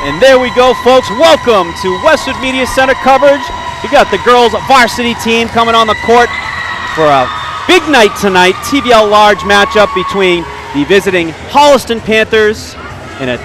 And there we go, folks. Welcome to Westwood Media Center coverage. We got the girls varsity team coming on the court for a big night tonight. TVL large matchup between the visiting Holliston Panthers in a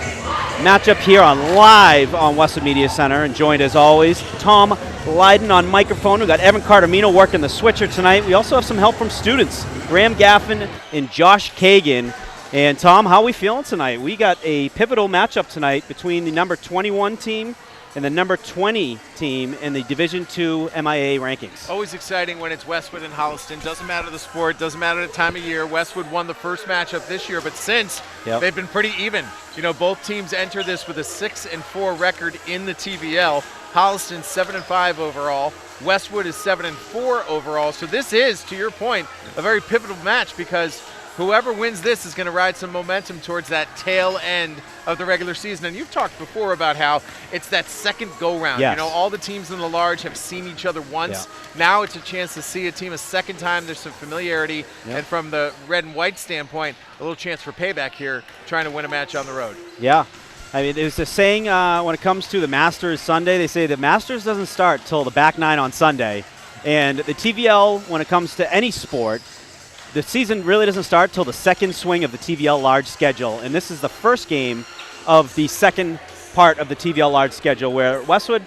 matchup here on live on Westwood Media Center. And joined as always, Tom Lydon on microphone. We got Evan Cardamino working the switcher tonight. We also have some help from students, Graham Gaffin and Josh Kagan. And Tom, how are we feeling tonight? We got a pivotal matchup tonight between the number 21 team and the number 20 team in the Division II MIA rankings. Always exciting when it's Westwood and Holliston. Doesn't matter the sport, doesn't matter the time of year. Westwood won the first matchup this year, but since they've been pretty even. You know, both teams enter this with a 6-4 record in the TVL. Holliston 7-5 overall. Westwood is 7-4 overall. So this is, to your point, a very pivotal match because whoever wins this is going to ride some momentum towards that tail end of the regular season. And you've talked before about how it's that second go-round. Yes. You know, all the teams in the large have seen each other once. Now it's a chance to see a team a second time. There's some familiarity. And from the red and white standpoint, a little chance for payback here, trying to win a match on the road. Yeah. I mean, there's a saying when it comes to the Masters Sunday, they say the Masters doesn't start till the back nine on Sunday. And the TVL, when it comes to any sport, the season really doesn't start till the second swing of the TVL large schedule, and this is the first game of the second part of the TVL large schedule where Westwood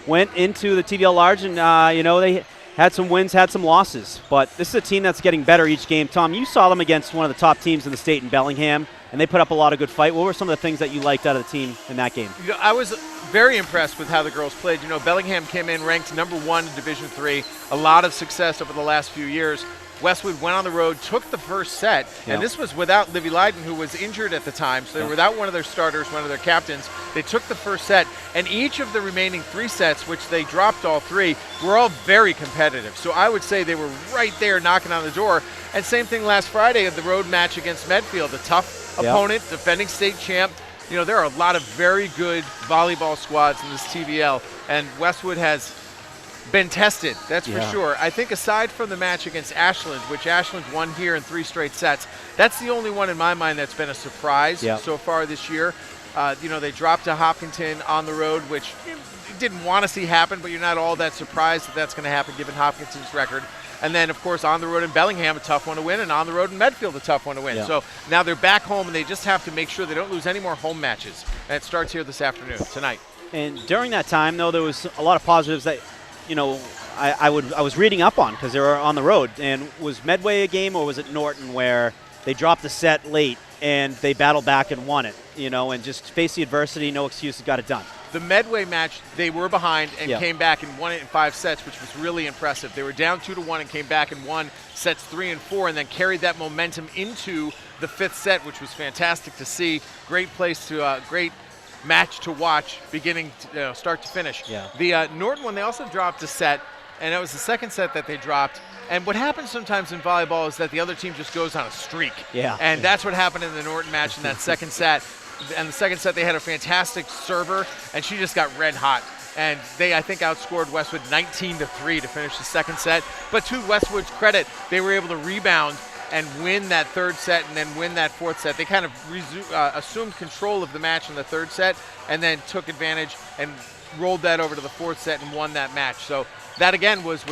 went into the TVL large and, they had some wins, had some losses, but this is a team that's getting better each game. Tom, you saw them against one of the top teams in the state in Bellingham, and they put up a lot of good fight. What were some of the things that you liked out of the team in that game? You know, I was very impressed with how the girls played. You know, Bellingham came in ranked number 1 in Division III, a lot of success over the last few years. Westwood went on the road, took the first set, and this was without Livy Lydon, who was injured at the time, so they were without one of their starters, one of their captains. They took the first set, and each of the remaining 3 sets, which they dropped all 3, were all very competitive. So I would say they were right there knocking on the door. And same thing last Friday at the road match against Medfield, a tough opponent, defending state champ. You know, there are a lot of very good volleyball squads in this TVL, and Westwood has been tested, that's for sure. I think aside from the match against Ashland, which Ashland won here in 3 straight sets, that's the only one in my mind that's been a surprise so far this year. They dropped to Hopkinton on the road, which you didn't want to see happen, but you're not all that surprised that that's going to happen given Hopkinton's record. And then, of course, on the road in Bellingham, a tough one to win, and on the road in Medfield, a tough one to win. So now they're back home, and they just have to make sure they don't lose any more home matches. And it starts here this afternoon, tonight. And during that time, though, there was a lot of positives that I was reading up on because they were on the road. And was Medway a game or was it Norton where they dropped the set late and they battled back and won it, and just faced the adversity, no excuses, got it done? The Medway match, they were behind and came back and won it in 5 sets, which was really impressive. They were down 2-1 and came back and won sets 3 and 4 and then carried that momentum into the 5th set, which was fantastic to see. Great match to watch, beginning to, start to finish. The Norton one, they also dropped a set, and it was the second set that they dropped. And what happens sometimes in volleyball is that the other team just goes on a streak. And that's what happened in the Norton match in that second set. And the second set, they had a fantastic server, and she just got red hot. And they, I think, outscored Westwood 19-3 to finish the second set. But to Westwood's credit, they were able to rebound and win that 3rd set and then win that 4th set. They kind of assumed control of the match in the 3rd set and then took advantage and rolled that over to the 4th set and won that match. So that, again, was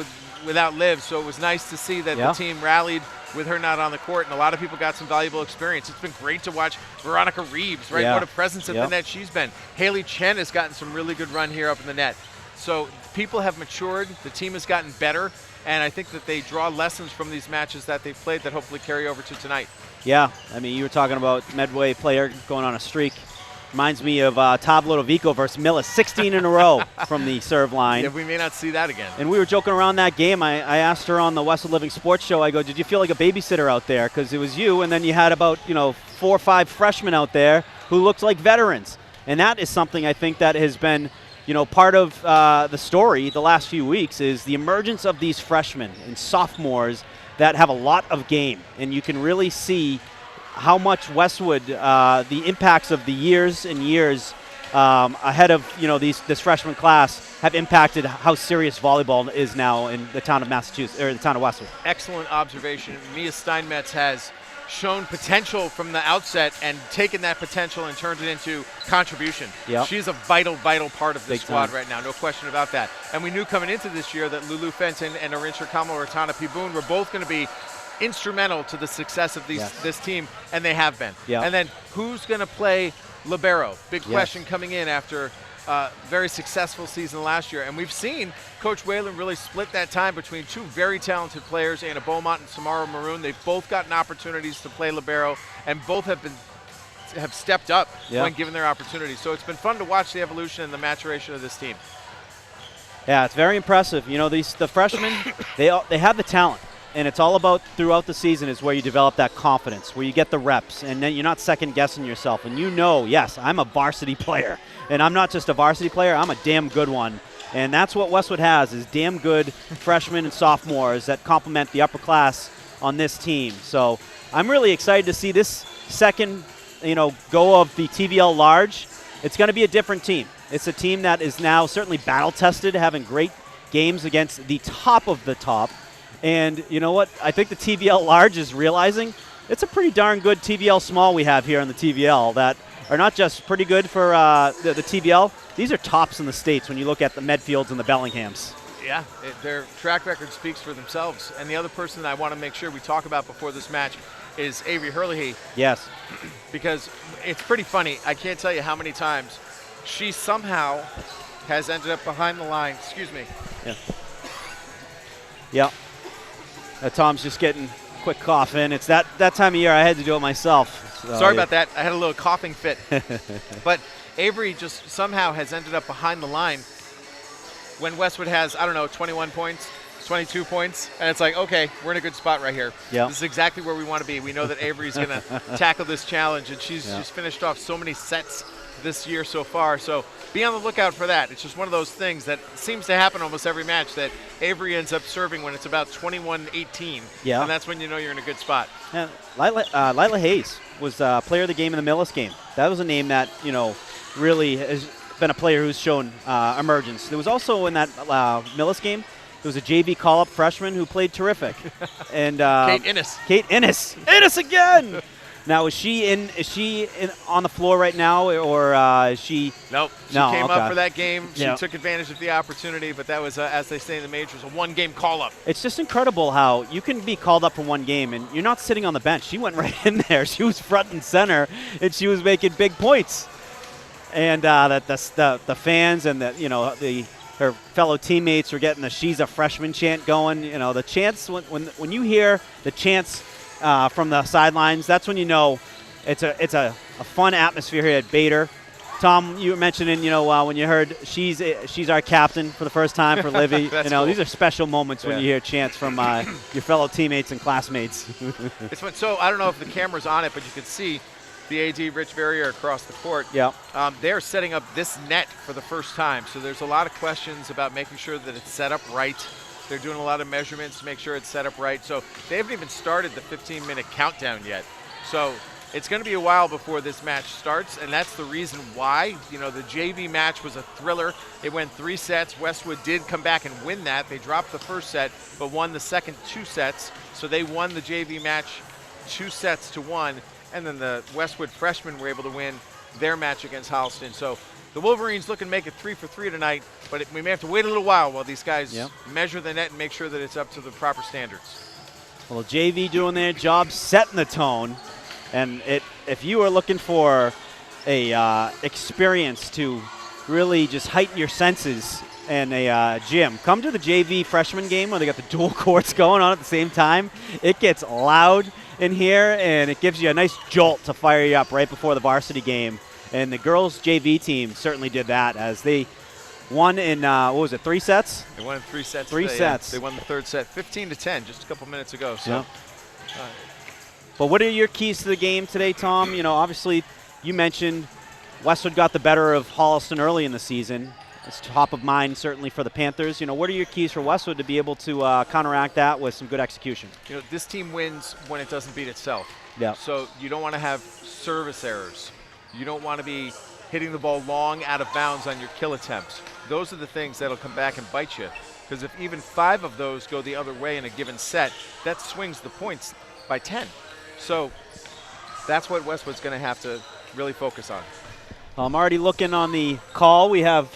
without Liv. So it was nice to see that the team rallied with her not on the court, and a lot of people got some valuable experience. It's been great to watch Veronica Reeves, right? What a presence at the net she's been. Haley Chen has gotten some really good run here up in the net. So people have matured. The team has gotten better. And I think that they draw lessons from these matches that they've played that hopefully carry over to tonight. Yeah, I mean, you were talking about Medway player going on a streak. Reminds me of Todd Lodovico versus Millis, 16 in a row from the serve line. Yeah, we may not see that again. And we were joking around that game. I asked her on the Westwood Living Sports Show, I go, did you feel like a babysitter out there? Because it was you, and then you had about 4 or 5 freshmen out there who looked like veterans. And that is something I think that has been part of the story the last few weeks is the emergence of these freshmen and sophomores that have a lot of game. And you can really see how much Westwood, the impacts of the years and years ahead of this freshman class have impacted how serious volleyball is now in the town of Massachusetts, or the town of Westwood. Excellent observation. Mia Steinmetz has shown potential from the outset and taken that potential and turned it into contribution. Yep. She's a vital, vital part of this Big squad time. right now, no question about that. And we knew coming into this year that Lulu Fenton and Arincha Kamal Ratana Piboon were both going to be instrumental to the success of this team, and they have been. Yep. And then who's going to play libero? Big question coming in after very successful season last year. And we've seen Coach Whalen really split that time between two very talented players, Anna Beaumont and Samara Maroon. They've both gotten opportunities to play libero, and both have stepped up when given their opportunities. So it's been fun to watch the evolution and the maturation of this team. Yeah, it's very impressive. You know, the freshmen, they have the talent. And it's all about throughout the season is where you develop that confidence, where you get the reps, and then you're not second-guessing yourself. And you know, yes, I'm a varsity player. And I'm not just a varsity player, I'm a damn good one. And that's what Westwood has, is damn good freshmen and sophomores that complement the upper class on this team. So I'm really excited to see this second, go of the TVL Large. It's going to be a different team. It's a team that is now certainly battle-tested, having great games against the top of the top. And you know what? I think the TVL Large is realizing it's a pretty darn good TVL Small we have here on the TVL that are not just pretty good for the TVL. These are tops in the States when you look at the Medfields and the Bellinghams. Yeah, their track record speaks for themselves. And the other person that I want to make sure we talk about before this match is Avery Hurley. Yes. Because it's pretty funny. I can't tell you how many times she somehow has ended up behind the line. Excuse me. Yeah. Yeah. Tom's just getting a quick cough in. It's that time of year. I had to do it myself. So sorry about that. I had a little coughing fit. But Avery just somehow has ended up behind the line when Westwood has, 21 points, 22 points. And it's like, okay, we're in a good spot right here. Yep. This is exactly where we want to be. We know that Avery's going to tackle this challenge, and she's finished off so many sets this year so far. So be on the lookout for that. It's just one of those things that seems to happen almost every match, that Avery ends up serving when it's about 21-18. Yeah. And that's when you know you're in a good spot. Yeah, Lila Hayes was player of the game in the Millis game. That was a name that, really has been a player who's shown emergence. There was also in that Millis game, there was a JV call-up freshman who played terrific. And Kate Innes. Kate Innes. Innes again! Now, is she on the floor right now, or is she? Nope. She came up for that game. She took advantage of the opportunity, but that was, as they say in the majors, a one-game call-up. It's just incredible how you can be called up for one game, and you're not sitting on the bench. She went right in there. She was front and center, and she was making big points. And the fans and her fellow teammates were getting the "She's a freshman" chant going. The chants when you hear the chants from the sidelines, that's when you know it's a fun atmosphere here at Bader. Tom, you were mentioning, when you heard she's our captain for the first time for Livy. Cool. These are special moments when you hear chants from your fellow teammates and classmates. It's fun. So I don't know if the camera's on it, but you can see the AD Rich Verrier across the court. Yeah. They're setting up this net for the first time. So there's a lot of questions about making sure that it's set up right. They're doing a lot of measurements to make sure it's set up right. So they haven't even started the 15-minute countdown yet. So it's going to be a while before this match starts, and that's the reason why. The JV match was a thriller. It went 3 sets. Westwood did come back and win that. They dropped the first set, but won the second 2 sets. So they won the JV match 2-1, and then the Westwood freshmen were able to win their match against Holliston. So the Wolverines looking to make it 3 for 3 tonight, but we may have to wait a little while these guys measure the net and make sure that it's up to the proper standards. Well, JV doing their job, setting the tone. And if you are looking for a experience to really just heighten your senses in a gym, come to the JV freshman game where they got the dual courts going on at the same time. It gets loud in here, and it gives you a nice jolt to fire you up right before the varsity game. And the girls' JV team certainly did that as they won in, 3 sets? They won in 3 sets. 3 today, sets. They won the third set 15-10 just a couple minutes ago. So. But what are your keys to the game today, Tom? Obviously you mentioned Westwood got the better of Holliston early in the season. It's top of mind certainly for the Panthers. What are your keys for Westwood to be able to counteract that with some good execution? This team wins when it doesn't beat itself. Yeah. So you don't want to have service errors. You don't want to be hitting the ball long out of bounds on your kill attempts. Those are the things that'll come back and bite you. Because if even 5 of those go the other way in a given set, that swings the points by 10. So that's what Westwood's going to have to really focus on. I'm already looking on the call. We have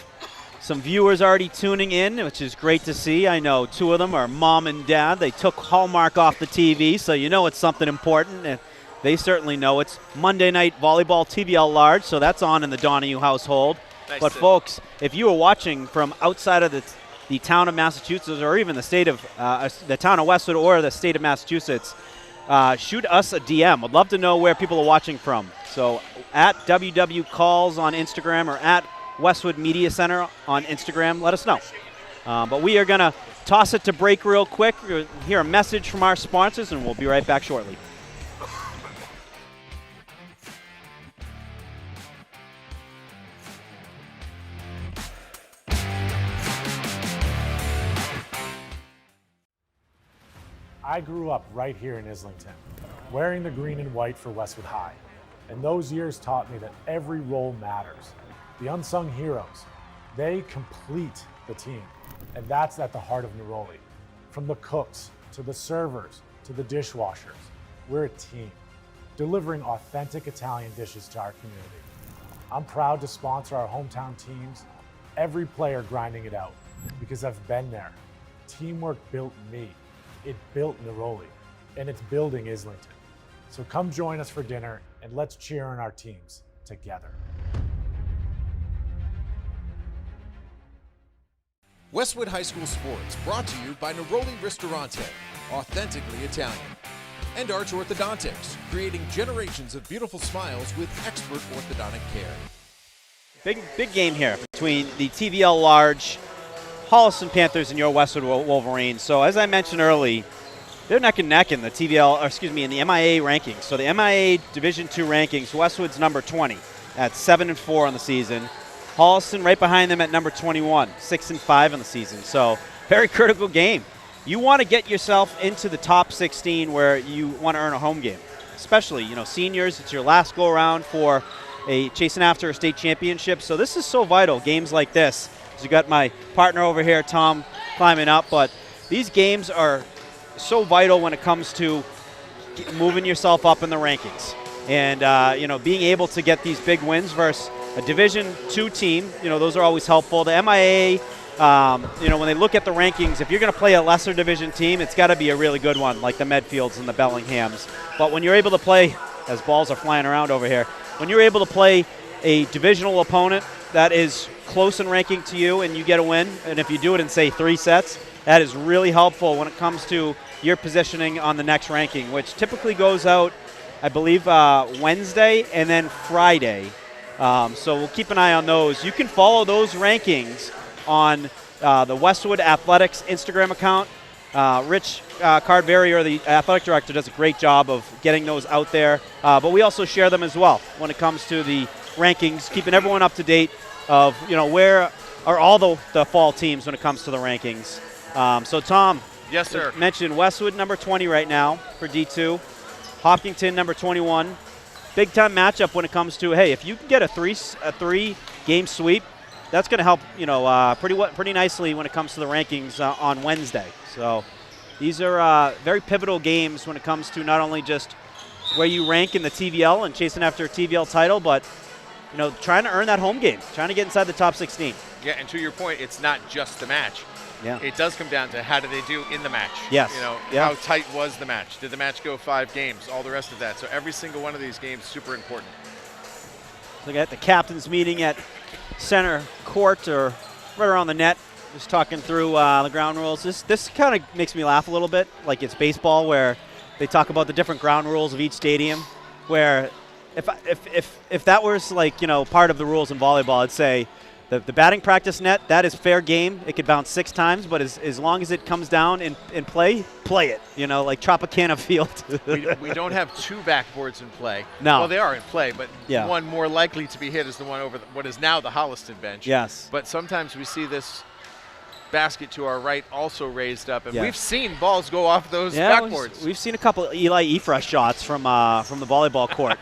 some viewers already tuning in, which is great to see. I know 2 of them are mom and dad. They took Hallmark off the TV, so you know it's something important. And they certainly know it's Monday Night Volleyball TVL Large, so that's on in the Donahue household. Nice. But folks, if you are watching from outside of the town of Massachusetts, or even the state of the town of Westwood or the state of Massachusetts, shoot us a DM. I'd love to know where people are watching from. So at WW Calls on Instagram or at Westwood Media Center on Instagram, let us know. But we are going to toss it to break real quick. We'll hear a message from our sponsors, and we'll be right back shortly. I grew up right here in Islington, wearing the green and white for Westwood High. And those years taught me that every role matters. The unsung heroes, they complete the team. And that's at the heart of Neroli. From the cooks, to the servers, to the dishwashers, we're a team, delivering authentic Italian dishes to our community. I'm proud to sponsor our hometown teams, every player grinding it out, because I've been there. Teamwork built me. It built Neroli, and it's building Islington. So come join us for dinner, and let's cheer on our teams together. Westwood High School Sports, brought to you by Neroli Ristorante, authentically Italian. And Arch Orthodontics, creating generations of beautiful smiles with expert orthodontic care. Big game here between the TVL Large, Holliston Panthers, and your Westwood Wolverines. So as I mentioned early, they're neck and neck in the in the MIA rankings. So the MIA Division II rankings, Westwood's number 20 at 7-4 on the season. Holliston right behind them at number 21, 6-5 on the season. So very critical game. You want to get yourself into the top 16 where you want to earn a home game. Especially, seniors, it's your last go around for chasing after a state championship. So this is so vital, games like this. You got my partner over here, Tom, climbing up, but these games are so vital when it comes to moving yourself up in the rankings. And, being able to get these big wins versus a Division II team, those are always helpful. The MIA, when they look at the rankings, if you're going to play a lesser division team, it's got to be a really good one, like the Medfields and the Bellinghams. But when you're able to play, as balls are flying around over here, when you're able to play a divisional opponent that is close in ranking to you and you get a win, and if you do it in, say, 3 sets, that is really helpful when it comes to your positioning on the next ranking, which typically goes out, I believe, Wednesday and then Friday. So we'll keep an eye on those. You can follow those rankings on the Westwood Athletics Instagram account. Rich Cardberry, or the athletic director, does a great job of getting those out there. But we also share them as well when it comes to the rankings, keeping everyone up to date of, where are all the fall teams when it comes to the rankings. So, Tom. Yes, sir. Mentioned Westwood number 20 right now for D2. Hopkinton number 21. Big time matchup when it comes to, hey, if you can get a three game sweep, that's going to help, pretty nicely when it comes to the rankings on Wednesday. So these are very pivotal games when it comes to not only just where you rank in the TVL and chasing after a TVL title, but trying to earn that home game, trying to get inside the top 16. Yeah, and to your point, it's not just the match. Yeah. It does come down to how do they do in the match. Yes. How tight was the match? Did the match go 5 games? All the rest of that. So every single one of these games super important. Look at the captain's meeting at center court, or right around the net, just talking through the ground rules. This kind of makes me laugh a little bit, like it's baseball where they talk about the different ground rules of each stadium, where if that was like, part of the rules in volleyball, I'd say the batting practice net, that is fair game. It could bounce 6 times, but as long as it comes down in play it, like Tropicana Field. we don't have 2 backboards in play. No. Well, they are in play, but Yeah. one more likely to be hit is the one over what is now the Holliston bench. Yes. But sometimes we see this basket to our right also raised up, and Yeah. we've seen balls go off those Yeah, backboards. we've seen a couple of Eli Ifra shots from the volleyball court.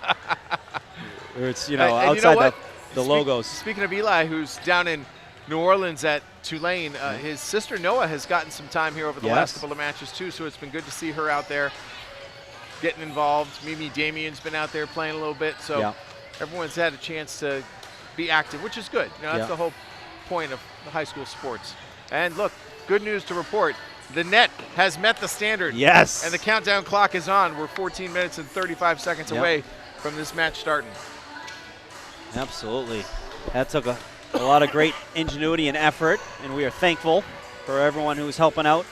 Where it's, And outside the logos. Speaking of Eli, who's down in New Orleans at Tulane, his sister Noah has gotten some time here over the last couple of matches too, so it's been good to see her out there. getting involved. Mimi Damien's been out there playing a little bit, so everyone's had a chance to be active, which is good. That's the whole point of the high school sports. And look, good news to report. The net has met the standard. Yes. And the countdown clock is on. We're 14 minutes and 35 seconds away from this match starting. Absolutely. That took a lot of great ingenuity and effort, and we are thankful for everyone who's helping out.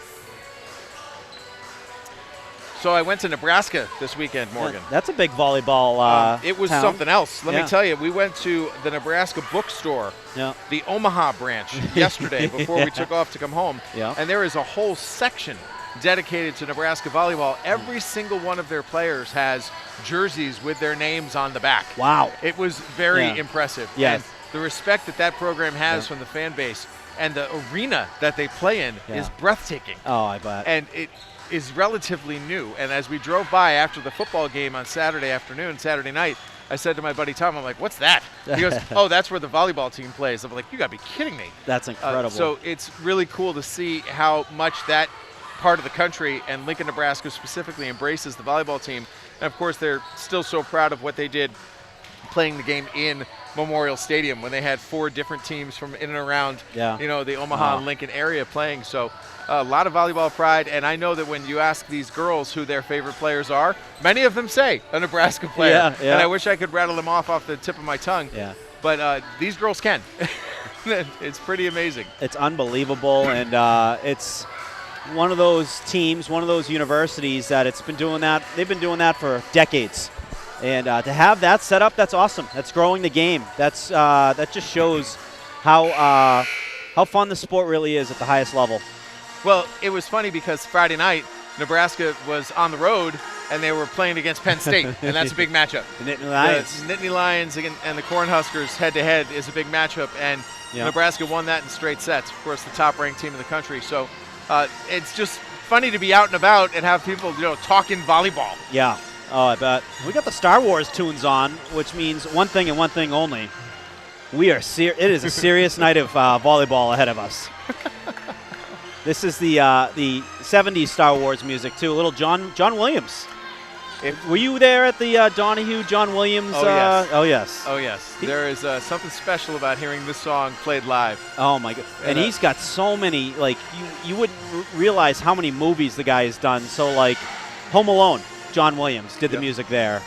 So I went to Nebraska this weekend, Morgan. That's a big volleyball It was town. something else. Let me tell you, we went to the Nebraska bookstore, the Omaha branch, yesterday before we took off to come home. And there is a whole section dedicated to Nebraska volleyball. Every single one of their players has jerseys with their names on the back. Wow. It was very impressive. Yes. And the respect that program has from the fan base and the arena that they play in is breathtaking. Oh, I bet. And it is relatively new. And as we drove by after the football game on Saturday night, I said to my buddy Tom, I'm like, what's that? He goes, oh, that's where the volleyball team plays. I'm like, you got to be kidding me. That's incredible. So it's really cool to see how much that part of the country and Lincoln, Nebraska specifically embraces the volleyball team. And of course, they're still so proud of what they did playing the game in Memorial Stadium when they had 4 different teams from in and around the Omaha and Lincoln area playing. So a lot of volleyball pride, and I know that when you ask these girls who their favorite players are, many of them say a Nebraska player. And I wish I could rattle them off the tip of my tongue. But these girls can. It's pretty amazing. It's unbelievable, and it's one of those teams, one of those universities that it's been doing that. They've been doing that for decades. And to have that set up, that's awesome. That's growing the game. That just shows how fun the sport really is at the highest level. Well, it was funny because Friday night, Nebraska was on the road, and they were playing against Penn State, and that's a big matchup. The Nittany Lions. The Nittany Lions and the Cornhuskers head-to-head is a big matchup, and Nebraska won that in straight sets. Of course, the top-ranked team in the country. So it's just funny to be out and about and have people, talking volleyball. Yeah. Oh, I bet. We got the Star Wars tunes on, which means one thing and one thing only. It is a serious night of volleyball ahead of us. This is the 70s Star Wars music, too. A little John Williams. Were you there at the Donahue John Williams? Oh, yes. Oh, yes. There is something special about hearing this song played live. Oh, my God. And he's got so many, you wouldn't realize how many movies the guy has done. So, Home Alone, John Williams did the music there.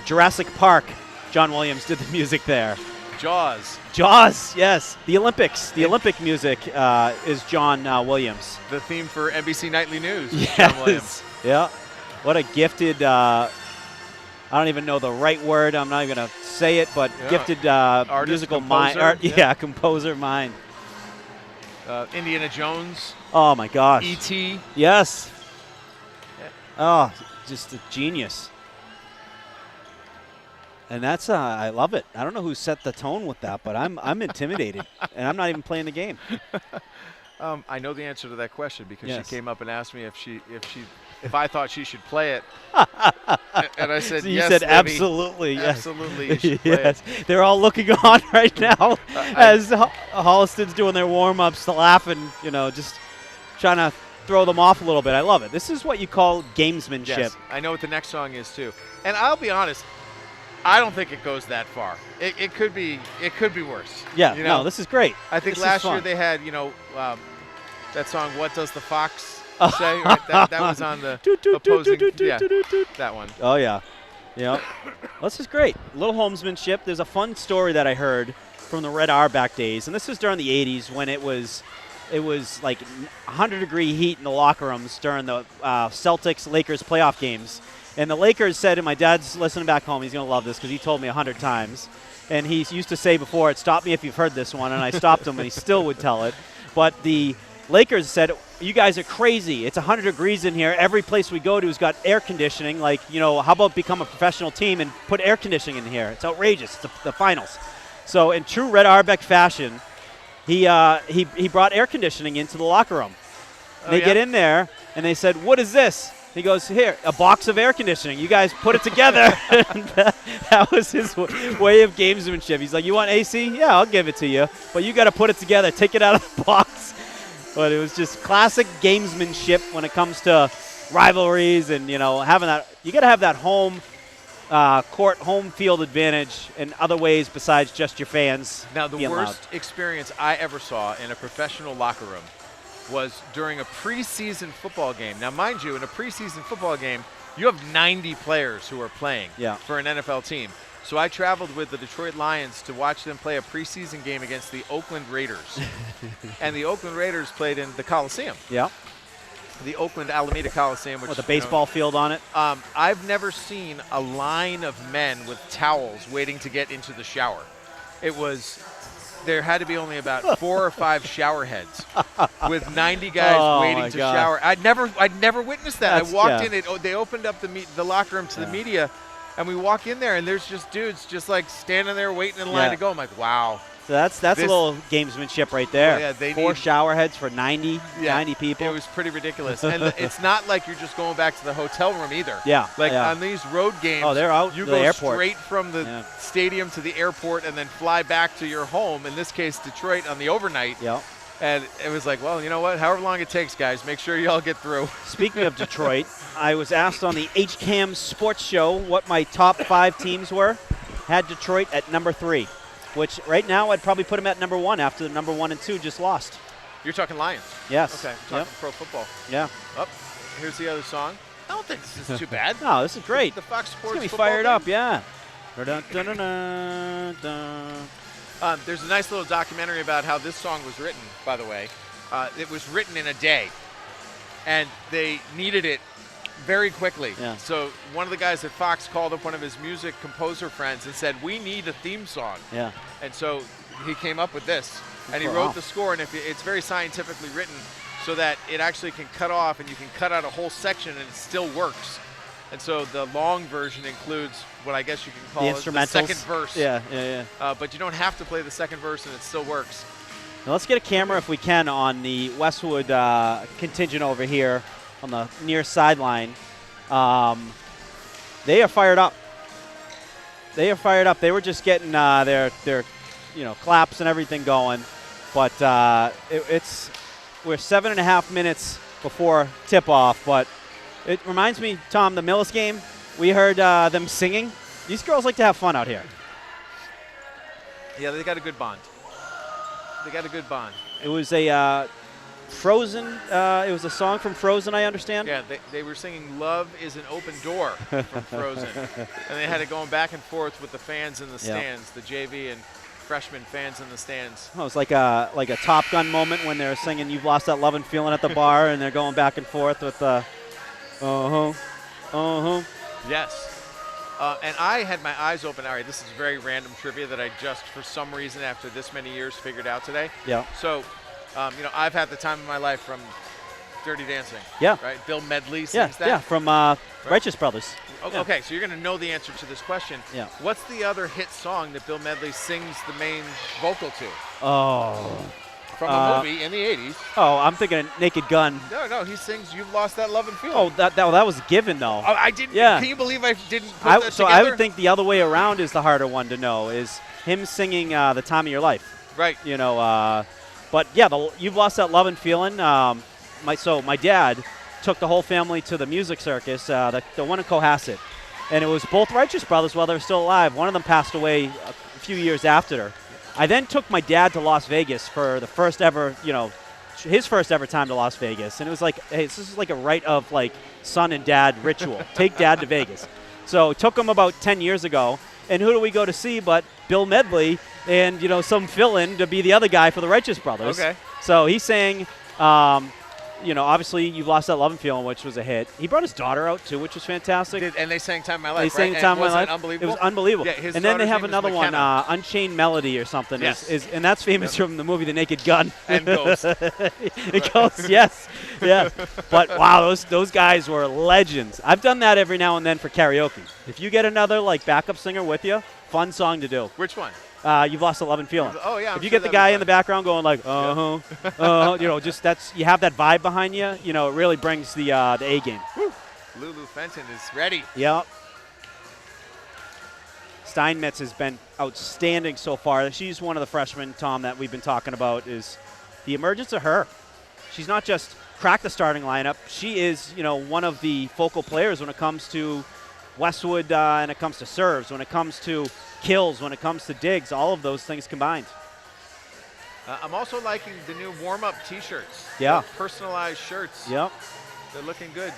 Jurassic Park, John Williams did the music there. Jaws, yes. The Olympics. The Olympic music is John Williams. The theme for NBC Nightly News. Yes. John Williams. Yeah. What a gifted, I don't even know the right word. I'm not even going to say it, but gifted artist, musical composer, mind. Composer mind. Indiana Jones. Oh, my gosh. E.T. Yes. Oh, just a genius. And that's I love it. I don't know who set the tone with that, but I'm intimidated, and I'm not even playing the game. I know the answer to that question because she came up and asked me if I thought she should play it, and I said so you yes. said Libby, absolutely, yes. Absolutely, you should play it. They're all looking on right now as Holliston's doing their warm-ups, laughing, just trying to throw them off a little bit. I love it. This is what you call gamesmanship. Yes, I know what the next song is too, and I'll be honest. I don't think it goes that far. It could be worse. Yeah, no, this is great. I think this last year they had, that song, What Does the Fox Say? Right? That was on the opposing, that one. Oh, yeah. Yeah. This is great. Little homesmanship. There's a fun story that I heard from the Red Auerbach days, and this was during the 80s when it was like 100-degree heat in the locker rooms during the Celtics-Lakers playoff games. And the Lakers said, and my dad's listening back home, he's going to love this because he told me 100 times. And he used to say before, stop me if you've heard this one, and I stopped him, and he still would tell it. But the Lakers said, you guys are crazy. It's 100 degrees in here. Every place we go to has got air conditioning. How about become a professional team and put air conditioning in here? It's outrageous. It's the finals. So in true Red Auerbach fashion, he brought air conditioning into the locker room. They get in there, and they said, what is this? He goes, here, a box of air conditioning. You guys put it together. And that was his way of gamesmanship. He's like, you want AC? Yeah, I'll give it to you. But you got to put it together. Take it out of the box. But it was just classic gamesmanship when it comes to rivalries and, having that. You got to have that home court, home field advantage in other ways besides just your fans. Now, the being worst loud. experience I ever saw in a professional locker room was during a preseason football game. Now, mind you, in a preseason football game, you have 90 players who are playing for an NFL team. So I traveled with the Detroit Lions to watch them play a preseason game against the Oakland Raiders. And the Oakland Raiders played in the Coliseum. Yeah. The Oakland Alameda Coliseum. Which, with a baseball field on it. I've never seen a line of men with towels waiting to get into the shower. There had to be only about 4 or 5 shower heads with 90 guys waiting to shower. I'd never witnessed that. I walked in. They opened up the locker room to the media, and we walk in there, and there's just dudes just like standing there waiting in line to go. I'm like, wow. So that's a little gamesmanship right there. They 4 shower heads for 90 people. It was pretty ridiculous. And it's not like you're just going back to the hotel room either. On these road games, they're out you to go the airport. Straight from the stadium to the airport and then fly back to your home, in this case Detroit, on the overnight. And it was like, well, you know what? However long it takes, guys, make sure you all get through. Speaking of Detroit, I was asked on the HCAM Sports Show what my top 5 teams were. Had Detroit at number 3. Which right now I'd probably put him at number 1 after the number 1 and 2 just lost. You're talking Lions? Yes. Okay, talking pro football. Yeah. Here's the other song. I don't think this is too bad. No, this is great. The Fox Sports it's football gonna be fired game. up, yeah. There's a nice little documentary about how this song was written, by the way. It was written in a day, and they needed it very quickly. So one of the guys at Fox called up one of his music composer friends and said, we need a theme song. And so he came up with this, and he wrote the score, and it's very scientifically written so that it actually can cut off, and you can cut out a whole section and it still works. And so the long version includes what I guess you can call the second verse. But you don't have to play the second verse, and it still works. Now let's get a camera, if we can, on the Westwood contingent over here on the near sideline. They are fired up. They were just getting their claps and everything going. But we're 7.5 minutes before tip-off. But it reminds me, Tom, the Millis game, we heard them singing. These girls like to have fun out here. Yeah, they got a good bond. It was a Frozen. It was a song from Frozen, I understand. Yeah, they were singing "Love Is an Open Door" from Frozen, and they had it going back and forth with the fans in the stands, the JV and freshman fans in the stands. Oh, it was like a Top Gun moment when they're singing "You've Lost That Lovin' Feeling" at the bar, and they're going back and forth with Yes. And I had my eyes open. All right, this is very random trivia that I just, for some reason, after this many years, figured out today. So, I've had the time of my life from Dirty Dancing. Right? Bill Medley sings that. Yeah, from Righteous Brothers. Okay, so you're going to know the answer to this question. What's the other hit song that Bill Medley sings the main vocal to? From a movie in the 80s. Oh, I'm thinking Naked Gun. No, he sings "You've Lost That Lovin' Feeling." Oh, that was a given, though. Oh, I didn't. Can you believe I didn't put that so together? I would think the other way around is the harder one to know, is him singing "The Time of Your Life." Right. But yeah, "You've Lost That Lovin' Feeling." My dad took the whole family to the music circus, the one in Cohasset, and it was both Righteous Brothers while they were still alive. One of them passed away a few years after. I then took my dad to Las Vegas for the first ever, his first ever time to Las Vegas. And it was like, hey, this is like a rite of like son and dad ritual. Take dad to Vegas. So took him about 10 years ago. And who do we go to see but Bill Medley and, some fill-in to be the other guy for the Righteous Brothers. Okay. So he sang, obviously You've Lost That Lovin' Feeling, which was a hit. He brought his daughter out, too, which was fantastic. And they sang "Time of My Life," They sang "Time of My Life." Unbelievable? It was unbelievable. Yeah, his and then they have daughter's name is another one, McKenna. Unchained Melody or something. Yes. And that's famous from the movie The Naked Gun. And Ghost. It goes, yes. But, wow, those guys were legends. I've done that every now and then for karaoke. If you get another, backup singer with you, fun song to do. Which one? You've Lost a Lovin' Feeling. Oh, yeah. If you get the guy in the background going like, just you have that vibe behind you, it really brings the A game. Woo. Lulu Fenton is ready. Yep. Steinmetz has been outstanding so far. She's one of the freshmen, Tom, that we've been talking about, is the emergence of her. She's not just crack the starting lineup. She is, one of the focal players when it comes to Westwood, and it comes to serves, when it comes to kills, when it comes to digs, all of those things combined. I'm also liking the new warm-up T-shirts. Yeah. The personalized shirts. Yep. They're looking good.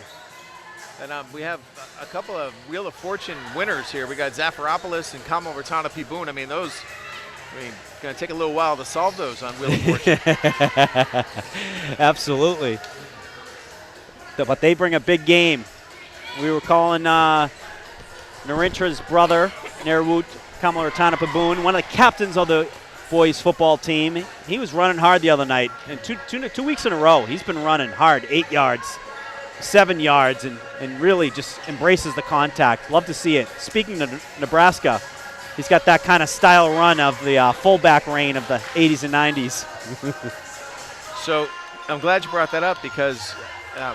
And we have a couple of Wheel of Fortune winners here. We got Zafiropoulos and Kamo Ratana P. Boone. It's going to take a little while to solve those on Wheel of Fortune. Absolutely. But they bring a big game. We were calling Narintra's brother, Nerwoot Kamo Ratana P. Boone, one of the captains of the boys football team. He was running hard the other night. And two weeks in a row, he's been running hard, 8 yards. 7 yards, and really just embraces the contact. Love to see it. Speaking of Nebraska, he's got that kind of style run of the fullback reign of the 80s and 90s. So I'm glad you brought that up, because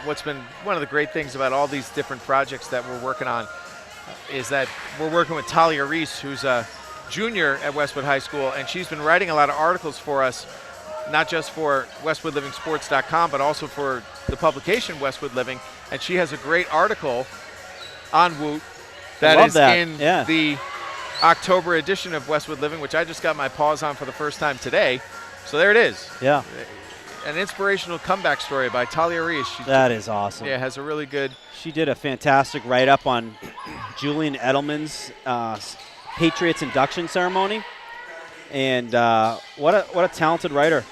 what's been one of the great things about all these different projects that we're working on is that we're working with Talia Reese, who's a junior at Westwood High School, and she's been writing a lot of articles for us, not just for WestwoodLivingSports.com, but also for the publication Westwood Living. And she has a great article on Woot that is in the October edition of Westwood Living, which I just got my paws on for the first time today. So there it is. Yeah. An inspirational comeback story by Talia Reese. That is awesome. Yeah, has a really good. She did a fantastic write-up on Julian Edelman's Patriots induction ceremony. And what a talented writer.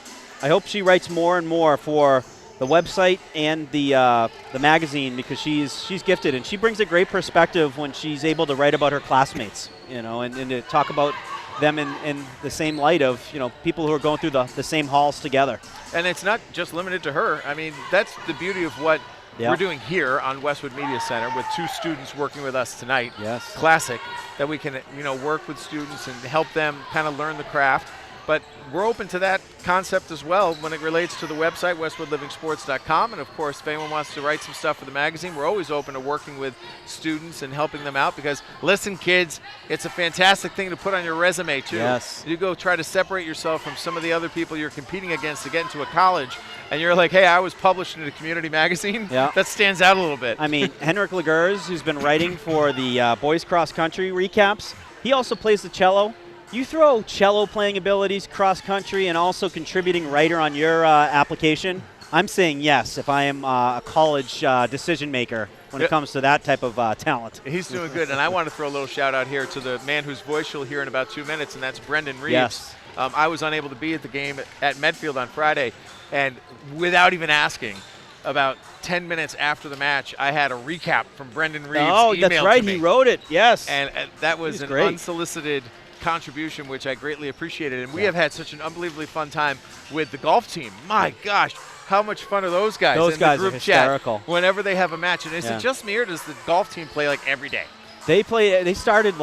I hope she writes more and more for the website and the magazine, because she's gifted, and she brings a great perspective when she's able to write about her classmates, and to talk about them in the same light of, people who are going through the same halls together. And it's not just limited to her. That's the beauty of what we're doing here on Westwood Media Center with 2 students working with us tonight. Yes. Classic, that we can, work with students and help them kind of learn the craft. But we're open to that concept as well when it relates to the website, WestwoodLivingSports.com. And, of course, if anyone wants to write some stuff for the magazine, we're always open to working with students and helping them out, because, listen, kids, it's a fantastic thing to put on your resume, too. Yes. You go try to separate yourself from some of the other people you're competing against to get into a college, and you're like, hey, I was published in a community magazine. Yeah. That stands out a little bit. Henrik Legers, who's been writing for the boys cross-country recaps, he also plays the cello. You throw cello playing abilities, cross-country, and also contributing writer on your application, I'm saying yes if I am a college decision maker when it comes to that type of talent. He's doing good, and I want to throw a little shout-out here to the man whose voice you'll hear in about 2 minutes, and that's Brendan Reeves. Yes. I was unable to be at the game at Medfield on Friday, and without even asking, about 10 minutes after the match, I had a recap from Brendan Reeves. Oh, that's right. To me. He wrote it. Yes. And that was an great. Unsolicited contribution, which I greatly appreciated. And we have had such an unbelievably fun time with the golf team. My gosh, how much fun are those guys? Those in guys the group are hysterical. Chat whenever they have a match. And is it just me, or does the golf team play like every day? They started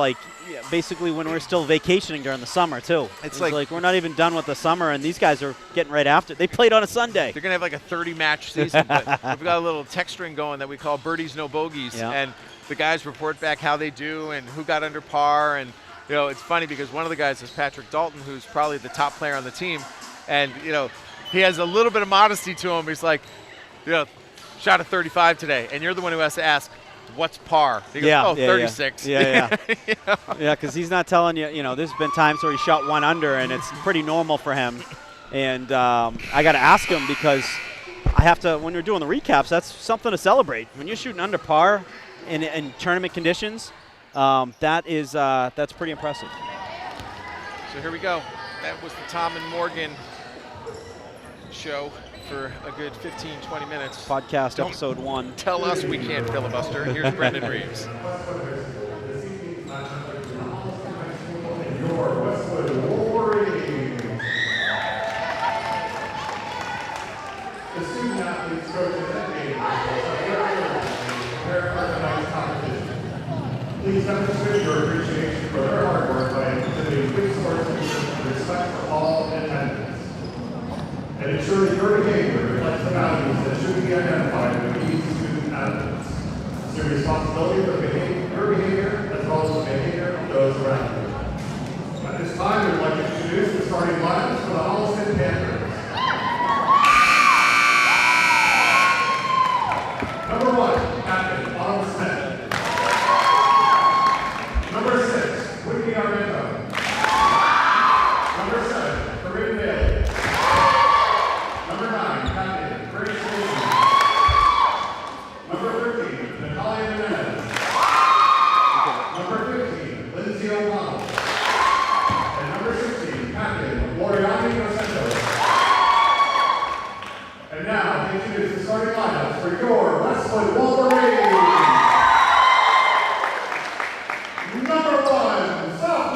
basically when we were still vacationing during the summer too. It's like we're not even done with the summer, and these guys are getting right after it. They played on a Sunday. They're going to have like a 30-match season, but we've got a little text string going that we call Birdies No Bogeys, and the guys report back how they do and who got under par. And it's funny because one of the guys is Patrick Dalton, who's probably the top player on the team, and he has a little bit of modesty to him. He's like, shot a 35 today, and you're the one who has to ask, what's par? He goes, 36. Yeah. Yeah, because he's not telling you, there's been times where he shot 1 under, and it's pretty normal for him. And I got to ask him, because I have to, when you're doing the recaps, that's something to celebrate. When you're shooting under par in tournament conditions, that's pretty impressive. So here we go. That was the Tom and Morgan show for a good 15-20 minutes. Podcast episode 1. Tell us we can't filibuster. Here's Brendan Reeves. Your Westwood Wolverines. The student athletes, coaches, and gamers prepare for tonight's competition. Please demonstrate your appreciation for their hard work by exhibiting quick sportsmanship and respect for all in attendance. And ensure that your behavior reflects the values that should be identified with each student athletes. It's your responsibility for your behavior as well as the behavior of those around you. At this time, we'd like to introduce the starting lineups for the Holliston Panthers.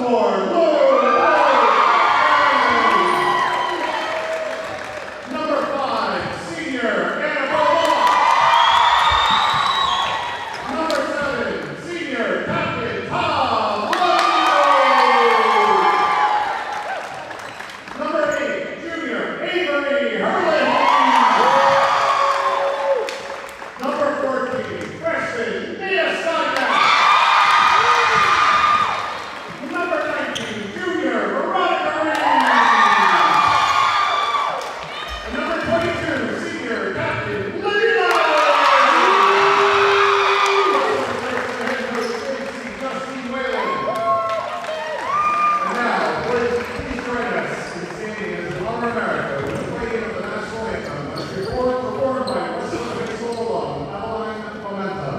score, Number 5, senior Annabelle. Number 7, senior captain Tom. Number 8, junior Avery Hurley. Number 14, freshman Mia Steiner. Number 19, junior Veronica Reed. And number 22, senior captain Lydia. Head coach Stacy Justine Whalen. And now, please join us in standing as an honor America with the playing of the national anthem as performed by Westwood High School alum Adeline Momenta.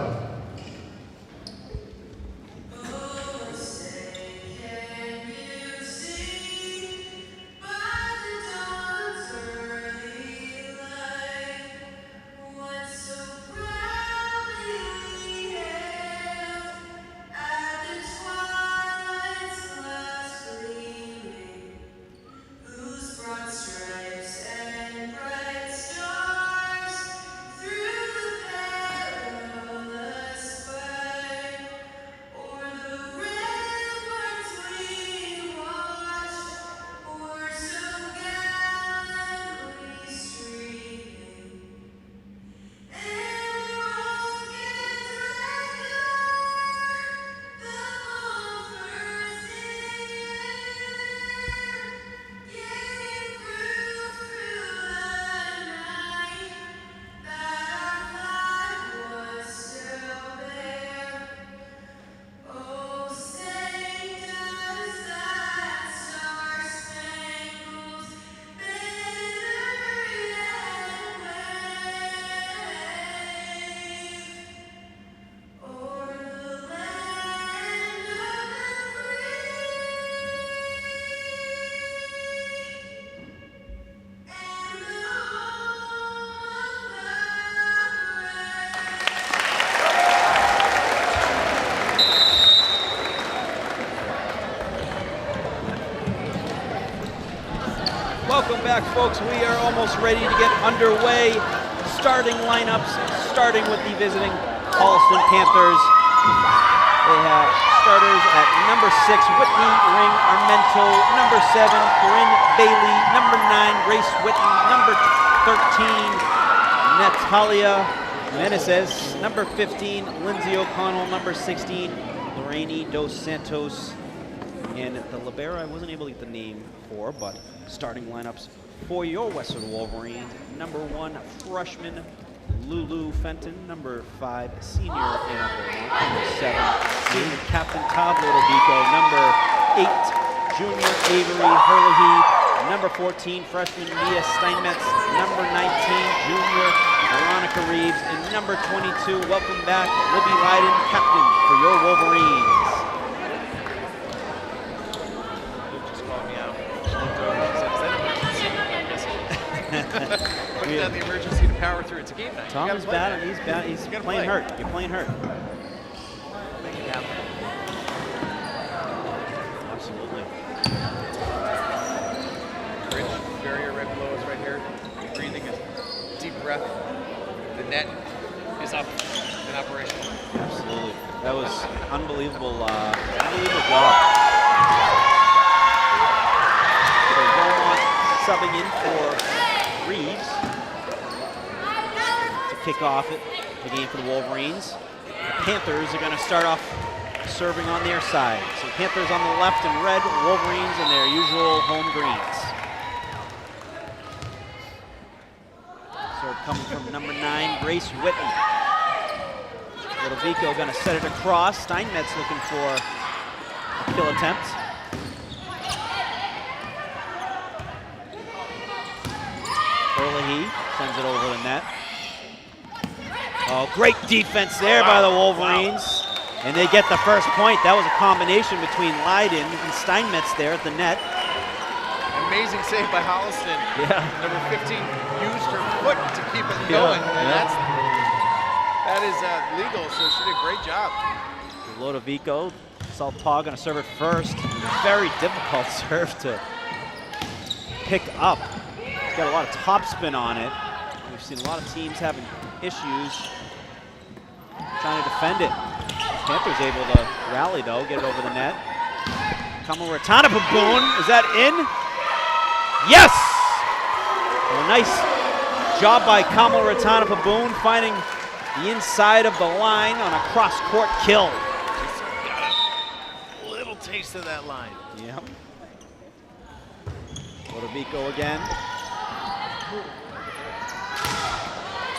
Stripes and bright stars through the perilous fight, o'er the ramparts we watched were so gallantly streaming, and the rocket's regular, the bombers gave proof through the night that our flag was still there. Oh, say does that star-spangled banner yet wave o'er the land of the free and the home of the Welcome back, folks. We are almost ready to get underway. Starting lineups, starting with the visiting Holliston Panthers. They have starters at number 6, Whitney Ring Armento, number 7, Corinne Bailey, number 9, Grace Whitten, number 13, Natalia Meneses, number 15, Lindsay O'Connell, number 16, Lorraine Dos Santos. And the libero, I wasn't able to get the name for, but starting lineups for your Westwood Wolverines. Number 1, freshman Lulu Fenton. Number 5, senior Anna Beaumont. Number 7, senior captain Todd Lodovico. Number 8, junior Avery Hurley. Number 14, freshman Mia Steinmetz. Number 19, junior Veronica Reeves. And number 22, welcome back, Libby Leiden, captain for your Wolverines. Putting down the emergency to power through. It's a game night. Tom is bad. He's bad. He's playing hurt. You're playing hurt. Make it happen. Absolutely. Bridge barrier right below us right here. Breathing a deep breath. The net is up in operation. Absolutely. That was unbelievable. Unbelievable job. So Beaumont subbing in for Reeves to kick off the game for the Wolverines. The Panthers are going to start off serving on their side. So Panthers on the left in red, Wolverines in their usual home greens. Serve coming from number 9, Grace Whitten. Lodovico going to set it across. Steinmetz looking for a kill attempt. Hurley sends it over the net. Oh, great defense there by the Wolverines. And they get the first point. That was a combination between Leiden and Steinmetz there at the net. Amazing save by Holliston. Yeah. Number 15 used her foot to keep it going. And that is legal, so she did a great job. Lodovico Southpaw gonna serve it first. Very difficult serve to pick up. It's got a lot of topspin on it. We've seen a lot of teams having issues trying to defend it. Panthers able to rally though, get it over the net. Kamal Ratanapaboon, is that in? Yes! A nice job by Kamal Ratanapaboon finding the inside of the line on a cross-court kill. Just got a little taste of that line. Yep. Lodovico again.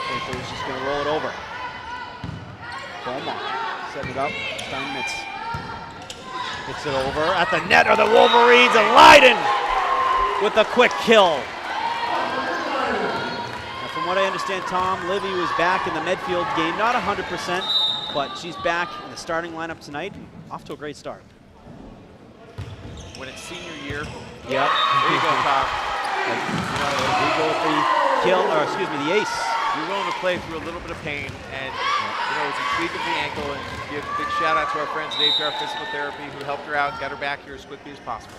Panthers just going to roll it over. Beaumont setting it up. Steinmetz hits it over. At the net are the Wolverines, and Leiden with a quick kill. Now, from what I understand, Tom, Livy was back in the Medfield game. Not 100%, but she's back in the starting lineup tonight. Off to a great start. When it's senior year, Yep. there you go, Tom. We go with the kill, or excuse me, the ace. You're willing to play through a little bit of pain, and it's a tweak of the ankle, and give a big shout out to our friends at APR Physical Therapy who helped her out and got her back here as quickly as possible.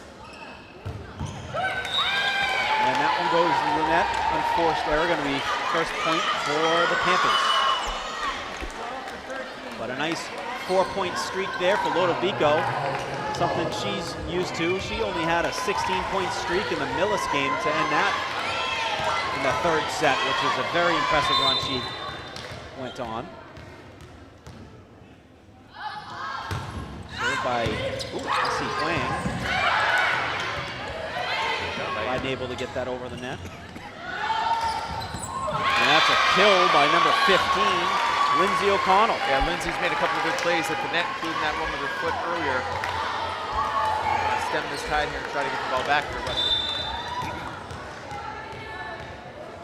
And that one goes to the net. Unforced error, going to be first point for the Panthers. But a nice 4-point streak there for Lodovico. Something she's used to. She only had a 16-point streak in the Millis game to end that in the third set, which was a very impressive run she went on. Served by, I see Wang. Leiden able to get that over the net. And that's a kill by number 15, Lindsay O'Connell. Yeah, Lindsay's made a couple of good plays at the net, including that one with her foot earlier. Stem this tide here and try to get the ball back here, Westwood.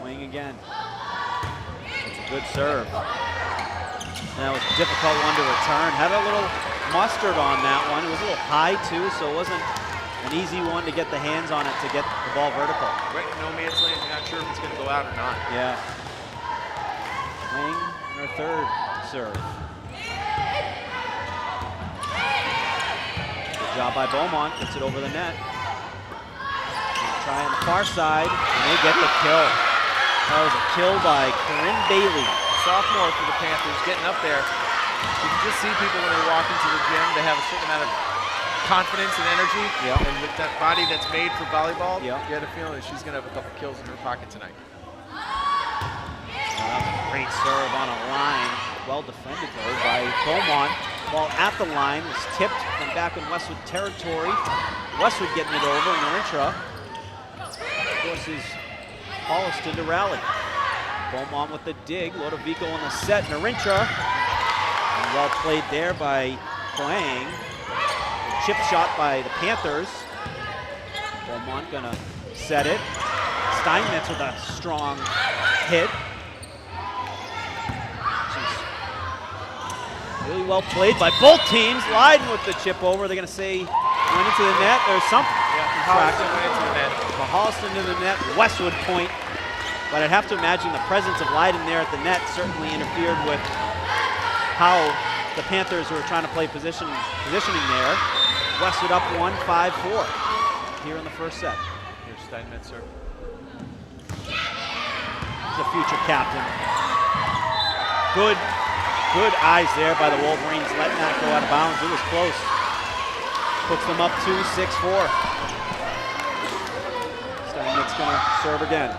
Wang again. It's a good serve. That was a difficult one to return. Had a little mustard on that one. It was a little high too, so it wasn't an easy one to get the hands on it to get the ball vertical. Right in no man's land, you're not sure if it's going to go out or not. Yeah. Wang in her third serve. Good job by Beaumont. Gets it over the net. Try on the far side, and they get the kill. That was a kill by Corinne Bailey. Sophomore for the Panthers, getting up there. You can just see people when they walk into the gym, they have a certain amount of confidence and energy. Yeah. And with that body that's made for volleyball, Yeah. you had a feeling that she's going to have a couple kills in her pocket tonight. That was a great serve on a line. Well defended though by Beaumont. Ball at the line was tipped from back in Westwood territory. Westwood getting it over, and Narintra forces Holliston to rally. Beaumont with the dig. Lodovico on the set. Narintra. And well played there by Huang. Chip shot by the Panthers. Beaumont gonna set it. Steinmetz with a strong hit. Really well played by both teams. Leiden with the chip over. They're gonna say went into the net. There's something. Yeah, Holliston went into the net. Holliston to the net. Westwood point. But I'd have to imagine the presence of Leiden there at the net certainly interfered with how the Panthers were trying to play positioning there. Westwood up 1-5-4 here in the first set. Here's Steinmetz, sir. He's a future captain. Good eyes there by the Wolverines, letting that go out of bounds. It was close. Puts them up 2-6-4. Steinmetz gonna serve again.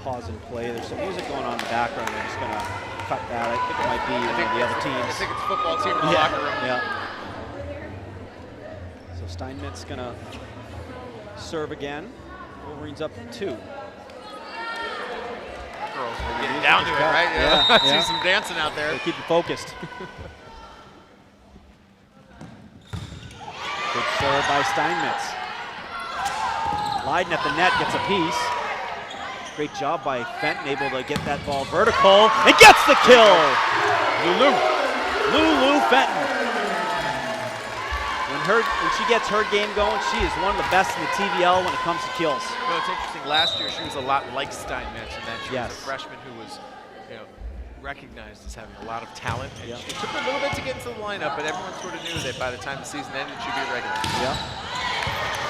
Pause and play. There's some music going on in the background. I'm just going to cut that. I think it might be one of the other teams. I think it's football team in the locker room. Yeah. So Steinmetz going to serve again. Wolverines up 2. Girls are getting down to it, right? Yeah. I see some dancing out there. Keep it focused. Good serve by Steinmetz. Leiden at the net gets a piece. Great job by Fenton, able to get that ball vertical, and gets the kill! Lulu Fenton. When she gets her game going, she is one of the best in the TVL when it comes to kills. You know, it's interesting. Last year, she was a lot like Steinmetz in that she Yes. was a freshman who was, recognized as having a lot of talent. And Yep. it took her a little bit to get into the lineup, but everyone sort of knew that by the time the season ended, she'd be a regular. Yeah.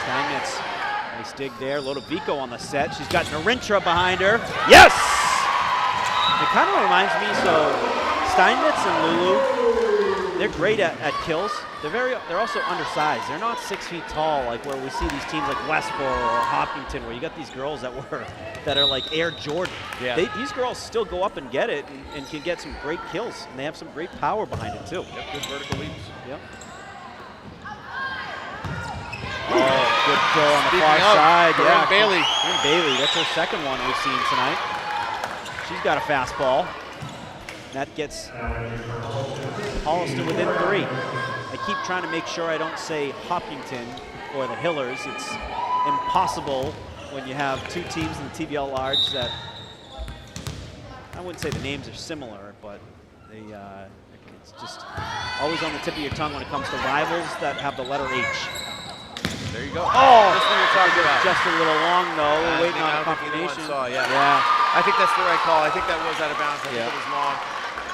Steinmetz, nice dig there. Lodovico on the set. She's got Narintra behind her. Yes! It kind of reminds me, so Steinmetz and Lulu, they're great at kills. They're also undersized. They're not 6 feet tall like where we see these teams like Westboro or Hopkinton, where you got these girls that are like Air Jordan. Yeah. These girls still go up and get it and can get some great kills, and they have some great power behind it too. Yep, good vertical leaps. Yep. Oh, good kill on the Speaking far of, side. Corinne Bailey. Corinne Bailey, that's her second one we've seen tonight. She's got a fastball. That gets Holliston within 3. I keep trying to make sure I don't say Hopkinton or the Hillers. It's impossible when you have two teams in the TVL Large that, I wouldn't say the names are similar, but it's just always on the tip of your tongue when it comes to rivals that have the letter H. There you go. Oh, That's what you're talking about. just a little long though. I We're waiting think- I on don't think either one confirmation. saw, yeah. Yeah, I think that's the right call. I think that was out of bounds. I Yeah. think it was long.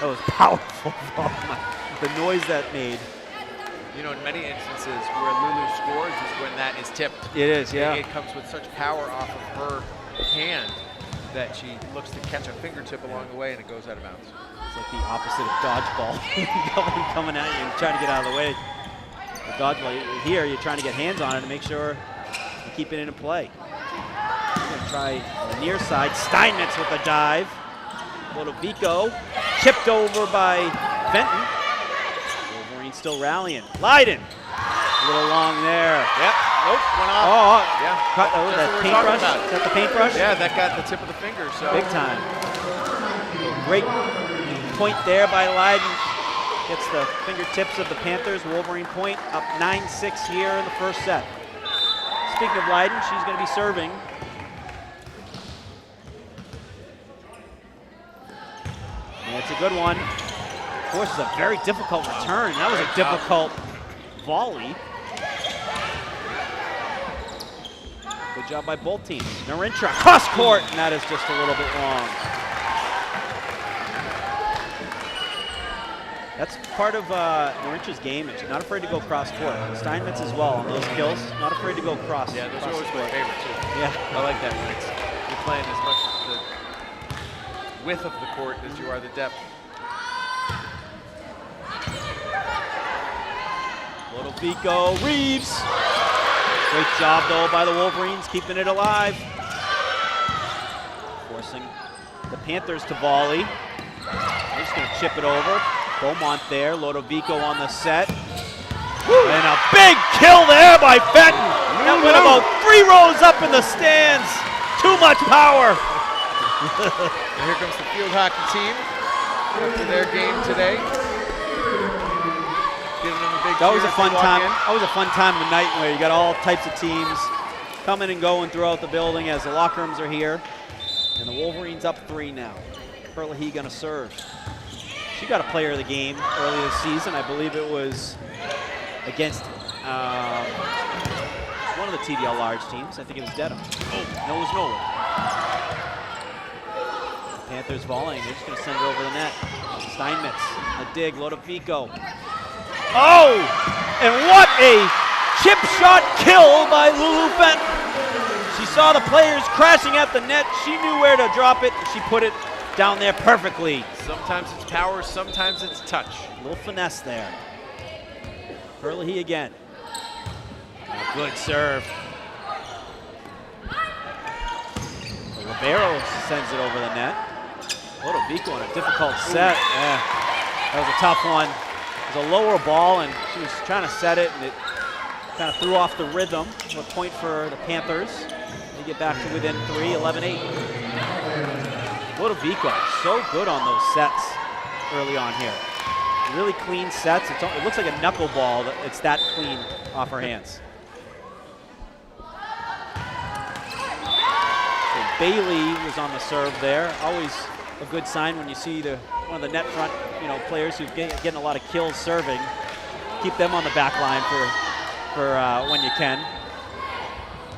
that was powerful. Oh my, the noise that made. You know, in many instances where Lulu scores is when that is tipped. It is, yeah. It comes with such power off of her hand that she looks to catch a fingertip along the way and it goes out of bounds. It's like the opposite of dodgeball. Coming at you and trying to get out of the way. The dodgeball, here you're trying to get hands on it to make sure you keep it in play. We're gonna try the near side. Steinmetz with a dive. Lodovico chipped over by Fenton. Wolverine still rallying. Leiden, a little long there. Yep. Nope. Went off. Oh, Yeah. Cut, That's that what we're paintbrush? talking about. Is that the paintbrush? Yeah, that got the tip of the finger. So Big time. Great point there by Leiden. Gets the fingertips of the Panthers. Wolverine point up 9-6 here in the first set. Speaking of Leiden, she's going to be serving. And it's a good one. Of course, it's a very difficult return. That was a difficult volley. Good job by both teams. Narintra, cross court, and that is just a little bit long. That's part of Narintra's game. She's not afraid to go cross court. Steinmetz as well on those kills. Not afraid to go cross. yeah, those are cross always the my court. favorite too. Yeah. I like that when you're playing as much the width of the court as you are the depth. Lodovico, Reeves. Great job though by the Wolverines, keeping it alive. Forcing the Panthers to volley. They're just gonna chip it over. Beaumont there, Lodovico on the set. And a big kill there by Fenton. That went about 3 rows up in the stands. Too much power. And here comes the field hockey team after their game today. Giving them a big That was cheer a as they fun walk time. in. That was a fun time of the night where you got all types of teams coming and going throughout the building as the locker rooms are here. And the Wolverines up 3 now. Perlahee gonna serve. She got a player of the game early this season. I believe it was against one of the TVL large teams. I think it was Dedham. No, it was Norwood. Panthers volleying. They're just gonna send it over the net. Steinmetz, a dig, Lodovico. Oh, and what a chip shot kill by Lulu Fenton. She saw the players crashing at the net. She knew where to drop it, and she put it down there perfectly. Sometimes it's power, sometimes it's touch. A little finesse there. Perlahee again. A good serve. Libero sends it over the net. Lodovico on a difficult set. Yeah, that was a tough one. It was a lower ball, and she was trying to set it, and it kind of threw off the rhythm. A point for the Panthers. They get back to within 3, 11-8. Lodovico, so good on those sets early on here. Really clean sets. It looks like a knuckleball. It's that clean off her hands. So Bailey was on the serve there. Always a good sign when you see the one of the net front, players who've getting a lot of kills serving. Keep them on the back line for when you can.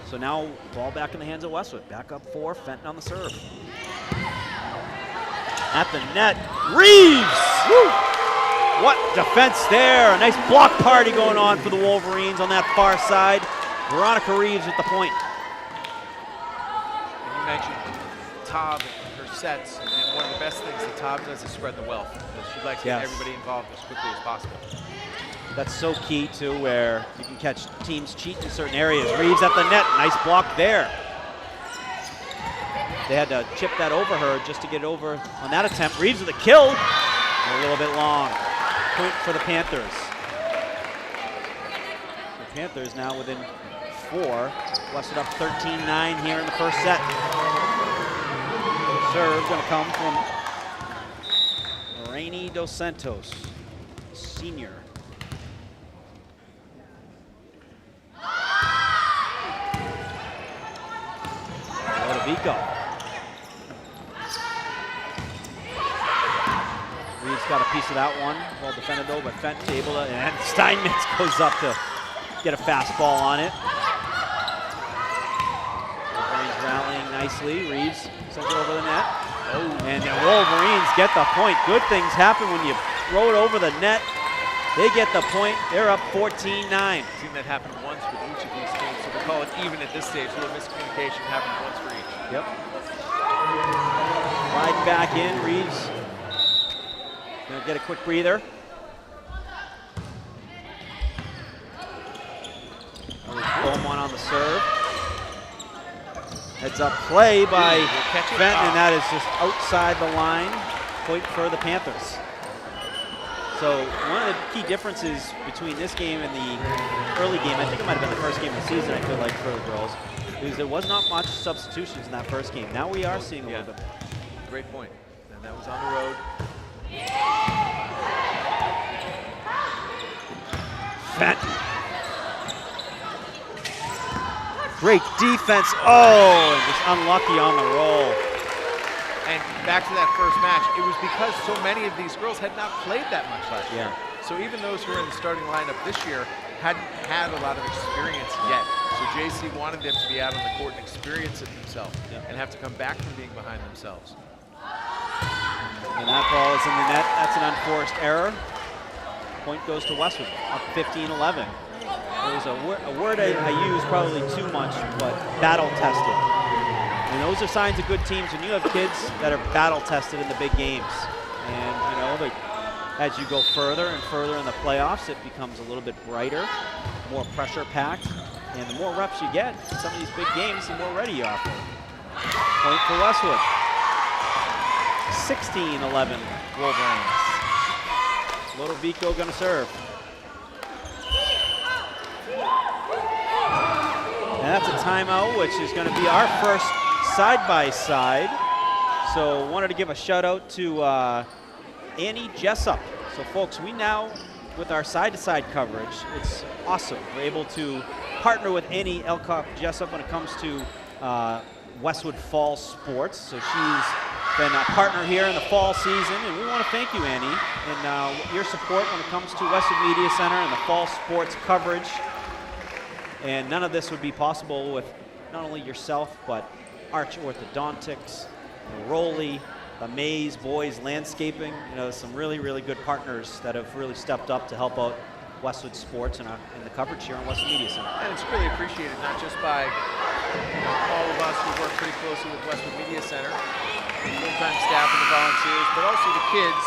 So now ball back in the hands of Westwood. Back up 4, Fenton on the serve. At the net, Reeves! Woo! What defense there. A nice block party going on for the Wolverines on that far side. Veronica Reeves with the point. And you mentioned Taub and her sets, and one of the best things that Taub does is spread the wealth. She likes to get everybody involved as quickly as possible. That's so key too, where you can catch teams cheat in certain areas. Reeves at the net, nice block there. They had to chip that over her just to get over on that attempt. Reeves with a kill, a little bit long. Point for the Panthers. The Panthers now within 4. Westwood up 13-9 here in the first set. Serve gonna come from Rainey Dos Santos, senior. Vico. Reeves got a piece of that one. Well defended though, but Fenton able to, and Steinmetz goes up to get a fastball on it. Wolverines rallying nicely. Reeves sends it over the net. Oh, and the Wolverines get the point. Good things happen when you throw it over the net. They get the point. They're up 14-9. Seen that happen once with each of these teams, so we call it even at this stage. A little miscommunication happened once for each. Yep. Slide back in, Reeves. Gonna get a quick breather. Beaumont on the serve. Heads up play by Fenton, and that is just outside the line. Point for the Panthers. So one of the key differences between this game and the early game, I think it might have been the first game of the season, I feel like, for the girls, is there was not much substitutions in that first game. Now we are seeing a little bit. Great point. And that was on the road. Fenton. Great defense. Oh, and just unlucky on the roll. And back to that first match, it was because so many of these girls had not played that much last year. So even those who are in the starting lineup this year hadn't had a lot of experience yet. So JC wanted them to be out on the court and experience it themselves and have to come back from being behind themselves. And that ball is in the net. That's an unforced error. Point goes to Westwood, up 15-11. There was a word I use probably too much, but battle-tested. And those are signs of good teams when you have kids that are battle-tested in the big games. And, as you go further and further in the playoffs, it becomes a little bit brighter, more pressure-packed. And the more reps you get in some of these big games, the more ready you are for it. Point for Westwood. 16-11 Wolverines. Lodovico gonna serve. And that's a timeout, which is gonna be our first side-by-side. So wanted to give a shout out to Annie Jessup. So folks, we now, with our side-to-side coverage, it's awesome. We're able to partner with Annie Elcock Jessup when it comes to Westwood fall sports. So she's been a partner here in the fall season, and we want to thank you, Annie, and your support when it comes to Westwood Media Center and the fall sports coverage. And none of this would be possible with not only yourself, but Arch Orthodontics, Rolly, the Maze Boys Landscaping. Some really, really good partners that have really stepped up to help out Westwood sports and the coverage here on Westwood Media Center. And it's really appreciated, not just by all of us who work pretty closely with Westwood Media Center, the full-time staff and the volunteers, but also the kids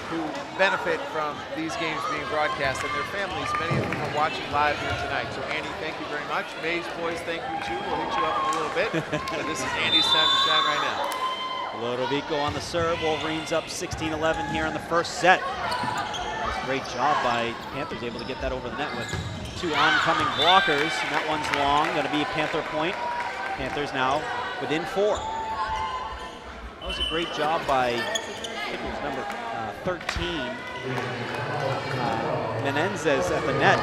who benefit from these games being broadcast and their families. Many of them are watching live here tonight. So Andy, thank you very much. Maze Boys, thank you too. We'll hit you up in a little bit. But this is Andy's time to shine right now. Lodovico on the serve. Wolverines up 16-11 here in the first set. That's a great job by Panthers, able to get that over the net with two oncoming blockers. And that one's long, going to be a Panther point. Panthers now within 4. That was a great job by, I think it was number 13, Menendez at the net.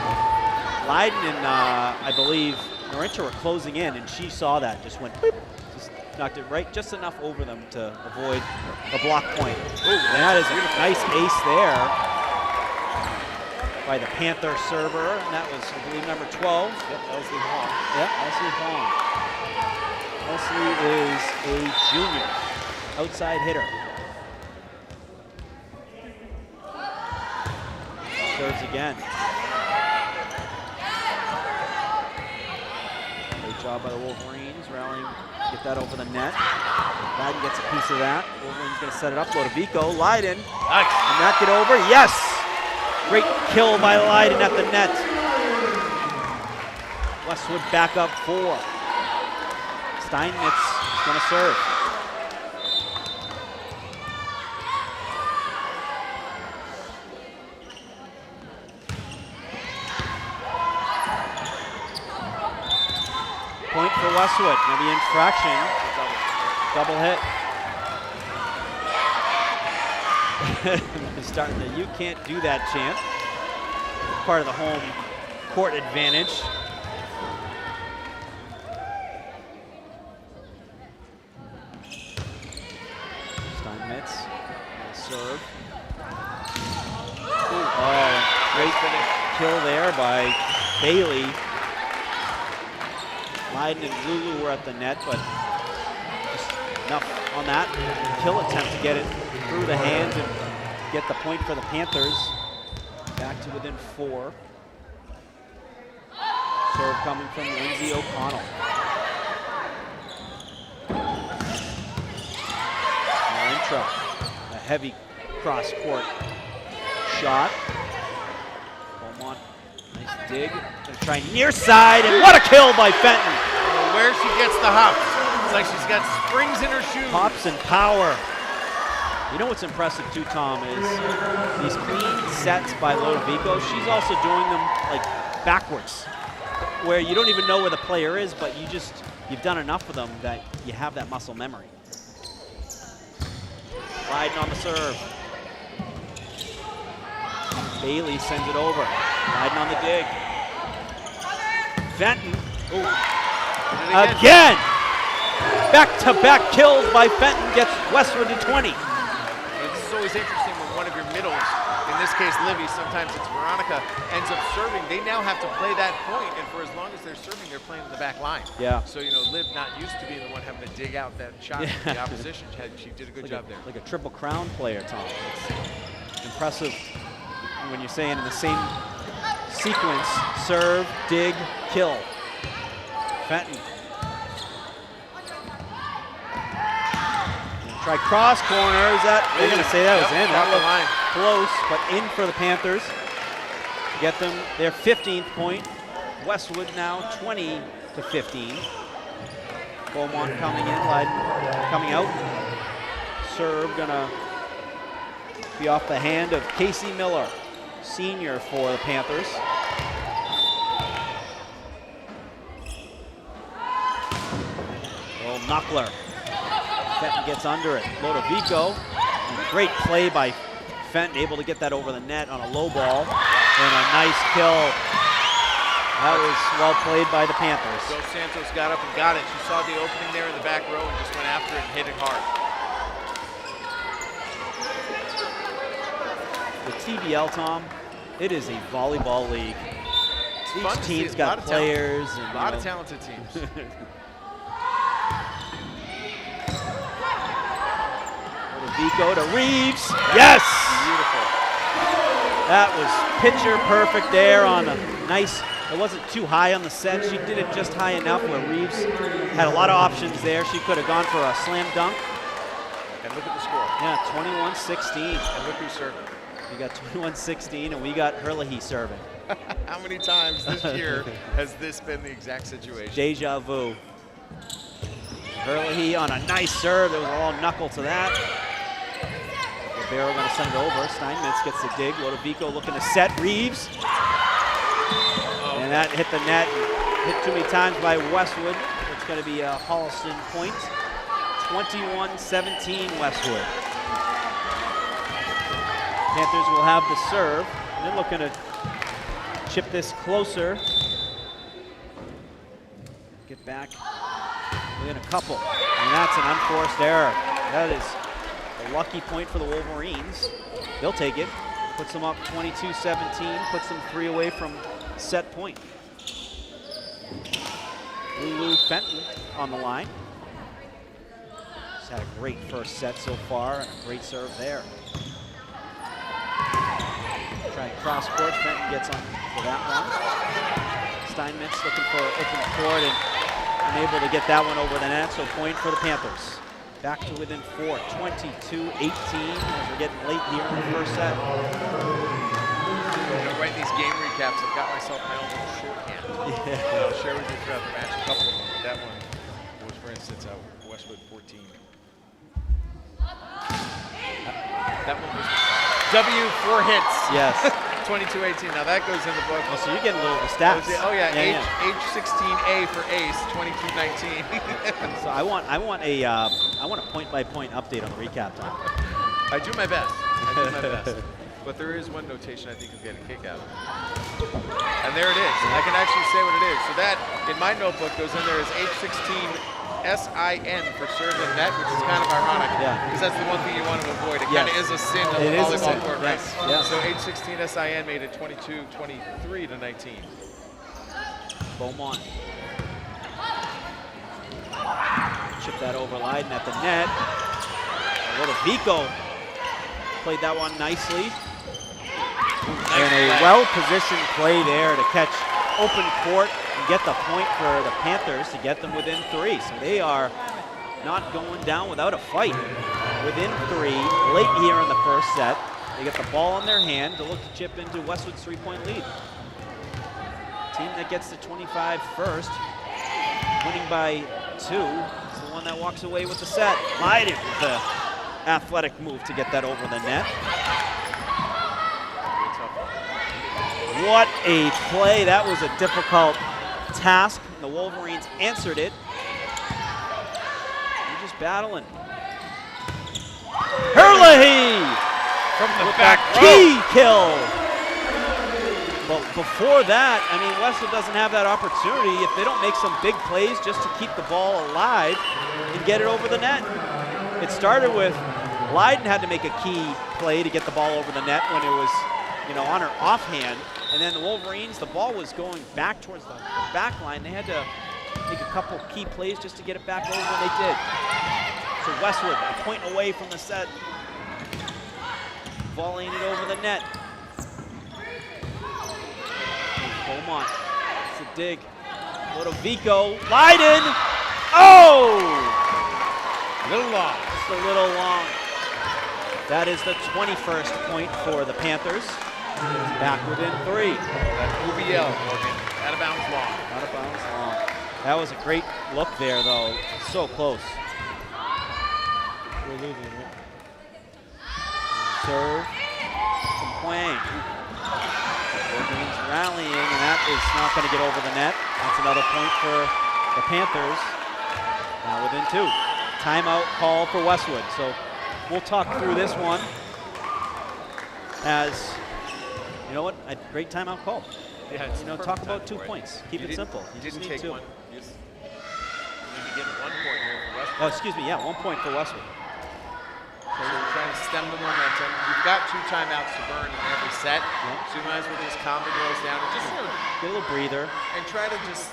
Leiden and I believe Norincha were closing in, and she saw that, just went boop, just knocked it right just enough over them to avoid a block point. Ooh, and that is a nice ace there by the Panther server, and that was, I believe, number 12. Yep, Leslie Hall. Yep, Leslie Hong. Leslie is a junior, outside hitter. Serves again. Great job by the Wolverines, rallying, get that over the net. Leiden gets a piece of that. Wolverines gonna set it up, Lodovico, Leiden. Nice. And that get over, yes! Great kill by Leiden at the net. Westwood back up 4. Steinmetz is gonna serve. Point for Westwood, gonna be infraction. Double hit. Starting the "you can't do that" chant. Part of the home court advantage. Steinmetz, serve. Oh, great kill there by Bailey. Leiden and Lulu were at the net, but just enough on that kill attempt to get it through the hands and get the point for the Panthers. Back to within 4. Serve coming from Lindsay O'Connell. Intra, a heavy cross-court shot. Beaumont, nice dig. Gonna try near side, and what a kill by Fenton. Where she gets the hops. It's like she's got springs in her shoes. Hops and power. You know what's impressive too, Tom, is these clean sets by Lodovico. She's also doing them like backwards, where you don't even know where the player is, but you've done enough of them that you have that muscle memory. Leiden on the serve. Bailey sends it over. Leiden on the dig. Fenton. Ooh. Again! Back-to-back kills by Fenton gets Westwood to 20. This is always interesting when one of your middles, in this case Livy, sometimes it's Veronica, ends up serving. They now have to play that point, and for as long as they're serving, they're playing in the back line. Yeah. So, you know, Liv not used to being the one having to dig out that shot from the opposition. She did a good job there. Like a Triple Crown player, Tom. It's impressive when you're saying in the same sequence, serve, dig, kill. Fenton. Try cross corner. Is that? They're going to say that was in. That looked close, but in for the Panthers. Get them their 15th point. Westwood now 20-15. Beaumont coming in, Leiden coming out. Serve gonna be off the hand of Casey Miller, senior for the Panthers. Little knuckler. Fenton gets under it. Lodovico. Great play by Fenton, able to get that over the net on a low ball. And a nice kill. That was well played by the Panthers. Dos Santos got up and got it. She saw the opening there in the back row and just went after it and hit it hard. The TBL, Tom, it is a volleyball league. Each team's got players. A lot of talented teams. Lodovico to Reeves. Yes! Beautiful. That was picture perfect there on a nice, it wasn't too high on the set. She did it just high enough where Reeves had a lot of options there. She could have gone for a slam dunk. And look at the score. Yeah, 21-16. And look who's serving. We got 21-16 and we got Herlihy serving. How many times this year has this been the exact situation? Deja vu. Herlihy on a nice serve. There was a long knuckle to that. Ribeiro going to send it over. Steinmetz gets the dig. Lodovico looking to set Reeves. And that hit the net. Hit too many times by Westwood. It's going to be a Holliston point. 21-17 Westwood. Panthers will have the serve. And they're looking to chip this closer. Get back within a couple. And that's an unforced error. That is a lucky point for the Wolverines. They'll take it. Puts them up 22-17, puts them 3 away from set point. Lulu Fenton on the line. She's had a great first set so far, and a great serve there. Trying cross court, Fenton gets on for that one. Steinmetz looking for open court and unable to get that one over the net, so point for the Panthers. Back to within 4, 22-18 as we're getting late here in the first set. Writing these game recaps, I've got myself my own little shorthand. Yeah. I'll share with you throughout the match a couple of them. But that one was, for instance, Westwood 14. That one was W4 hits. Yes. 22-18. Now that goes in the book. Oh, so you're getting a little of the stats. Oh yeah, Yeah, age 16A for ace, 22-19. So I want a point-by-point update on the recap time. I do my best. I do my best. But there is one notation I think you'll get a kick out of. And there it is. I can actually say what it is. So that, in my notebook, goes in there as age 16 SIN for serve and net, which is kind of ironic. Yeah. Because that's the one thing you want to avoid. It Yes. kind of is a sin on It the is a volleyball sin. court, right? Yes. Yes. So age 16 SIN made it 22-23-19. Beaumont. Chip that over Leiden at the net. Vico played that one nicely. And a well-positioned play there to catch open court and get the point for the Panthers to get them within 3. So they are not going down without a fight. Within 3, late here in the first set. They get the ball in their hand to look to chip into Westwood's 3-point lead. Team that gets to 25 first, winning by 2, is the one that walks away with the set. Leiden with the athletic move to get that over the net. What a play. That was a difficult task. The Wolverines answered it. They're just battling. Herlihy From the with back that key kill. But before that, I mean, Westwood doesn't have that opportunity if they don't make some big plays just to keep the ball alive and get it over the net. It started with Leiden had to make a key play to get the ball over the net when it was, on her offhand. And then the Wolverines, the ball was going back towards the back line. They had to make a couple key plays just to get it back over, and they did. So Westwood, a point away from the set. Volleying it over the net. Beaumont, it's a dig. Vico, Leiden. Oh! A little long. Just a little long. That is the 21st point for the Panthers. Back within 3. That UBL, Morgan. Out of bounds long. Out of bounds long. That was a great look there, though. So close. We're losing it. Serve from Huang. Wolverines rallying, and that is not going to get over the net. That's another point for the Panthers. Now within 2. Timeout call for Westwood. So we'll talk through this one as, you know what, a great timeout call. Yeah, it's Talk about 2 points. Keep it simple. You just didn't need take 2. one. You need to get 1 point here for Westwood. Oh, excuse me, yeah, 1 point for Westwood. So we're trying to stem the momentum. You've got 2 timeouts to burn in every set. Yep. So you might as well just calm the girls down and just Get a little breather. and try to just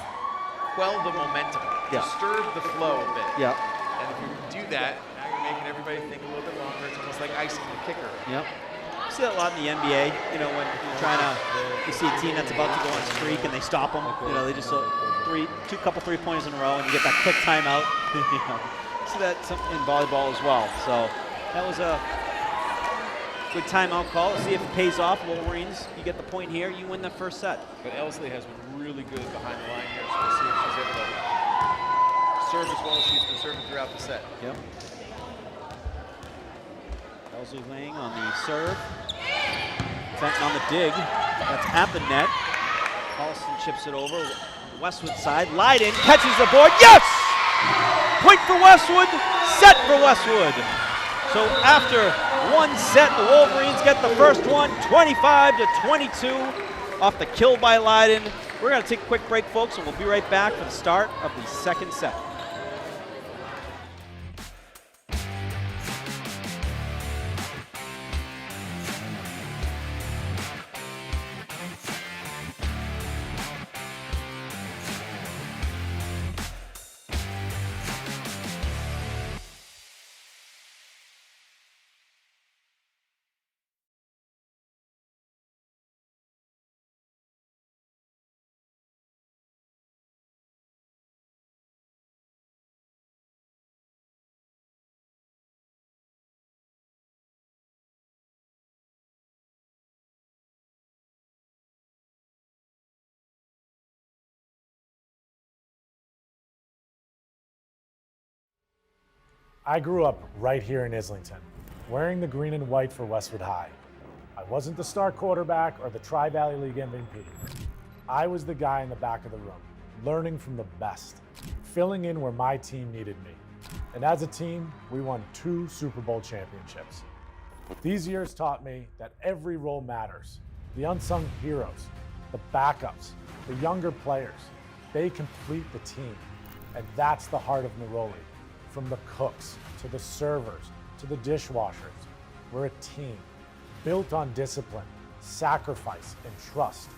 quell the momentum. Yeah. Disturb the flow a bit. Yep. And if you do that, now you're making everybody think a little bit longer. It's almost like icing the kicker. Yep. You see that a lot in the NBA, when you're trying to, you see a team that's about to go on a streak and they stop them. They just couple 3-pointers in a row and you get that quick timeout. See that in volleyball as well. So that was a good timeout call. Let's see if it pays off. Wolverines, you get the point here. You win the first set. But Elsley has been really good behind the line here, so we'll see if she's able to serve as well as she's been serving throughout the set. Yep. Elsley Lang on the serve. Fenton on the dig. That's at the net. Holliston chips it over. Westwood side. Leiden catches the board. Yes! Point for Westwood. Set for Westwood. So after 1 set, the Wolverines get the first one, 25-22 off the kill by Leiden. We're going to take a quick break, folks, and we'll be right back for the start of the second set. I grew up right here in Islington, wearing the green and white for Westwood High. I wasn't the star quarterback or the Tri-Valley League MVP. I was the guy in the back of the room, learning from the best, filling in where my team needed me. And as a team, we won 2 Super Bowl championships. These years taught me that every role matters. The unsung heroes, the backups, the younger players, they complete the team. And that's the heart of Neroli. From the cooks, to the servers, to the dishwashers, we're a team, built on discipline, sacrifice, and trust,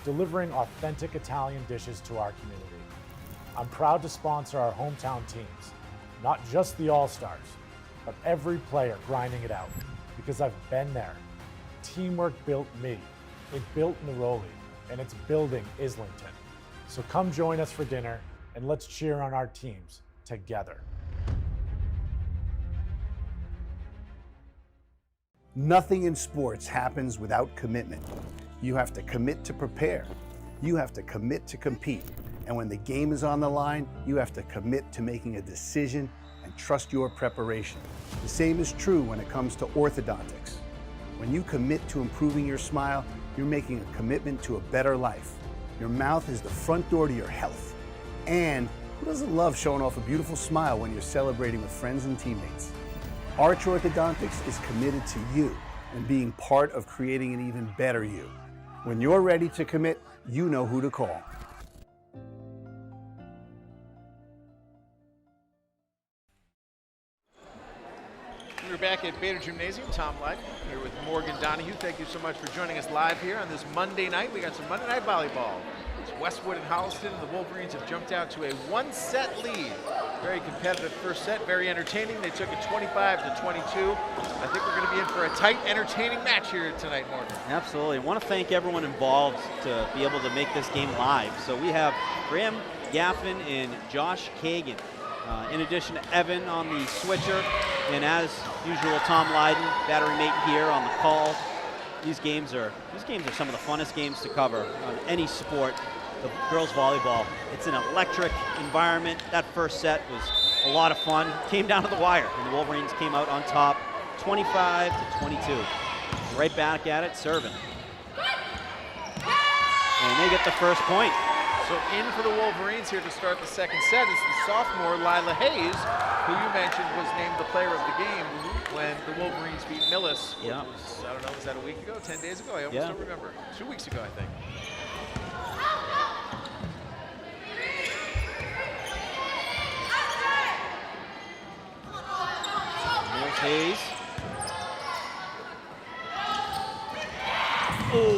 delivering authentic Italian dishes to our community. I'm proud to sponsor our hometown teams, not just the All-Stars, but every player grinding it out, because I've been there. Teamwork built me, it built Neroli, and it's building Islington. So come join us for dinner, and let's cheer on our teams together. Nothing in sports happens without commitment. You have to commit to prepare. You have to commit to compete. And when the game is on the line, you have to commit to making a decision and trust your preparation. The same is true when it comes to orthodontics. When you commit to improving your smile, you're making a commitment to a better life. Your mouth is the front door to your health. And who doesn't love showing off a beautiful smile when you're celebrating with friends and teammates? Arch Orthodontics is committed to you and being part of creating an even better you. When you're ready to commit, you know who to call. We're back at Bader Gymnasium. Tom Lydon here with Morgan Donahue. Thank you so much for joining us live here on this Monday night. We got some Monday Night Volleyball. It's Westwood and Holliston, and the Wolverines have jumped out to a 1-set lead. Very competitive first set, very entertaining. They took it 25 to 22. I think we're going to be in for a tight, entertaining match here tonight, Morgan. Absolutely. I want to thank everyone involved to be able to make this game live. So we have Graham Gaffin and Josh Kagan. In addition to Evan on the switcher, and as usual, Tom Lydon, battery mate here on the call. These games are some of the funnest games to cover on any sport. The girls volleyball, it's an electric environment. That first set was a lot of fun. Came down to the wire, and the Wolverines came out on top, 25 to 22. Right back at it, serving. And they get the first point. So in for the Wolverines here to start the second set is the sophomore Lila Hayes, who you mentioned was named the player of the game when the Wolverines beat Millis. Yeah. I don't know, was that a week ago, 10 days ago? I almost don't remember. 2 weeks ago, I think. There's Hayes. Oh,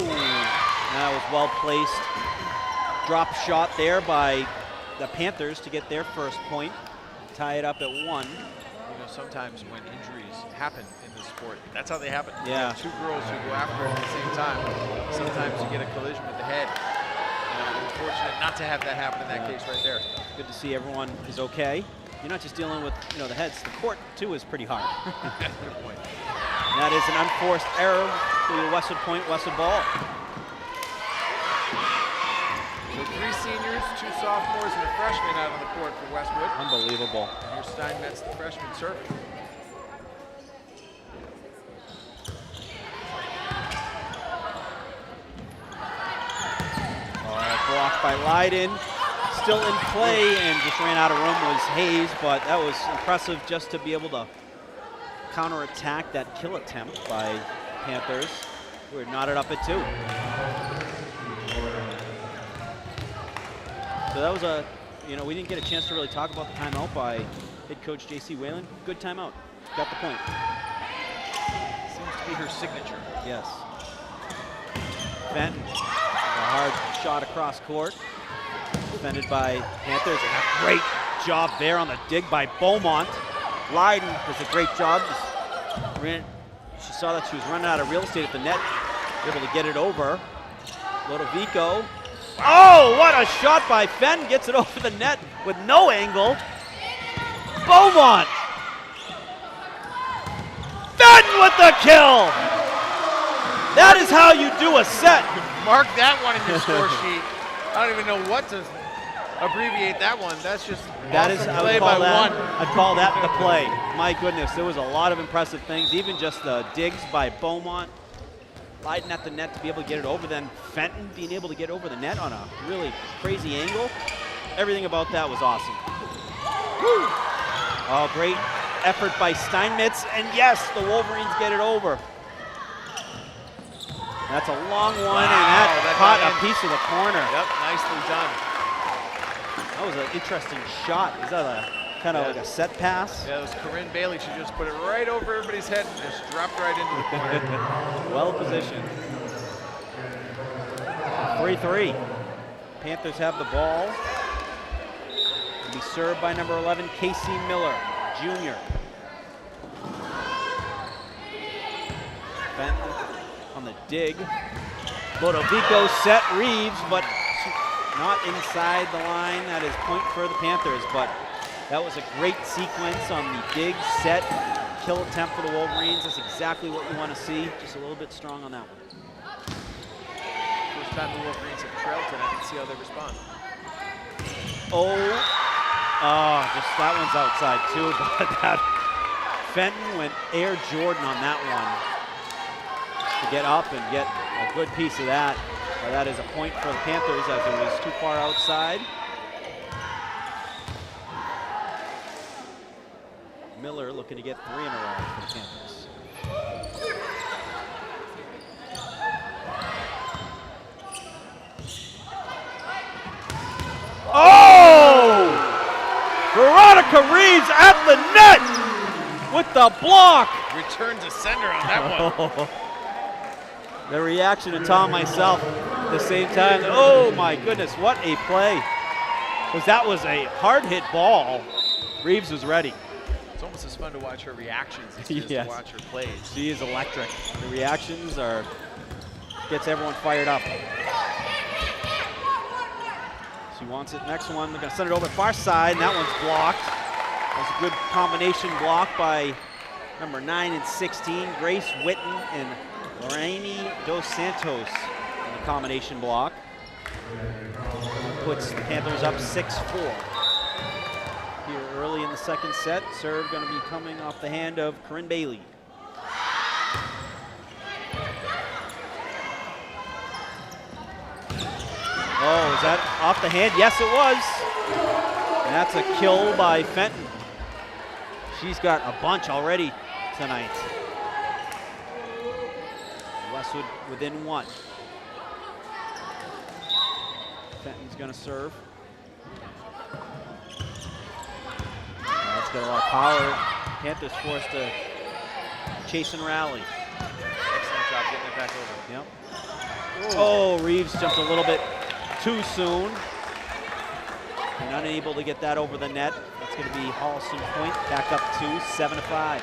that was well placed. Drop shot there by the Panthers to get their first point. Tie it up at 1. You know, sometimes when injuries happen in the sport, that's how they happen. Yeah. You have 2 girls who go after it at the same time. Sometimes you get a collision with the head. Unfortunate not to have that happen in that case right there. Good to see everyone is okay. You're not just dealing with the heads. The court too is pretty hard. Good point. And that is an unforced error to the Westwood point, Westwood ball. So 3 seniors, 2 sophomores, and a freshman out on the court for Westwood. Unbelievable. And here's Steinmetz, the freshman, serving. Blocked by Lydon. Still in play and just ran out of room was Hayes, but that was impressive just to be able to counterattack that kill attempt by Panthers. We're knotted up at 2. So that was we didn't get a chance to really talk about the timeout by head coach J.C. Whalen. Good timeout. Got the point. Seems to be her signature. Yes. Fenton, a hard shot across court. Defended by Panthers. And a great job there on the dig by Beaumont. Lydon does a great job. She saw that she was running out of real estate at the net. Able to get it over. Lodovico. Oh, what a shot by Fenton. Gets it over the net with no angle. Beaumont. Fenton with the kill. That is how you do a set. Mark that one in your score sheet. I don't even know what to abbreviate that one. That's just That is, awesome I play would by call that, one. I'd call that the play. My goodness, there was a lot of impressive things, even just the digs by Beaumont, sliding at the net to be able to get it over, then Fenton being able to get over the net on a really crazy angle. Everything about that was awesome. Woo! Oh, great effort by Steinmetz, and yes, the Wolverines get it over. That's a long one, and that caught a piece of the corner. Yep, nicely done. That was an interesting shot. Is that a kind of like a set pass? Yeah, it was Corinne Bailey. She just put it right over everybody's head and just dropped right into the corner. Well positioned. 3-3. Panthers have the ball. To be served by number 11, Casey Miller, Jr. Fenton on the dig. Lodovico set Reeves, but not inside the line. That is point for the Panthers, but that was a great sequence on the dig, set, kill attempt for the Wolverines. That's exactly what you want to see. Just a little bit strong on that one. First time the Wolverines have trailed tonight. Let's see how they respond. Just that one's outside too, but that Fenton went Air Jordan on that one to get up and get a good piece of that. That is a point for the Panthers as it was too far outside. Miller looking to get 3 in a row for the Panthers. Oh! Veronica Reeves at the net with the block. Return to sender on that one. The reaction to Tom myself at the same time. Oh my goodness, what a play. Because that was a hard hit ball. Reeves was ready. It's almost as fun to watch her reactions as it is Yes. to watch her plays. She is electric. The reactions are, gets everyone fired up. She wants it. Next one, they're gonna send it over far side, and that one's blocked. That was a good combination block by number 9 and 16, Grace Witten and Lorraine Dos Santos in the combination block. Puts the Panthers up 6-4. Here early in the second set, serve gonna be coming off the hand of Corinne Bailey. Oh, is that off the hand? Yes, it was. And that's a kill by Fenton. She's got a bunch already tonight. Westwood within 1. Fenton's gonna serve. That's got a lot of power. Panthers forced to chase and rally. Excellent job getting it back over. Yep. Oh, Reeves jumped a little bit too soon. And unable to get that over the net. That's going to be Holliston point, back up to 7-5.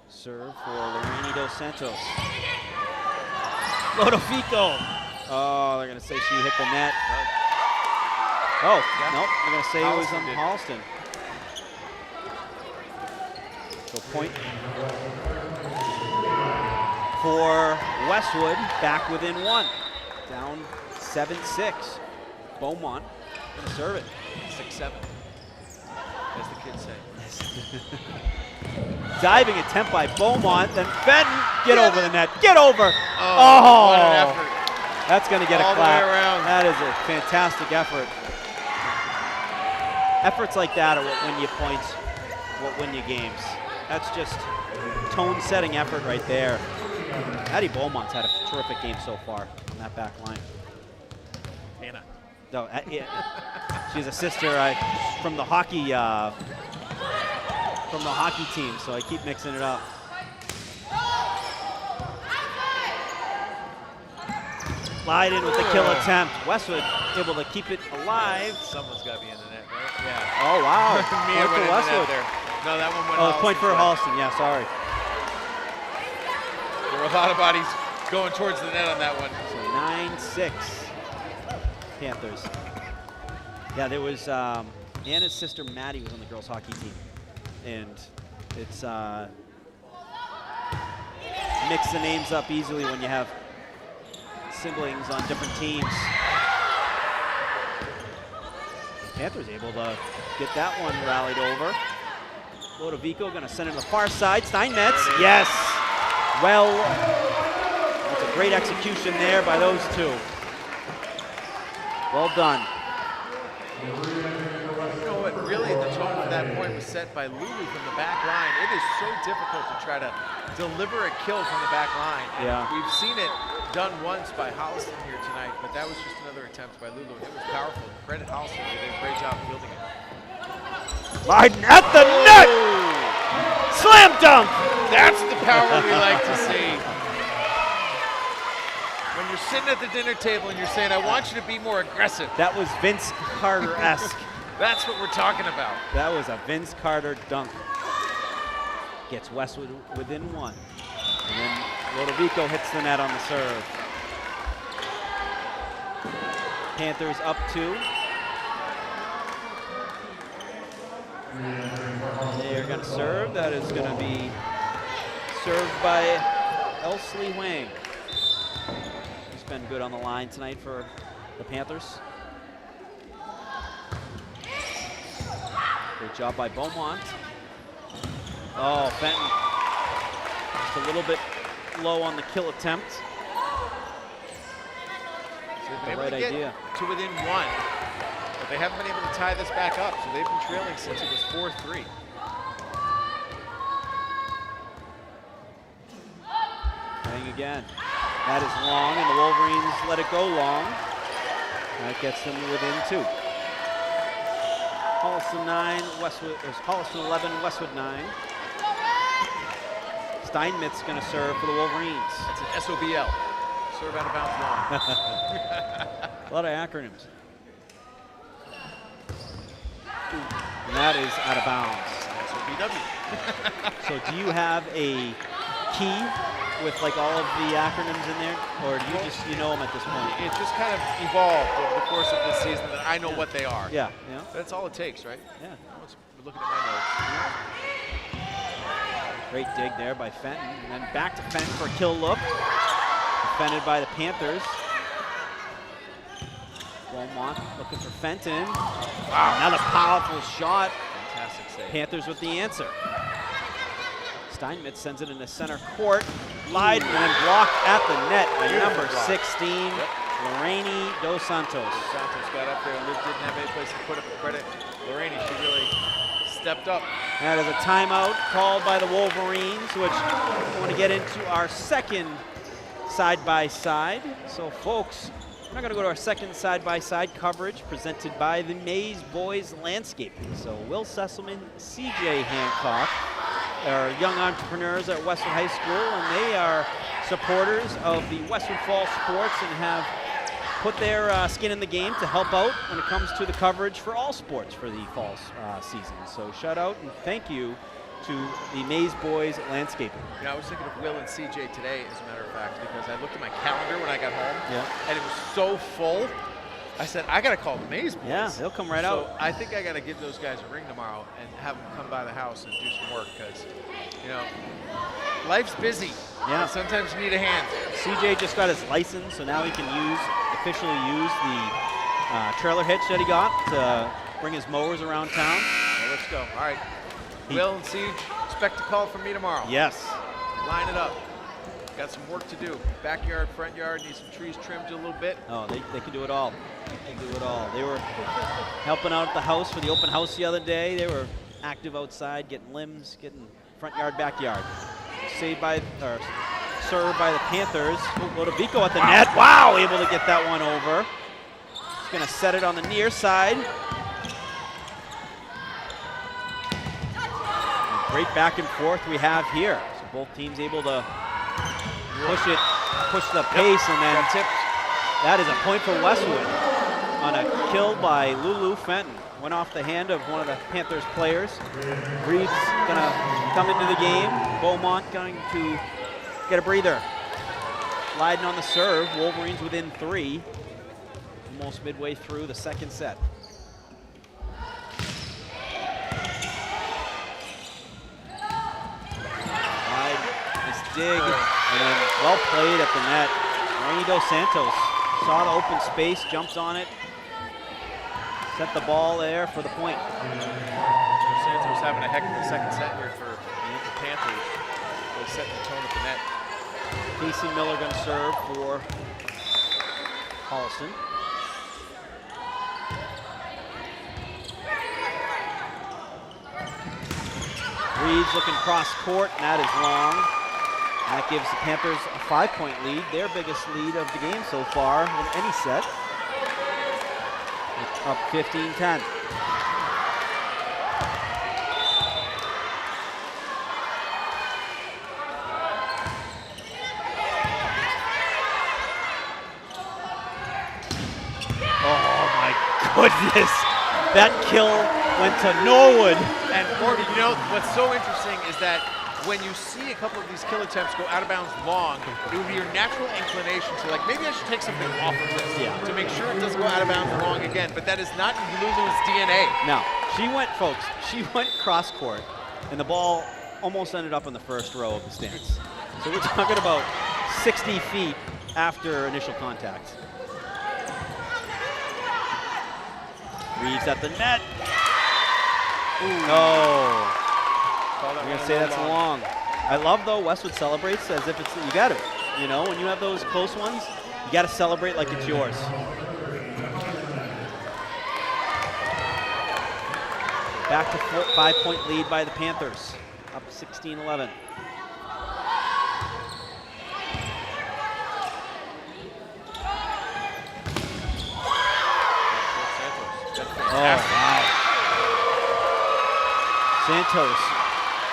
Serve for Lorraine Dos Santos. Lodovico. Oh, they're going to say she hit the net. Oh, nope, they're going to say it was on Holliston. So point for Westwood, back within 1. Down 7-6. Beaumont going to serve it. 6-7, as the kids say. Diving attempt by Beaumont, then Fenton, get over the net, get over. Oh, what an effort. That's going to get All a the way clap. around. That is a fantastic effort. Efforts like that are what win you points, what win you games. That's just tone-setting effort right there. Addie Beaumont's had a terrific game so far on that back line. Hannah. No, yeah. She's a sister from the hockey team, so I keep mixing it up. Leiden with the kill attempt. Westwood able to keep it alive. Someone's got to be in the net, right? Yeah. Oh wow! Mia Point went for in the net Westwood. there. No, that one went Oh, point for Holliston's way. Holliston. Yeah, sorry. There were a lot of bodies going towards the net on that one. So 9-6 Panthers. Yeah, there was Anna's sister Maddie was on the girls hockey team, and it's mix the names up easily when you have siblings on different teams. Panthers able to get that one rallied over. Lodovico going to send it to the far side. Steinmetz, yes. Well, that's a great execution there by those two. Well done. You know what, really the tone for that point was set by Lulu from the back line. It is so difficult to try to deliver a kill from the back line. Yeah. We've seen it done once by Holliston here tonight, but that was just another attempt by Lulu. It was powerful. Credit Holliston, they did a great job fielding it. Leiden at the net! Slam dunk! That's the power we like to see. When you're sitting at the dinner table and you're saying, I want you to be more aggressive. That was Vince Carter-esque. That's what we're talking about. That was a Vince Carter dunk. Gets Westwood within one. And then Lodovico hits the net on the serve. Panthers up 2. They're going to serve. That is going to be served by Elsley Wang. He's been good on the line tonight for the Panthers. Great job by Beaumont. Oh, Fenton. Just a little bit low on the kill attempt. So they've been The able right to get idea. to within 1, but they haven't been able to tie this back up, so they've been trailing since it was 4-3. Playing again. That is long, and the Wolverines let it go long. That gets them within 2. Holliston 9, Westwood, there's Holliston 11, Westwood 9. Steinmetz going to serve for the Wolverines. That's an SOBL. Serve out of bounds long. A lot of acronyms. And that is out of bounds. SOBW. So do you have a key with like all of the acronyms in there? Or do you just, you know them at this point? It just kind of evolved over the course of this season that I know what they are. Yeah, yeah. That's all it takes, right? Yeah. We're looking at my notes. Great dig there by Fenton. And then back to Fenton for a kill look. Defended by the Panthers. Beaumont looking for Fenton. Wow, another powerful shot. Fantastic save. Panthers with the answer. Steinmetz sends it into center court. Leiden and then blocked at the net by number 16, Lorraine Dos Santos. Santos got up there and Liv didn't have any place to put up a credit. Lorraine, she really stepped up. That is a timeout called by the Wolverines, which we want to get into our second side-by-side. So folks, we're not going to go to our second side-by-side coverage presented by the Mays Boys Landscaping. So Will Sesselman, CJ Hancock are young entrepreneurs at Westwood High School, and they are supporters of the Westwood Fall sports and have put their skin in the game to help out when it comes to the coverage for all sports for the fall season. So shout out and thank you to the Mays Boys Landscaping. You know, I was thinking of Will and CJ today, as a matter of fact, because I looked at my calendar when I got home, and it was so full. I said, I got to call the Mays Boys. Yeah, they'll come right so out. I think I got to give those guys a ring tomorrow and have them come by the house and do some work because, you know, life's busy. Yeah. And sometimes you need a hand. CJ just got his license, so now he can officially use the trailer hitch that he got to bring his mowers around town. Well, let's go. All right. Will and Siege, expect a call from me tomorrow. Yes. Line it up. Got some work to do. Backyard, front yard, need some trees trimmed a little bit. Oh, they can do it all. They can do it all. They were helping out at the house for the open house the other day. They were active outside, getting limbs, getting front yard, backyard. Served by the Panthers. Lodovico at the net. Wow, able to get that one over. He's going to set it on the near side. Great back and forth we have here. So both teams able to push the pace, and then that is a point for Westwood on a kill by Lulu Fenton. Went off the hand of one of the Panthers players. Reed's gonna come into the game. Beaumont going to get a breather. Leiden on the serve. Wolverines within 3. Almost midway through the second set. Dig. And then well played at the net. Rainy Dos Santos saw the open space, jumped on it, set the ball there for the point. Santos having a heck of a second set here for the Panthers. Really setting the tone at the net. Casey Miller going to serve for Holliston. Reeves looking cross court, and that is long. That gives the Panthers a 5-point lead, their biggest lead of the game so far in any set. Up 15-10. Oh my goodness. That kill went to Norwood. And Morgan, you know, what's so interesting is that when you see a couple of these kill attempts go out of bounds long, it would be your natural inclination to like, maybe I should take something off of this to make sure it doesn't go out of bounds long again. But that is not Lulu's DNA. No, she went, folks, she went cross court, and the ball almost ended up in the first row of the stands. So we're talking about 60 feet after initial contact. Reeves at the net. Ooh. No. I'm going to say that's long. I love, though, Westwood celebrates as if it's, you got to. You know, when you have those close ones, you got to celebrate like it's yours. Back to 5-point lead by the Panthers, up 16-11. Oh, wow. Santos,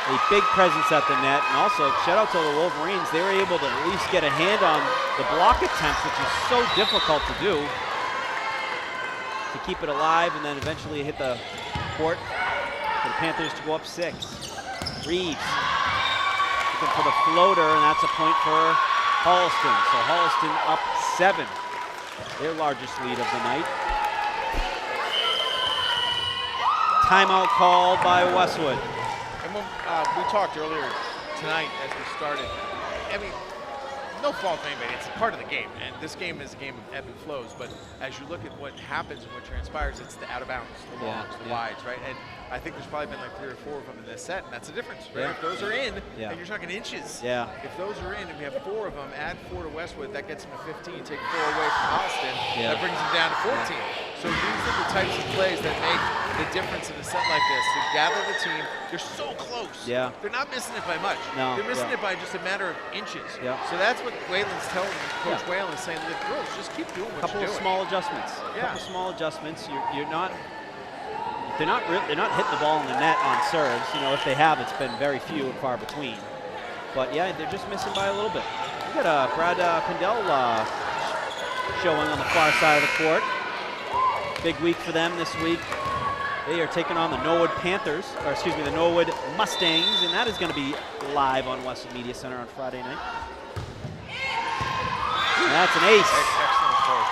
a big presence at the net, and also shout out to the Wolverines. They were able to at least get a hand on the block attempts, which is so difficult to do, to keep it alive and then eventually hit the court for the Panthers to go up 6. Reeves looking for the floater, and that's a point for Holliston. So Holliston up 7, their largest lead of the night. Timeout called by Westwood. And when we talked earlier tonight as we started, I mean, no fault of anybody. It's a part of the game, and this game is a game of ebb and flows. But as you look at what happens and what transpires, it's the out of bounds, the longs, the wides, right? And I think there's probably been like 3 or 4 of them in this set, and that's the difference, right? Yeah. If those are in, Yeah. then you're talking inches. Yeah. If those are in, and we have 4 of them, add 4 to Westwood, that gets them to 15. Take 4 away from Holliston, Yeah. that brings them down to 14. So these are the types of plays that make the difference in a set like this. To gather the team, they're so close. Yeah. They're not missing it by much. No, They're missing yeah. it by just a matter of inches. Yeah. So that's what Whalen's telling Coach Yeah. Whalen, saying, look, girls, just keep doing what Couple you're of doing. small adjustments. Yeah. Couple small adjustments. You're not. They're not hitting the ball in the net on serves. You know, if they have, it's been very few and far between. But yeah, they're just missing by a little bit. We got Brad Pindell showing on the far side of the court. Big week for them this week. They are taking on the Norwood Panthers, or excuse me, the Norwood Mustangs, and that is going to be live on Westwood Media Center on Friday night. And that's an ace. Excellent serve.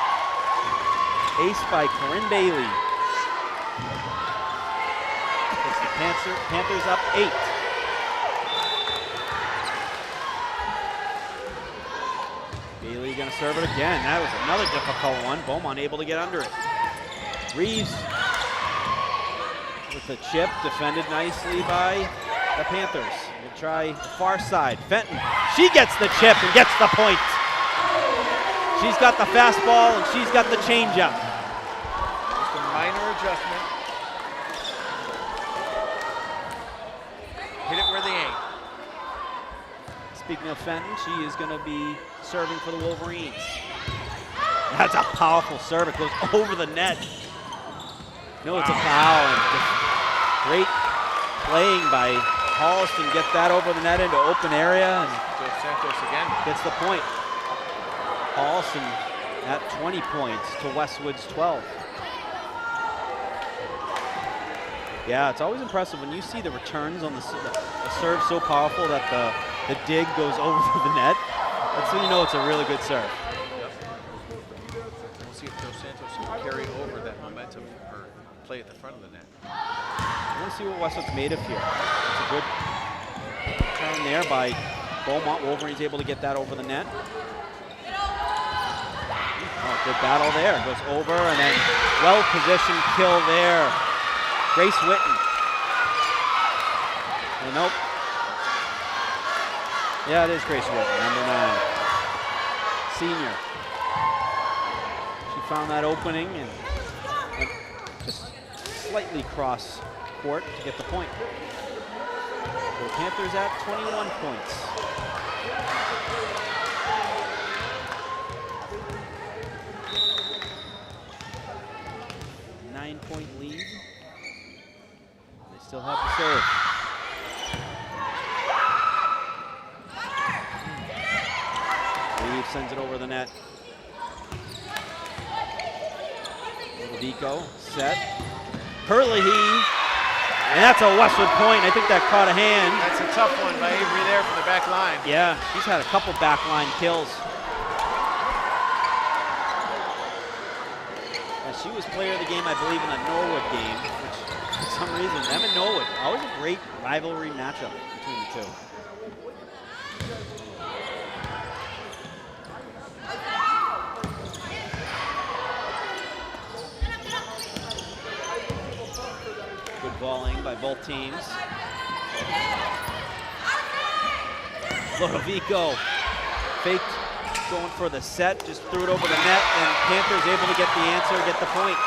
Ace by Corinne Bailey. Gets the Panthers up 8. Bailey gonna serve it again. That was another difficult one. Beaumont able to get under it. Reeves with the chip, defended nicely by the Panthers. We'll try the far side. Fenton, she gets the chip and gets the point. She's got the fastball and she's got the changeup. Just a minor adjustment. Hit it where they ain't. Speaking of Fenton, she is going to be serving for the Wolverines. That's a powerful serve. It goes over the net. No, it's a foul. And just great playing by Holliston. Get that over the net into open area and Dos Santos again. gets the point. Holliston at 20 points to Westwood's 12. Yeah, it's always impressive when you see the returns on the serve so powerful that the dig goes over the net. That's when you know it's a really good serve. We'll see if Dos Santos can carry over that momentum or play at the front of the net. I want to see what Westwood's made of here. It's a good turn there by Beaumont. Wolverines able to get that over the net. Oh, good battle there. Goes over and then well-positioned kill there. Grace Whitten. Oh, nope. Yeah, it is Grace Whitten, number 9. Senior. She found that opening and went just slightly cross court to get the point. So the Panthers at 21 points. Nine-point lead. They still have the serve. Reeve sends it over the net. Vico set. Hurley, and that's a Westwood point. I think that caught a hand. That's a tough one by Avery there from the back line. Yeah, she's had a couple backline kills. And she was player of the game, I believe, in the Norwood game, which for some reason, them and Norwood, always a great rivalry matchup between the two. Good balling by both teams. Lodovico faked going for the set, just threw it over the net, and Panthers able to get the answer, get the point.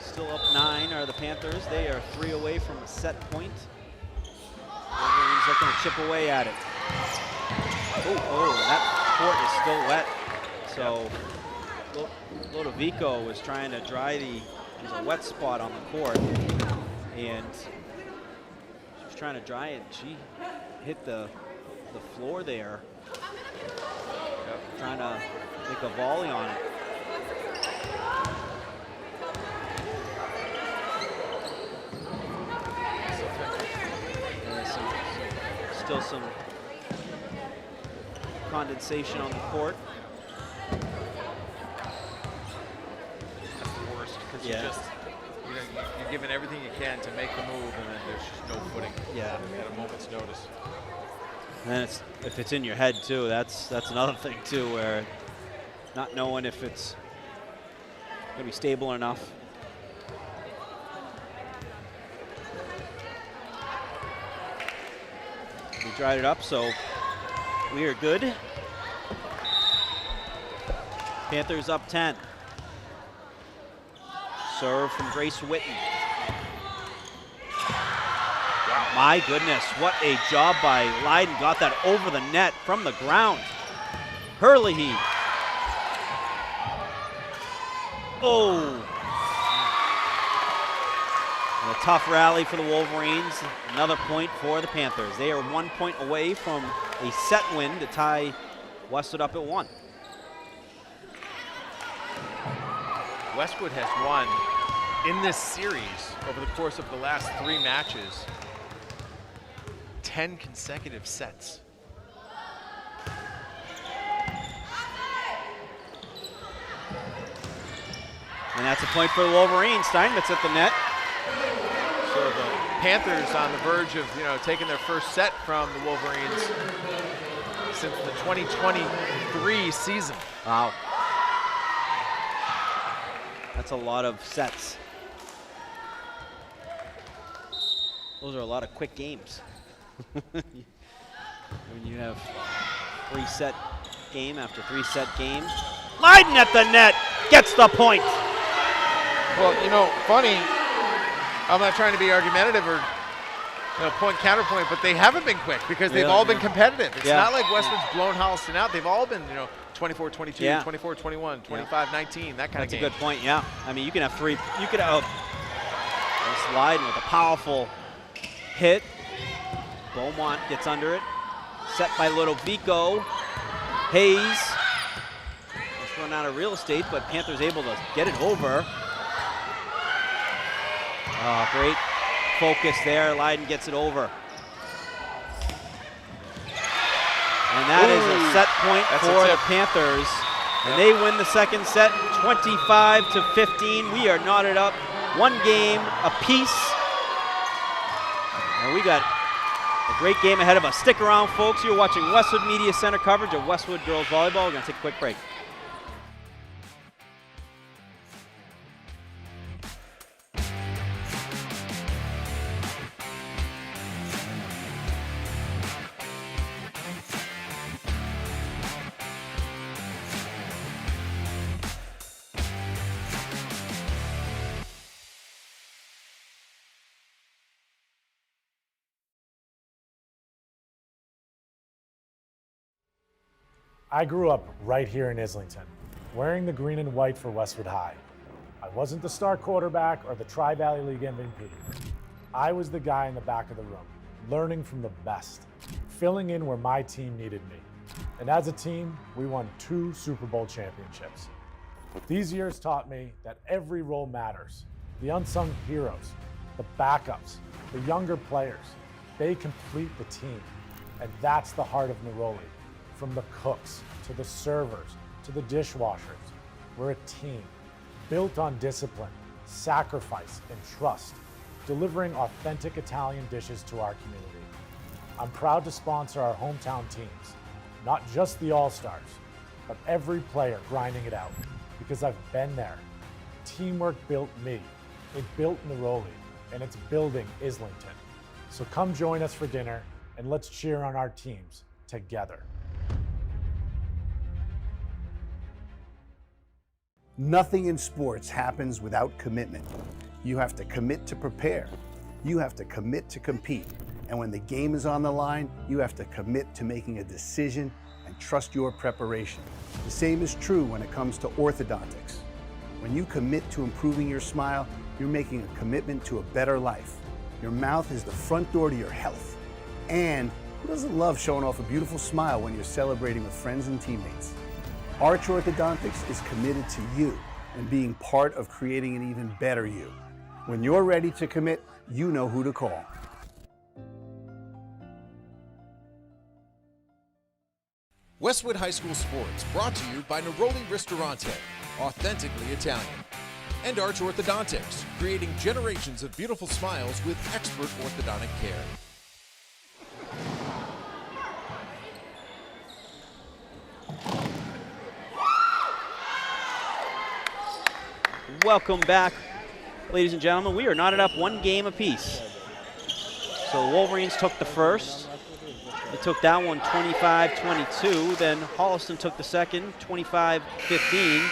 Still up 9 are the Panthers. They are 3 away from a set point. Wolverines looking to chip away at it. Oh, that court is still wet. So Lodovico was trying to dry there's a wet spot on the court, and she was trying to dry it. She hit the floor there, trying to make a volley on it. Still some condensation on the court. That's the worst, because you're giving everything you can to make the move, and then there's just no footing. Yeah. At a moment's notice. And then if it's in your head too, that's another thing too, where not knowing if it's going to be stable enough. We dried it up, so we are good. Panthers up 10. Serve from Grace Whitten. My goodness, what a job by Leiden. Got that over the net from the ground. Hurley. Oh. And a tough rally for the Wolverines. Another point for the Panthers. They are 1 point away from a set win to tie Westwood up at 1. Westwood has won in this series over the course of the last 3 matches 10 consecutive sets. And that's a point for the Wolverines. Steinmetz at the net. So the Panthers on the verge of taking their first set from the Wolverines since the 2023 season. Wow. That's a lot of sets. Those are a lot of quick games. When you have 3-set game after 3-set game. Leiden at the net gets the point. Well, funny, I'm not trying to be argumentative or point counterpoint, but they haven't been quick because they've all been competitive. It's not like Westwood's blown Holliston out. They've all been 24-22, 24-21, 25-19, that kind of game. That's a good point, yeah. I mean, you can have 3. You could have Leiden with a powerful hit. Beaumont gets under it. Set by Lodovico. Hayes. Just run out of real estate, but Panthers able to get it over. Great focus there. Leiden gets it over. And that is a set point for the Panthers. And they win the second set 25-15. We are knotted up 1 game apiece. And we got a great game ahead of us. Stick around, folks. You're watching Westwood Media Center coverage of Westwood Girls Volleyball. We're going to take a quick break. I grew up right here in Islington, wearing the green and white for Westwood High. I wasn't the star quarterback or the Tri-Valley League MVP. I was the guy in the back of the room, learning from the best, filling in where my team needed me. And as a team, we won 2 Super Bowl championships. These years taught me that every role matters. The unsung heroes, the backups, the younger players, they complete the team. And that's the heart of Neroli. From the cooks, to the servers, to the dishwashers, we're a team, built on discipline, sacrifice, and trust, delivering authentic Italian dishes to our community. I'm proud to sponsor our hometown teams, not just the All-Stars, but every player grinding it out, because I've been there. Teamwork built me, it built Neroli, and it's building Islington. So come join us for dinner, and let's cheer on our teams together. Nothing in sports happens without commitment. You have to commit to prepare. You have to commit to compete. And when the game is on the line, you have to commit to making a decision and trust your preparation. The same is true when it comes to orthodontics. When you commit to improving your smile, you're making a commitment to a better life. Your mouth is the front door to your health. And who doesn't love showing off a beautiful smile when you're celebrating with friends and teammates? Arch Orthodontics is committed to you and being part of creating an even better you. When you're ready to commit, you know who to call. Westwood High School Sports, brought to you by Neroli Ristorante, authentically Italian. And Arch Orthodontics, creating generations of beautiful smiles with expert orthodontic care. Welcome back, ladies and gentlemen. We are knotted up 1 game apiece. So the Wolverines took the first. They took that one 25-22. Then Holliston took the second 25-15.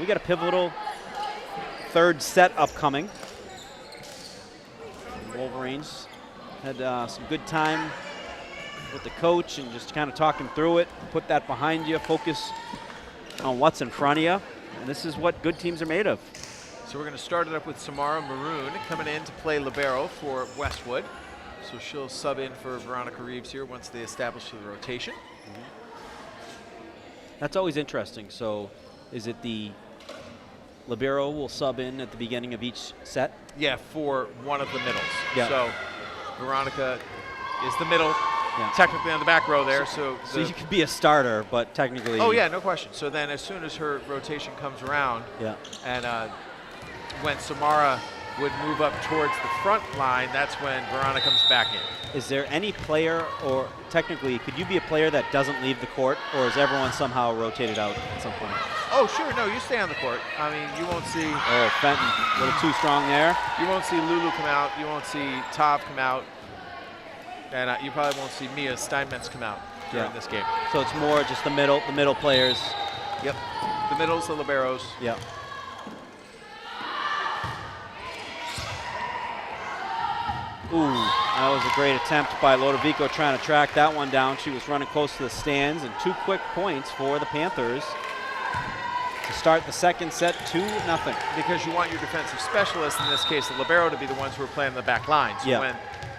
We got a pivotal 3rd set upcoming. The Wolverines had some good time with the coach and just kind of talking through it. Put that behind you, focus on what's in front of you. And this is what good teams are made of. So we're going to start it up with Samara Maroon coming in to play libero for Westwood. So she'll sub in for Veronica Reeves here once they establish the rotation. That's always interesting. So is it the libero will sub in at the beginning of each set? Yeah, for one of the middles. Yeah. So Veronica is the middle, Yeah. technically on the back row there. So So you could be a starter, but technically. oh yeah, no question. So then as soon as her rotation comes around, Yeah. and when Samara would move up towards the front line, that's when Veronica comes back in. Is there any player, or technically, could you be a player that doesn't leave the court, or is everyone somehow rotated out at some point? Oh sure, no, you stay on the court. I mean, you won't see. Oh, Fenton, a little too strong there. You won't see Lulu come out. You won't see Tav come out. And you probably won't see Mia Steinmetz come out during this game. So it's more just the middle players. Yep. The middles, the liberos. Yeah. Ooh, that was a great attempt by Lodovico trying to track that one down. She was running close to the stands, and 2 quick points for the Panthers to start the second set 2-0. Because you want your defensive specialists, in this case the libero, to be the ones who are playing the back line. So when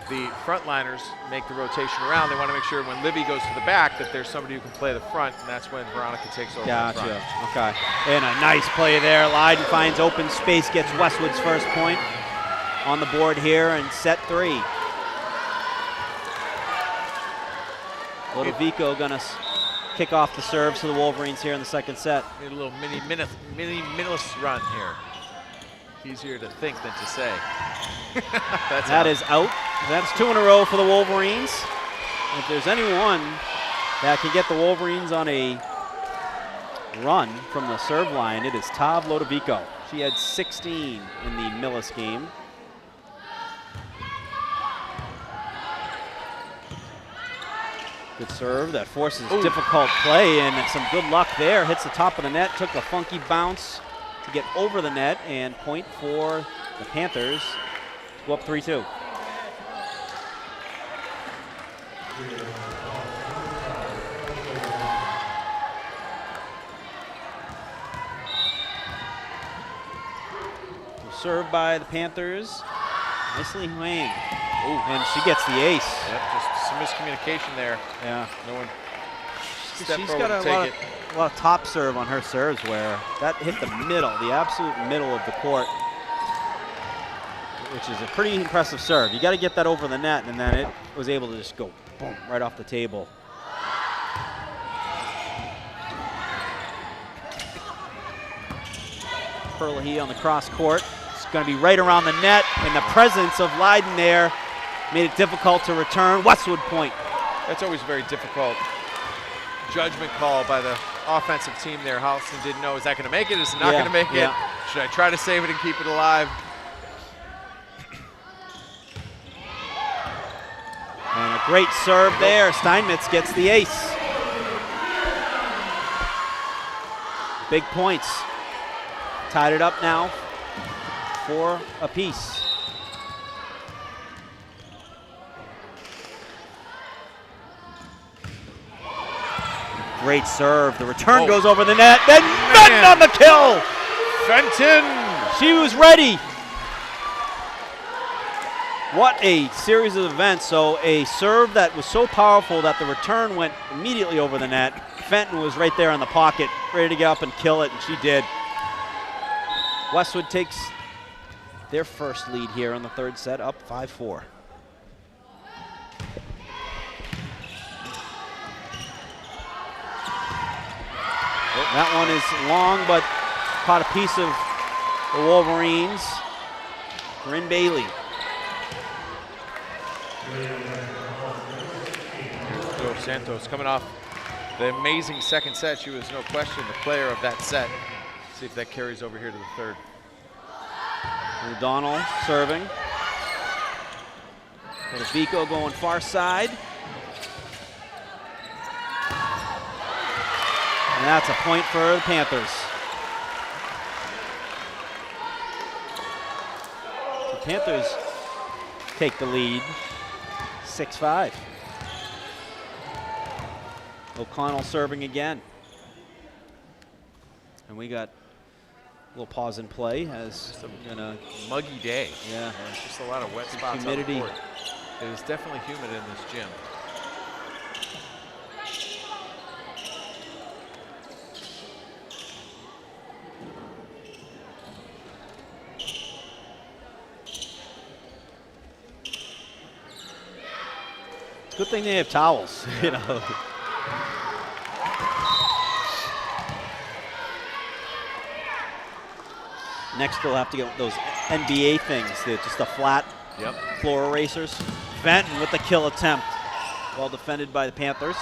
the frontliners make the rotation around, they want to make sure when Libby goes to the back that there's somebody who can play the front, and that's when Veronica takes over the front. Gotcha. Okay. And a nice play there. Leiden finds open space, gets Westwood's first point on the board here in set 3. Lodovico gonna kick off the serves to the Wolverines here in the second set. Need a little mini Minis run here. Easier to think than to say. That is out. That's 2 in a row for the Wolverines. If there's anyone that can get the Wolverines on a run from the serve line, it is Tav Lodovico. She had 16 in the Millis game. Good serve that forces difficult play, and some good luck there. Hits the top of the net, took a funky bounce to get over the net, and point for the Panthers to go up 3-2. Served by the Panthers. Nicely Huang. And she gets the ace. Yep, just some miscommunication there. Yeah. No one She's stepped forward got to take it. a lot of top serve on her serves where that hit the middle, the absolute middle of the court, which is a pretty impressive serve. You got to get that over the net, and then it was able to just go boom, right off the table. Perlahy on the cross court. It's going to be right around the net, and the presence of Leiden there made it difficult to return. Westwood point. That's always a very difficult judgment call by the offensive team there. Holliston didn't know, is that going to make it? Is it not going to make it? Should I try to save it and keep it alive? And a great serve there. Steinmetz gets the ace. Big points. Tied it up now, 4 apiece. Great serve. The return goes over the net. Then Fenton on the kill. Fenton. She was ready. What a series of events. So a serve that was so powerful that the return went immediately over the net. Fenton was right there in the pocket, ready to get up and kill it, and she did. Westwood takes their first lead here in the third set, up 5-4. That one is long, but caught a piece of the Wolverines. Corinne Bailey. Dos Santos coming off the amazing second set. She was no question the player of that set. See if that carries over here to the third. O'Donnell serving. Vico going far side. And that's a point for the Panthers. The Panthers take the lead, 6-5. O'Connell serving again. And we got a little pause in play as Just a muggy day. Yeah. There's just a lot of wet spots humidity. on the court. It is definitely humid in this gym. Good thing they have towels, you know. Next, they'll have to get those NBA things, just the flat floor erasers. Fenton with the kill attempt. Well defended by the Panthers.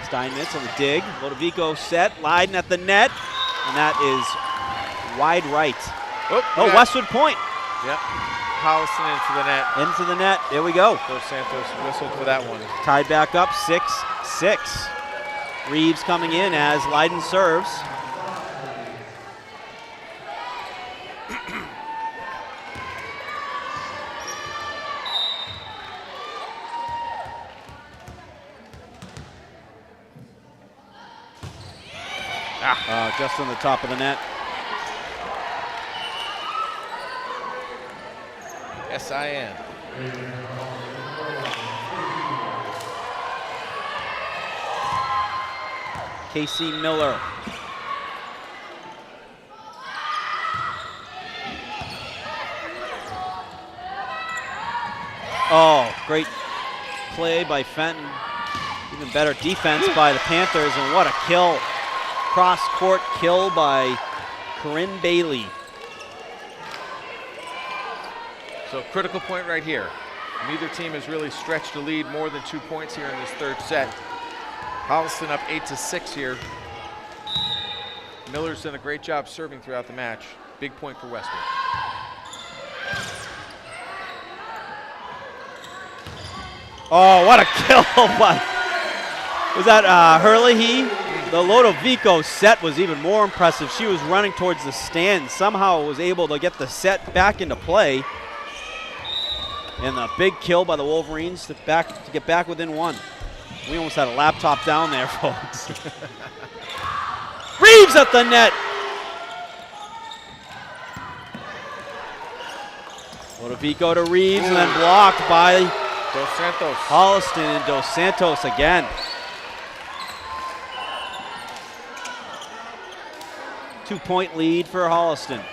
Steinmetz on the dig. Lodovico set. Leiden at the net. And that is wide right. Oh, Westwood point. Yep. Holliston into the net. Into the net. There we go. Dos Santos whistled for that one. Tied back up, 6-6. Reeves coming in as Leiden serves. Just on the top of the net. S-I-N. Casey Miller. Oh, great play by Fenton. Even better defense by the Panthers, and what a kill. Cross-court kill by Corinne Bailey. So critical point right here. Neither team has really stretched a lead more than 2 points here in this third set. Holliston up 8-6 here. Miller's done a great job serving throughout the match. Big point for Westwood. Oh, what a kill by, was that Hurley? The Lodovico set was even more impressive. She was running towards the stand, somehow was able to get the set back into play. And the big kill by the Wolverines to get back within one. We almost had a laptop down there, folks. Reeves at the net. Lodovico to Reeves and then blocked by Dos Santos. Holliston and Dos Santos again. 2-point lead for Holliston.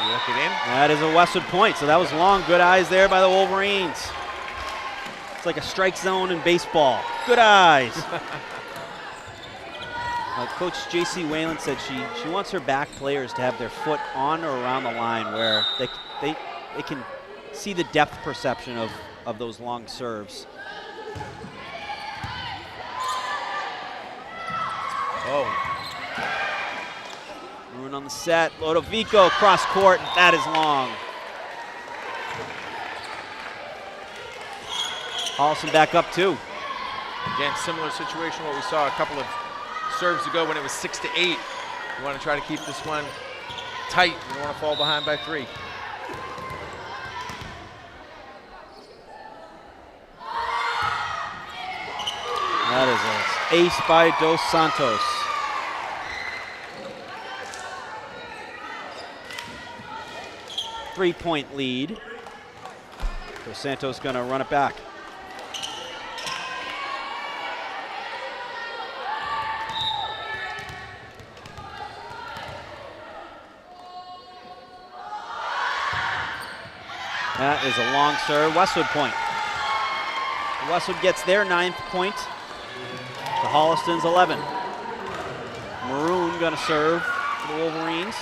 Look it in. That is a Westwood point, so that was long. Good eyes there by the Wolverines. It's like a strike zone in baseball. Good eyes. Coach J.C. Whalen said she wants her back players to have their foot on or around the line where they can see the depth perception of those long serves. Oh. Maroon on the set. Lodovico cross court. That is long. Holliston back up two. Again, similar situation what we saw a couple of serves ago when it was 6-8. You want to try to keep this one tight. You don't want to fall behind by 3. That is an ace by Dos Santos. Three-point lead. Dos Santos going to run it back. That is a long serve. Westwood point. Westwood gets their 9th point. To Holliston's 11. Maroon going to serve for the Wolverines.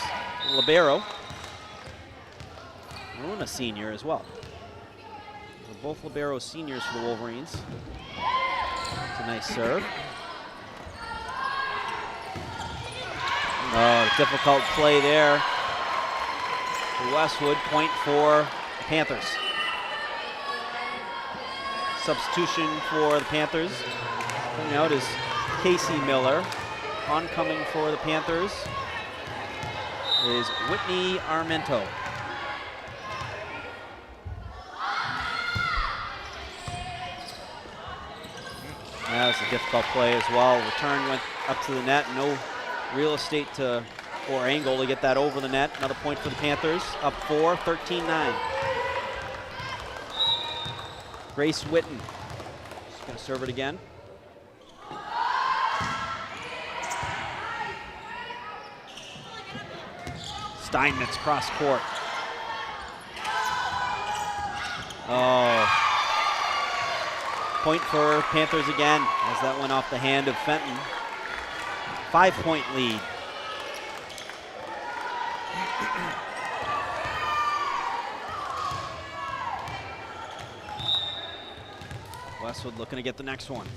Libero. Maroon a senior as well. They're both Libero seniors for the Wolverines. It's a nice serve. Oh, difficult play there. To Westwood, point for the Panthers. Substitution for the Panthers. Coming out is Casey Miller. Oncoming for the Panthers is Whitney Armento. That was a difficult play as well. Return went up to the net. No real estate or angle to get that over the net. Another point for the Panthers. Up 4, 13-9. Grace Witten. She's going to serve it again. Steinmetz cross court. Oh. Point for Panthers again as that went off the hand of Fenton. 5-point lead. Westwood looking to get the next one.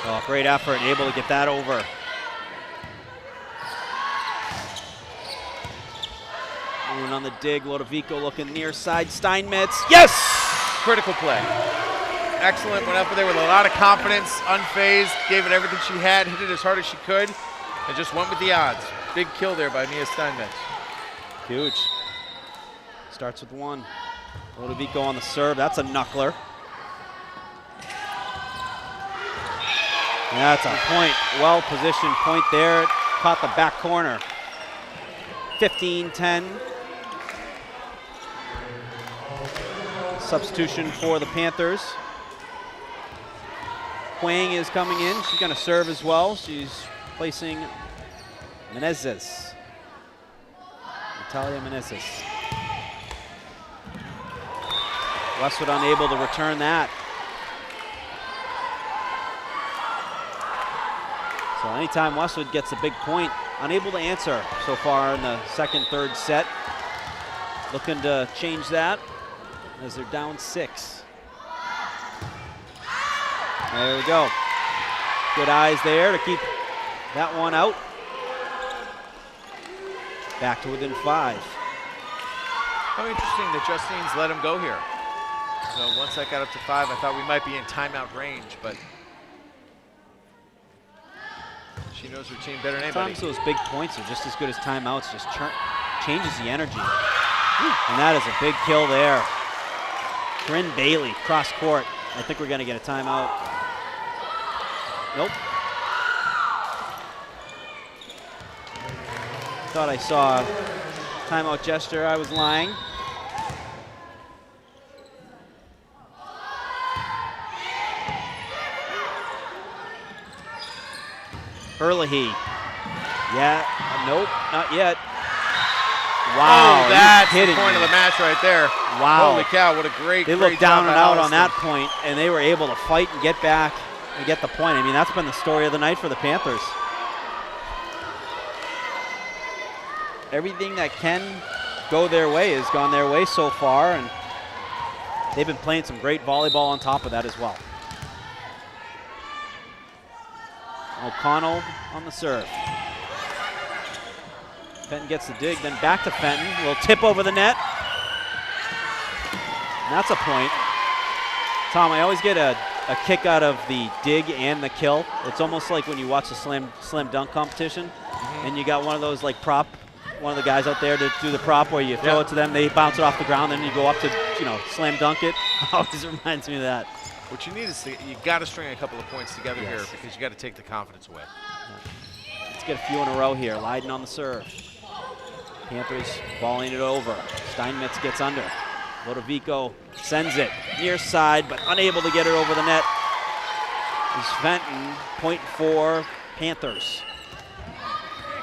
Oh, great effort, able to get that over. Moving on the dig, Lodovico looking near side, Steinmetz, yes! Critical play. Excellent, went up there with a lot of confidence, unfazed, gave it everything she had, hit it as hard as she could, and just went with the odds. Big kill there by Mia Steinmetz. Huge. Starts with one. Lodovico on the serve, that's a knuckler. That's a point, well-positioned point there. Caught the back corner. 15-10. Substitution for the Panthers. Quang is coming in. She's going to serve as well. She's placing Menezes. Natalia Menezes. Westwood unable to return that. So anytime Westwood gets a big point, unable to answer so far in the second, third set. Looking to change that as they're down 6. There we go. Good eyes there to keep that one out. Back to within 5. How interesting that Justine's let him go here. So once that got up to 5, I thought we might be in timeout range, but she knows her team better than anybody. Sometimes those big points are just as good as timeouts, just changes the energy. And that is a big kill there. Corinne Bailey, cross court. I think we're going to get a timeout. Nope. Thought I saw a timeout gesture. I was lying. Herlihy. Yeah, nope, not yet. Wow, oh, that's the kidding point me. of the match right there. Wow. Holy cow, what a great, They great looked down job and by out on Holliston. that point, and they were able to fight and get back and get the point. I mean, that's been the story of the night for the Panthers. Everything that can go their way has gone their way so far, and they've been playing some great volleyball on top of that as well. O'Connell on the serve. Fenton gets the dig, then back to Fenton. A little tip over the net. And that's a point. Tom, I always get a kick out of the dig and the kill. It's almost like when you watch a slam dunk competition, and you got one of those like prop, one of the guys out there to do the prop where you throw it to them, they bounce it off the ground, then you go up to, slam dunk it. Always reminds me of that. What you need is you got to string a couple of points together here because you got to take the confidence away. Let's get a few in a row here. Leiden on the serve. Panthers balling it over. Steinmetz gets under. Lodovico sends it near side, but unable to get it over the net. Is Fenton, point for Panthers.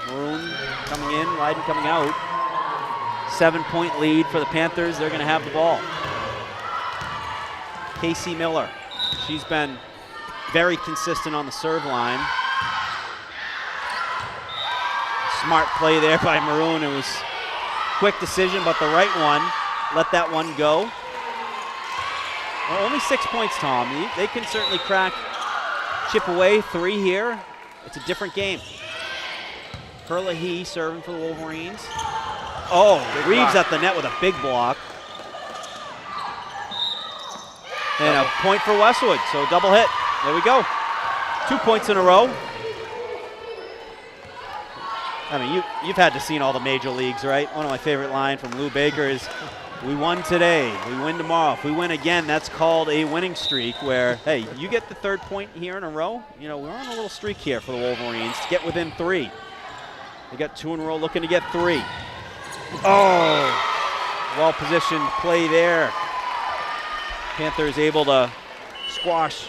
Maroon coming in, Leiden coming out. 7-point lead for the Panthers. They're going to have the ball. Casey Miller. She's been very consistent on the serve line. Smart play there by Maroon. It was quick decision, but the right one. Let that one go. Well, only 6 points, Tom. They can certainly crack, chip away 3 here. It's a different game. Herlihy serving for the Wolverines. Oh, Reeves at the net with a big block. And a point for Westwood, so double hit. There we go. 2 points in a row. I mean, you've had to seen all the major leagues, right? One of my favorite lines from Lou Baker is, we won today, we win tomorrow. If we win again, that's called a winning streak where, hey, you get the 3rd point here in a row. We're on a little streak here for the Wolverines to get within 3. They got 2 in a row looking to get 3. Oh, well-positioned play there. Panthers able to squash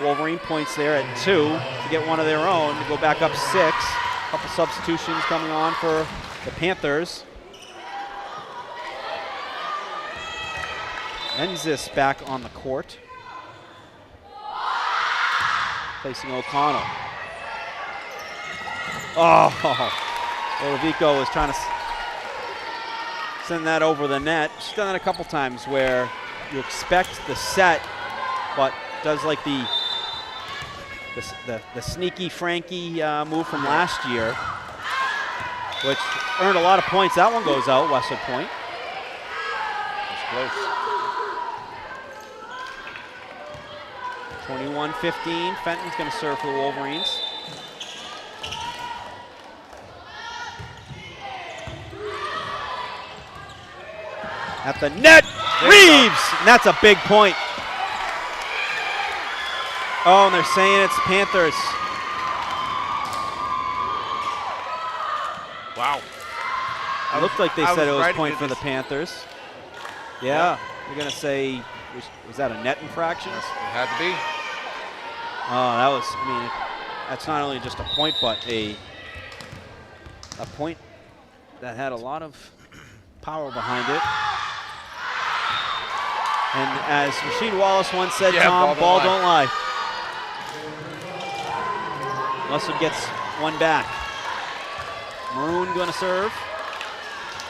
Wolverine points there at 2 to get one of their own to go back up 6. Couple substitutions coming on for the Panthers. Menzis back on the court. Facing O'Connell. Oh, Lodovico was trying to send that over the net. She's done that a couple times where you expect the set, but does like the sneaky Frankie move from last year, which earned a lot of points. That one goes out, Westwood point. It's close. 21-15, Fenton's gonna serve for the Wolverines. At the net, Reeves, and that's a big point. Oh, and they're saying it's Panthers. Wow. It looked like they said it was right point into for the this. Panthers. Yeah, they're gonna say, was that a net infraction? It had to be. that was, I mean, that's not only just a point, but a point that had a lot of power behind it. And as Rasheed Wallace once said, Tom, ball don't lie. Westwood gets one back. Maroon going to serve.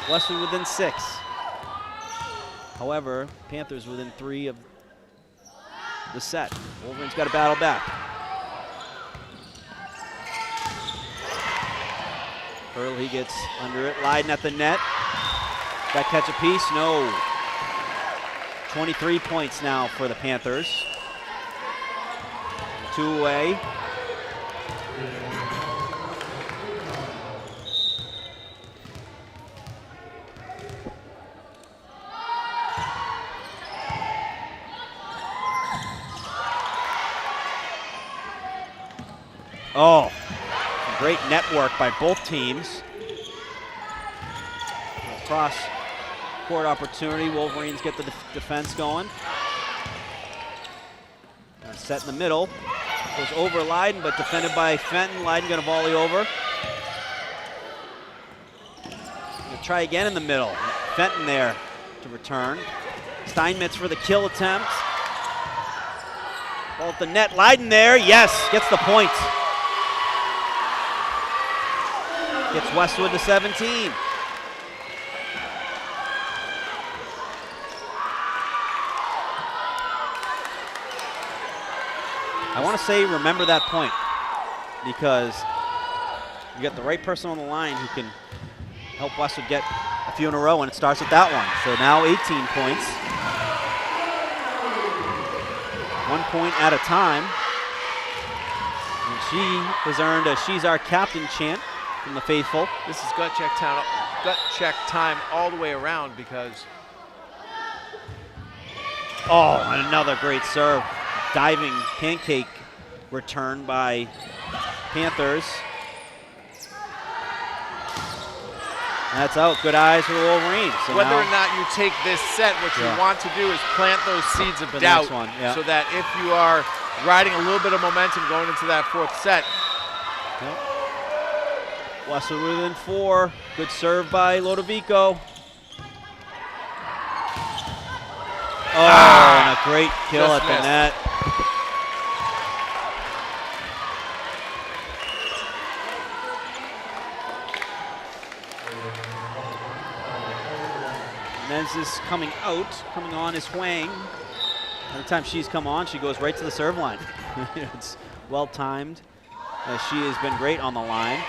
Westwood within 6. However, Panthers within 3 of the set. Wolverines got to battle back. Earl, he gets under it. Leiden at the net. That catch a piece? No. 23 points now for the Panthers. 2 away. Oh, great network by both teams. Cross court opportunity. Wolverines get the defense going. Set in the middle. Goes over Leiden, but defended by Fenton. Leiden going to volley over. We'll try again in the middle. Fenton there to return. Steinmetz for the kill attempt. Ball at the net. Leiden there. Yes, gets the point. Gets Westwood to 17. I want to say remember that point because you got the right person on the line who can help Westwood get a few in a row, and it starts with that one. So now 18 points. 1 point at a time. And she has earned a "She's Our Captain" chant from the faithful. This is gut check time all the way around because. Oh, and another great serve. Diving pancake return by Panthers. That's out. Good eyes for the Wolverines. So whether or not you take this set, what you want to do is plant those seeds of doubt so that if you are riding a little bit of momentum going into that 4th set. Westwood within 4. Good serve by Lodovico. Oh, and a great kill at the net. Menz is coming out. Coming on is Huang. Every time she's come on, she goes right to the serve line. It's well timed. She has been great on the line.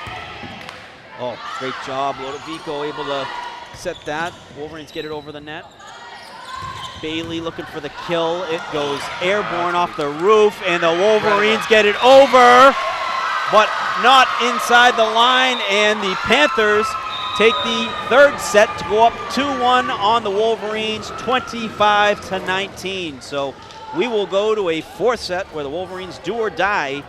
Oh, great job. Lodovico able to set that. Wolverines get it over the net. Bailey looking for the kill. It goes airborne off the roof, and the Wolverines get it over, but not inside the line, and the Panthers take the 3rd set to go up 2-1 on the Wolverines, 25-19. So we will go to a 4th set where the Wolverines do or die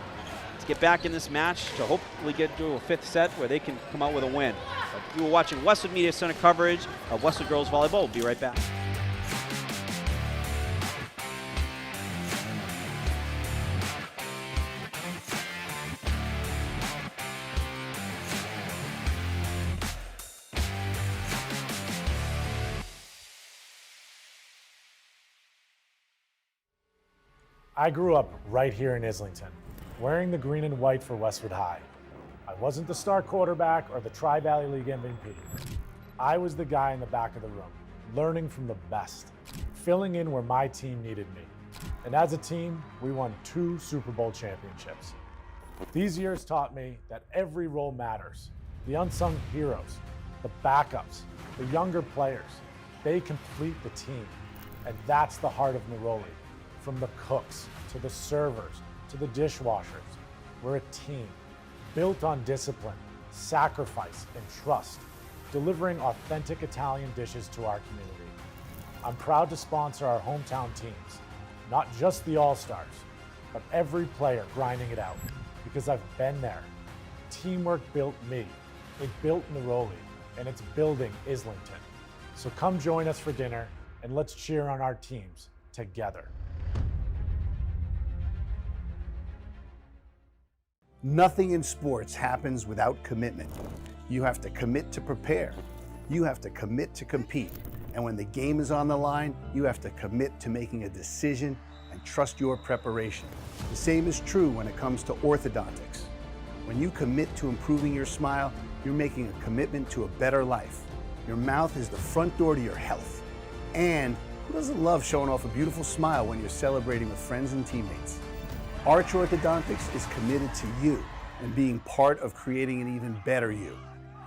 to get back in this match to hopefully get to a 5th set where they can come out with a win. But you were watching Westwood Media Center coverage of Westwood Girls Volleyball. We'll be right back. I grew up right here in Islington, wearing the green and white for Westwood High. I wasn't the star quarterback or the Tri-Valley League MVP. I was the guy in the back of the room, learning from the best, filling in where my team needed me. And as a team, we won 2 Super Bowl championships. These years taught me that every role matters. The unsung heroes, the backups, the younger players, they complete the team. And that's the heart of Neroli. From the cooks, to the servers, to the dishwashers. We're a team, built on discipline, sacrifice, and trust, delivering authentic Italian dishes to our community. I'm proud to sponsor our hometown teams, not just the All-Stars, but every player grinding it out, because I've been there. Teamwork built me, it built Neroli, and it's building Islington. So come join us for dinner, and let's cheer on our teams together. Nothing in sports happens without commitment. You have to commit to prepare. You have to commit to compete. And when the game is on the line, you have to commit to making a decision and trust your preparation. The same is true when it comes to orthodontics. When you commit to improving your smile, you're making a commitment to a better life. Your mouth is the front door to your health. And who doesn't love showing off a beautiful smile when you're celebrating with friends and teammates? Arch Orthodontics is committed to you and being part of creating an even better you.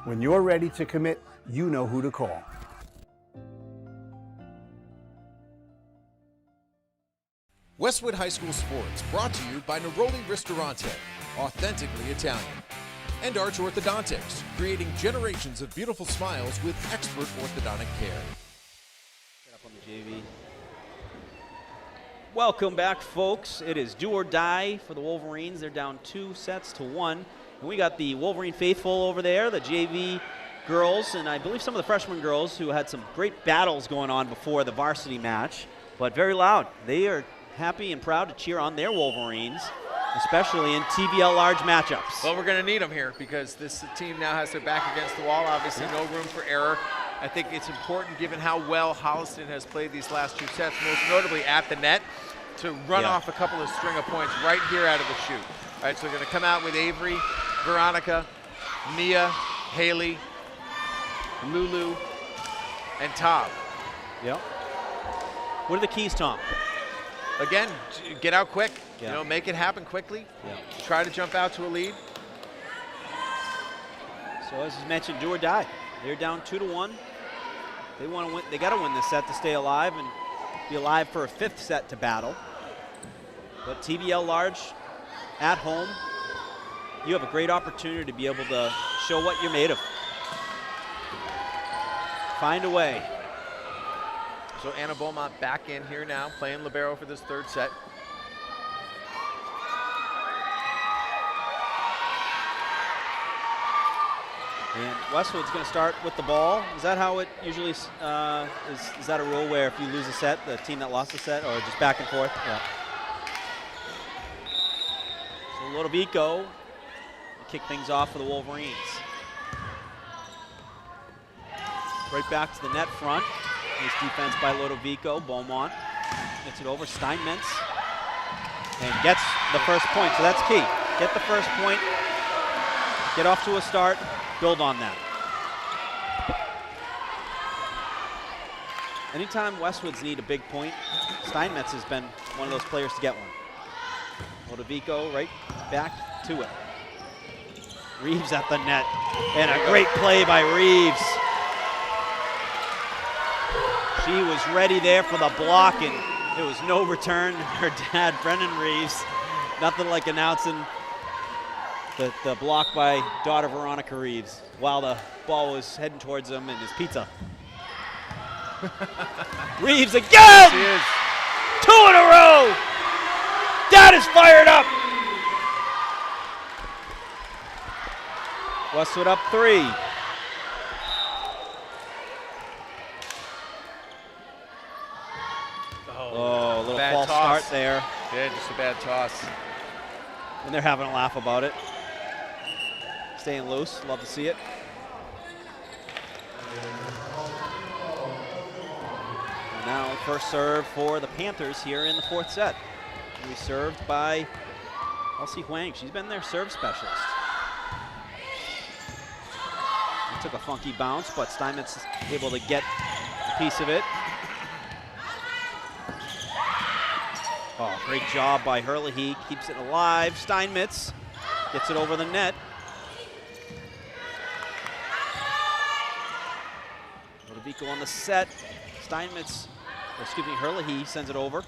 When you're ready to commit, you know who to call. Westwood High School Sports brought to you by Neroli Ristorante, authentically Italian. And Arch Orthodontics, creating generations of beautiful smiles with expert orthodontic care. Set up on the JV. Welcome back, folks. It is do or die for the Wolverines. They're down 2-1. And we got the Wolverine faithful over there, the JV girls, and I believe some of the freshman girls who had some great battles going on before the varsity match, but very loud. They are happy and proud to cheer on their Wolverines, especially in TBL large matchups. Well, we're going to need them here because this team now has their back against the wall. Obviously, no room for error. I think it's important, given how well Holliston has played these last 2 sets, most notably at the net, to run off a couple of string of points right here out of the chute. All right, so they're going to come out with Avery, Veronica, Mia, Haley, Lulu, and Tom. Yep. What are the keys, Tom? Again, get out quick. Yeah. You know, make it happen quickly. Yeah. Try to jump out to a lead. So as mentioned, do or die. They're down 2-1. They want to win. They got to win this set to stay alive and be alive for a 5th set to battle. But TBL large at home, you have a great opportunity to be able to show what you're made of. Find a way. So Anna Beaumont back in here now, playing libero for this 3rd set. And Westwood's going to start with the ball. Is that how it usually is that a rule where if you lose a set, the team that lost the set, or just back and forth? Yeah. So Lodovico will kick things off for the Wolverines. Right back to the net front. Nice defense by Lodovico. Beaumont gets it over. Steinmetz and gets the first point. So that's key. Get the first point. Get off to a start. Build on that. Anytime Westwoods need a big point, Steinmetz has been one of those players to get one. Lodovico right back to it. Reeves at the net. And a great play by Reeves. She was ready there for the block, and there was no return. Her dad, Brendan Reeves, nothing like announcing the block by daughter Veronica Reeves while the ball was heading towards him and his pizza. Reeves again! She is. 2 in a row! Dad is fired up! Westwood up 3. Oh, a little bad false toss. start there. Yeah, just a bad toss. And they're having a laugh about it. Staying loose, love to see it. And now first serve for the Panthers here in the 4th set. We served by Elsie Huang. She's been their serve specialist. It took a funky bounce, but Steinmetz is able to get a piece of it. Oh, great job by Herlihy. Keeps it alive. Steinmetz gets it over the net. Lodovico on the set. Steinmetz, or excuse me, Herlihy sends it over.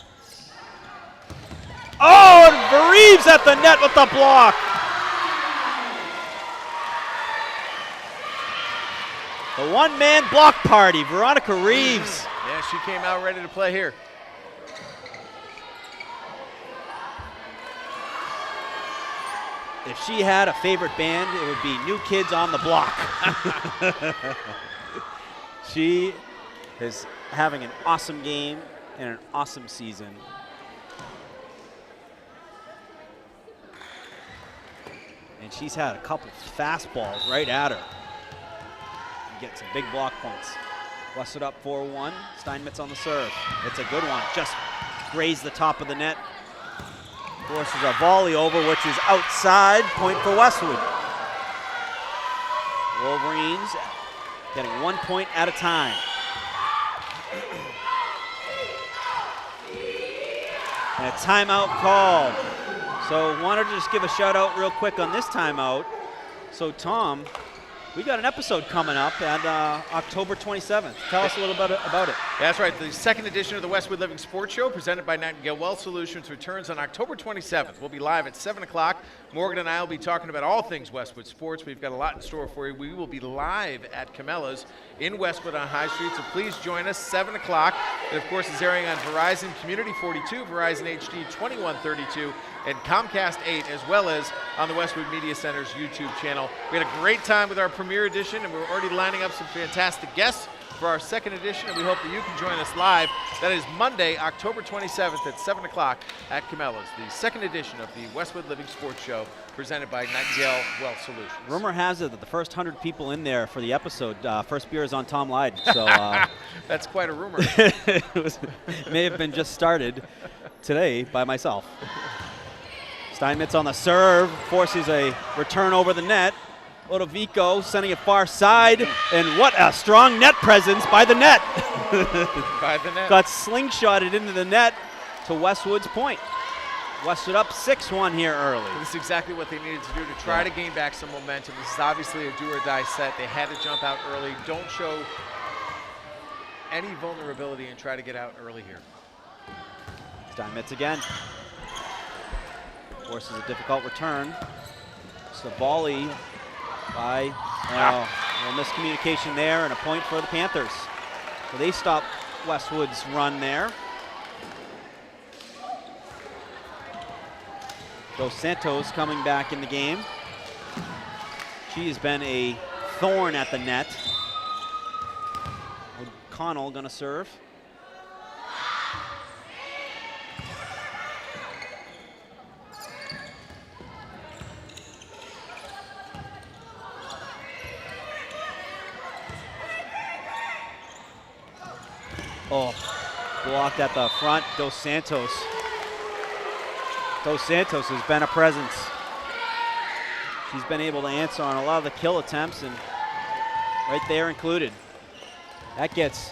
Oh, and Reeves at the net with the block. The one-man block party, Veronica Reeves. Yeah, she came out ready to play here. If she had a favorite band, it would be New Kids on the Block. She is having an awesome game and an awesome season. And she's had a couple fastballs right at her. Get some big block points. Westwood up 4-1. Steinmetz on the serve. It's a good one. Just grazed the top of the net. Forces a volley over, which is outside. Point for Westwood. Wolverines getting 1 point at a time. And a timeout called. So wanted to just give a shout out real quick on this timeout. So Tom, we got an episode coming up on October 27th. Tell us a little bit about it. That's right. The second edition of the Westwood Living Sports Show, presented by Nightingale Wealth Solutions, returns on October 27th. We'll be live at 7 o'clock. Morgan and I will be talking about all things Westwood sports. We've got a lot in store for you. We will be live at Camellas in Westwood on High Street, so please join us, 7 o'clock. It, of course, is airing on Verizon Community 42, Verizon HD 2132, and Comcast 8, as well as on the Westwood Media Center's YouTube channel. We had a great time with our premiere edition, and we're already lining up some fantastic guests for our second edition, and we hope that you can join us live. That is Monday, October 27th at 7 o'clock at Camellas, the second edition of the Westwood Living Sports Show, presented by Nightingale Wealth Solutions. Rumor has it that the first 100 people in there for the episode, first beer is on Tom Lydon. So that's quite a rumor. it may have been just started today by myself. Steinmetz on the serve, forces a return over the net. Lodovico sending it far side, and what a strong net presence by the net. By the net. Got slingshotted into the net to Westwood's point. Westwood up 6-1 here early. This is exactly what they needed to do to try to gain back some momentum. This is obviously a do-or-die set. They had to jump out early. Don't show any vulnerability and try to get out early here. Steinmetz again. Forces a difficult return. It's a volley by a little miscommunication there, and a point for the Panthers. So they stop Westwood's run there. Dos Santos coming back in the game. She has been a thorn at the net. O'Connell gonna serve. Oh, blocked at the front. Dos Santos. Dos Santos has been a presence. She's been able to answer on a lot of the kill attempts, and right there included. That gets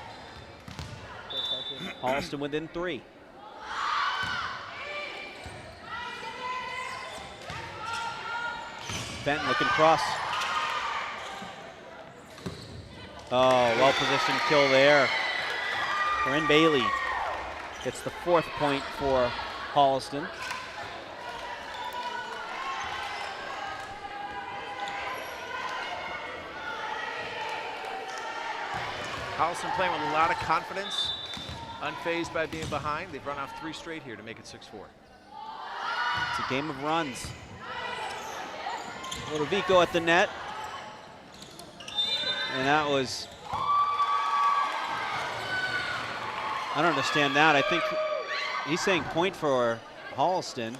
Holliston within 3. Benton looking cross. Oh, well-positioned kill there. Corinne Bailey gets the 4th point for Holliston. Holliston playing with a lot of confidence, unfazed by being behind. They've run off 3 straight here to make it 6-4. It's a game of runs. Lodovico at the net. And that was, I don't understand that. I think he's saying point for Holliston.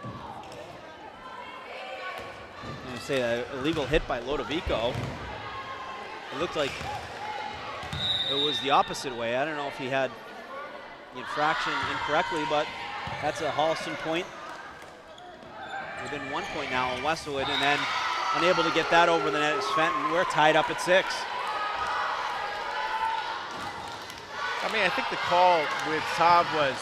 I'm going to say an illegal hit by Lodovico. It looked like it was the opposite way. I don't know if he had the infraction incorrectly, but that's a Holliston point. Within 1 point now on Westwood, and then unable to get that over the net is Fenton. We're tied up at 6. I mean, I think the call with Todd was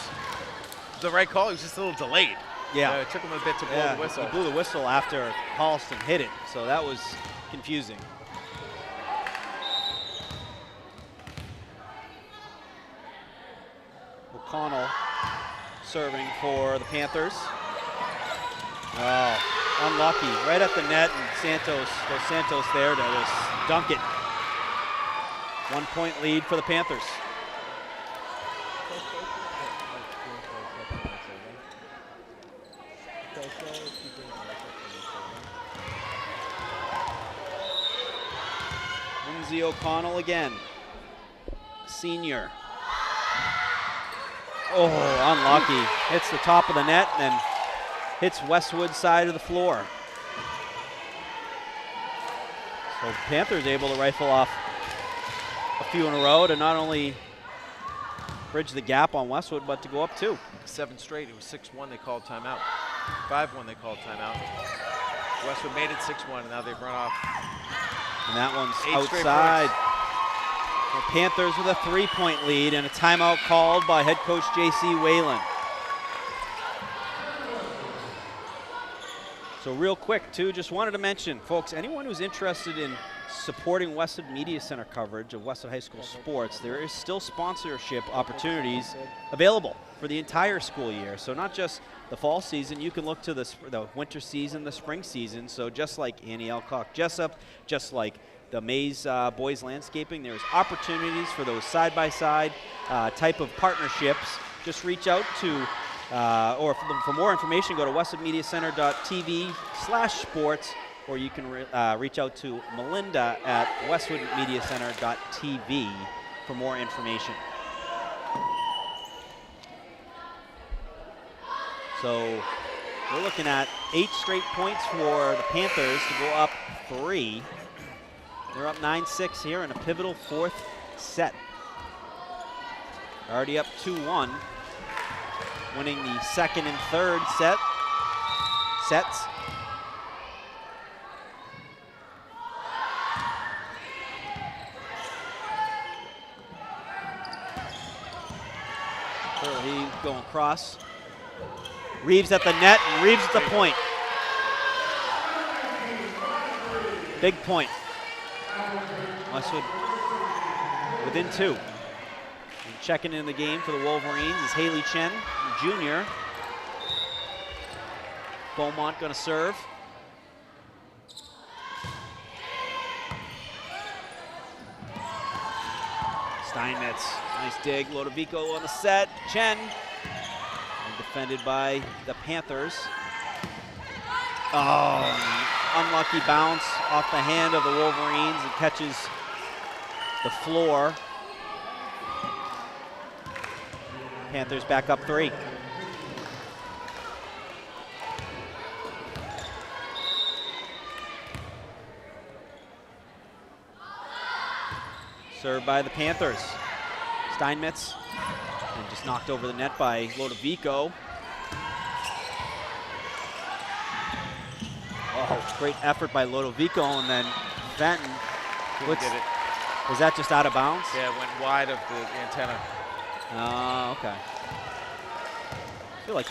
the right call. It was just a little delayed. Yeah. It took him a bit to blow the whistle. He blew the whistle after Holliston hit it, so that was confusing. O'Connell serving for the Panthers. Oh, unlucky. Right at the net, and Dos Santos there to just dunk it. 1 point lead for the Panthers. Lindsay O'Connell again. Senior. Oh, unlucky. Hits the top of the net and then hits Westwood's side of the floor. So the Panthers able to rifle off a few in a row to not only bridge the gap on Westwood, but to go up 2. 7 straight. It was 6-1. They called timeout. 5-1. They called timeout. Westwood made it 6-1, and now they've run off. And that one's 8 straight outside. The Panthers with a 3-point lead and a timeout called by head coach J.C. Whalen. So real quick, too, just wanted to mention, folks, anyone who's interested in supporting Westwood Media Center coverage of Westwood High School sports, there is still sponsorship opportunities available for the entire school year. So not just the fall season, you can look to the winter season, the spring season. So just like Annie Alcock Jessup, just like the Mays Boys Landscaping, there's opportunities for those side-by-side type of partnerships. Just reach out to, or for more information, go to westwoodmediacenter.tv/sports, or you can reach out to Melinda at westwoodmediacenter.tv for more information. So we're looking at 8 straight points for the Panthers to go up 3. They're up 9-6 here in a pivotal 4th set. Already up 2-1, winning the 2nd and 3rd sets. He going across. Reeves at the net, and Reeves at the point. Big point. Westwood within 2. And checking in the game for the Wolverines is Haley Chen, junior. Beaumont going to serve. Steinmetz, nice dig. Lodovico on the set. Chen. And defended by the Panthers. Oh, unlucky bounce off the hand of the Wolverines and catches the floor. Panthers back up 3. Served by the Panthers. Steinmetz, and just knocked over the net by Lodovico. Oh, great effort by Lodovico, and then Fenton. Couldn't get it. Was that just out of bounds? Yeah, it went wide of the antenna. Oh, okay. I feel like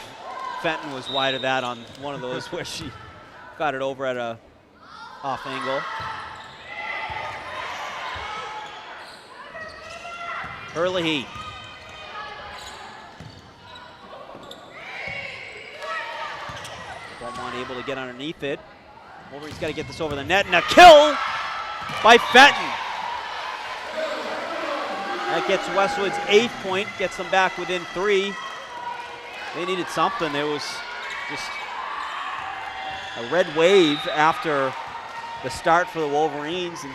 Fenton was wide of that on one of those where she got it over at a off angle. Herlihy. Beaumont able to get underneath it. Wolverine's got to get this over the net, and a kill by Fenton. That gets Westwood's 8th point, gets them back within 3. They needed something. There was just a red wave after the start for the Wolverines, and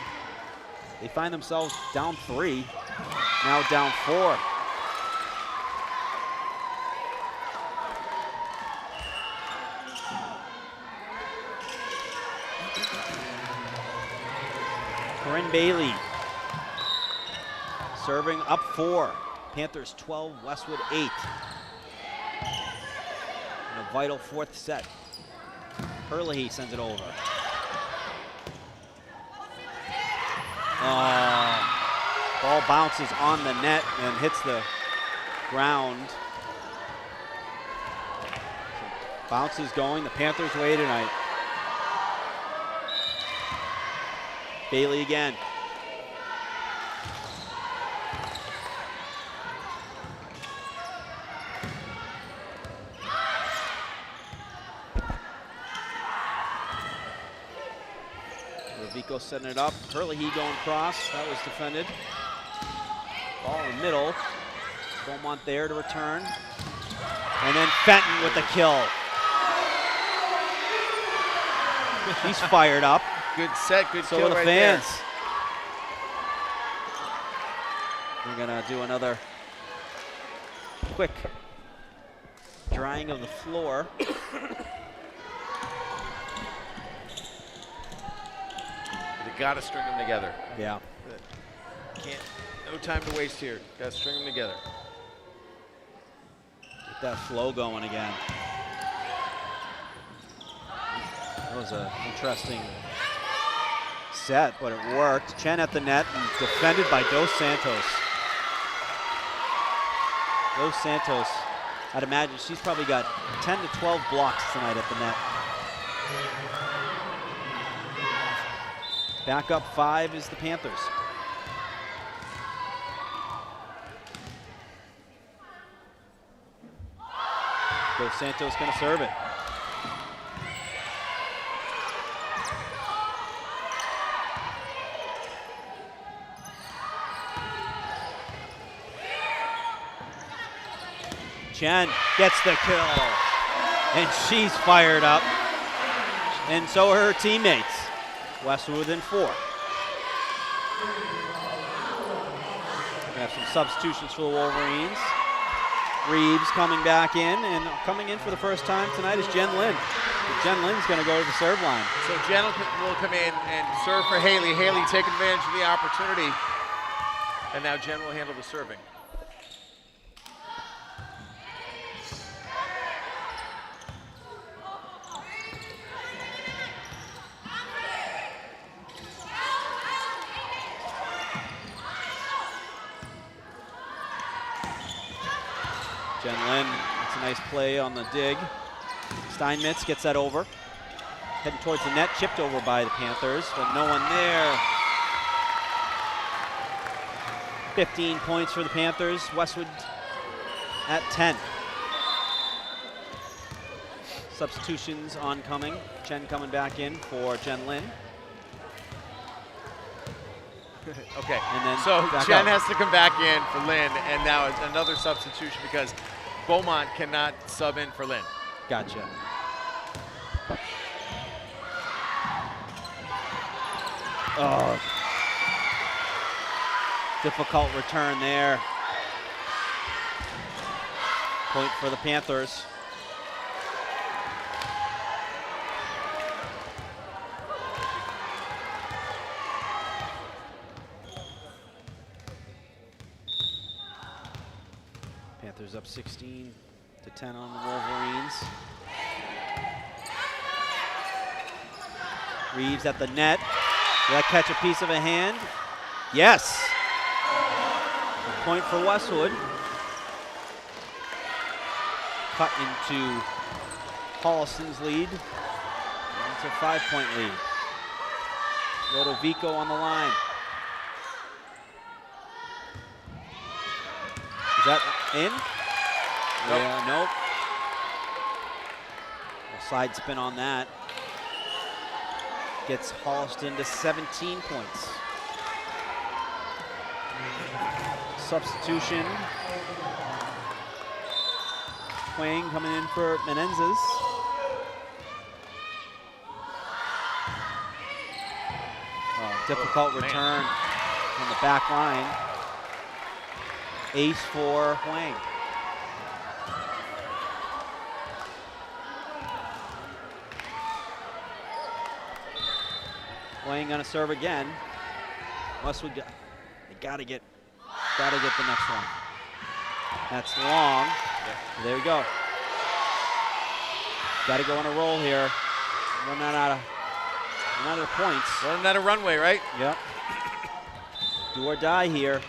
they find themselves down 3, now down 4. Corinne Bailey serving up 4. Panthers 12, Westwood 8. In a vital 4th set. Herlihy sends it over. Ball bounces on the net and hits the ground. So bounces going. The Panthers way tonight. Bailey again. Lodovico setting it up. Herlihy going cross. That was defended. Ball in the middle. Beaumont there to return. And then Fenton with the kill. He's fired up. Good set, good So kill are the right fans. We're gonna do another quick drying of the floor. Did it got to string them together. Yeah. No time to waste here. Got to string them together. Get that flow going again. That was an interesting set, but it worked. Chen at the net and defended by Dos Santos. Dos Santos, I'd imagine she's probably got 10 to 12 blocks tonight at the net. Back up 5 is the Panthers. Dos Santos gonna serve it. Chen gets the kill, and she's fired up, and so are her teammates. Westwood within 4. We have some substitutions for the Wolverines. Reeves coming back in, and coming in for the first time tonight is Jen Lin. Jen Lin's going to go to the serve line. So Jen will come in and serve for Haley. Haley take advantage of the opportunity, and now Jen will handle the serving. Jen Lin, it's a nice play on the dig. Steinmetz gets that over. Heading towards the net, chipped over by the Panthers, but no one there. 15 points for the Panthers. Westwood at 10. Substitutions oncoming. Chen coming back in for Jen Lin. Okay, And then so back Jen out. has to come back in for Lynn, and now it's another substitution because Beaumont cannot sub in for Lynn. Gotcha. Oh. Difficult return there. Point for the Panthers. Panthers up 16 to 10 on the Wolverines. Reeves at the net. Will that catch a piece of a hand? Yes. A point for Westwood. Cut into Holliston's lead. It's a 5-point lead. Rodovico on the line. Is that in? Nope. Yeah, nope. A side spin on that. Gets Holliston to 17 points. Substitution. Quang coming in for Menendez. Difficult return on the back line. Ace for Huang. Huang gonna serve again. Westwood, they gotta get the next one. That's long. There we go. Gotta go on a roll here. Running out of points. Running out of runway, right? Yep. Do or die here.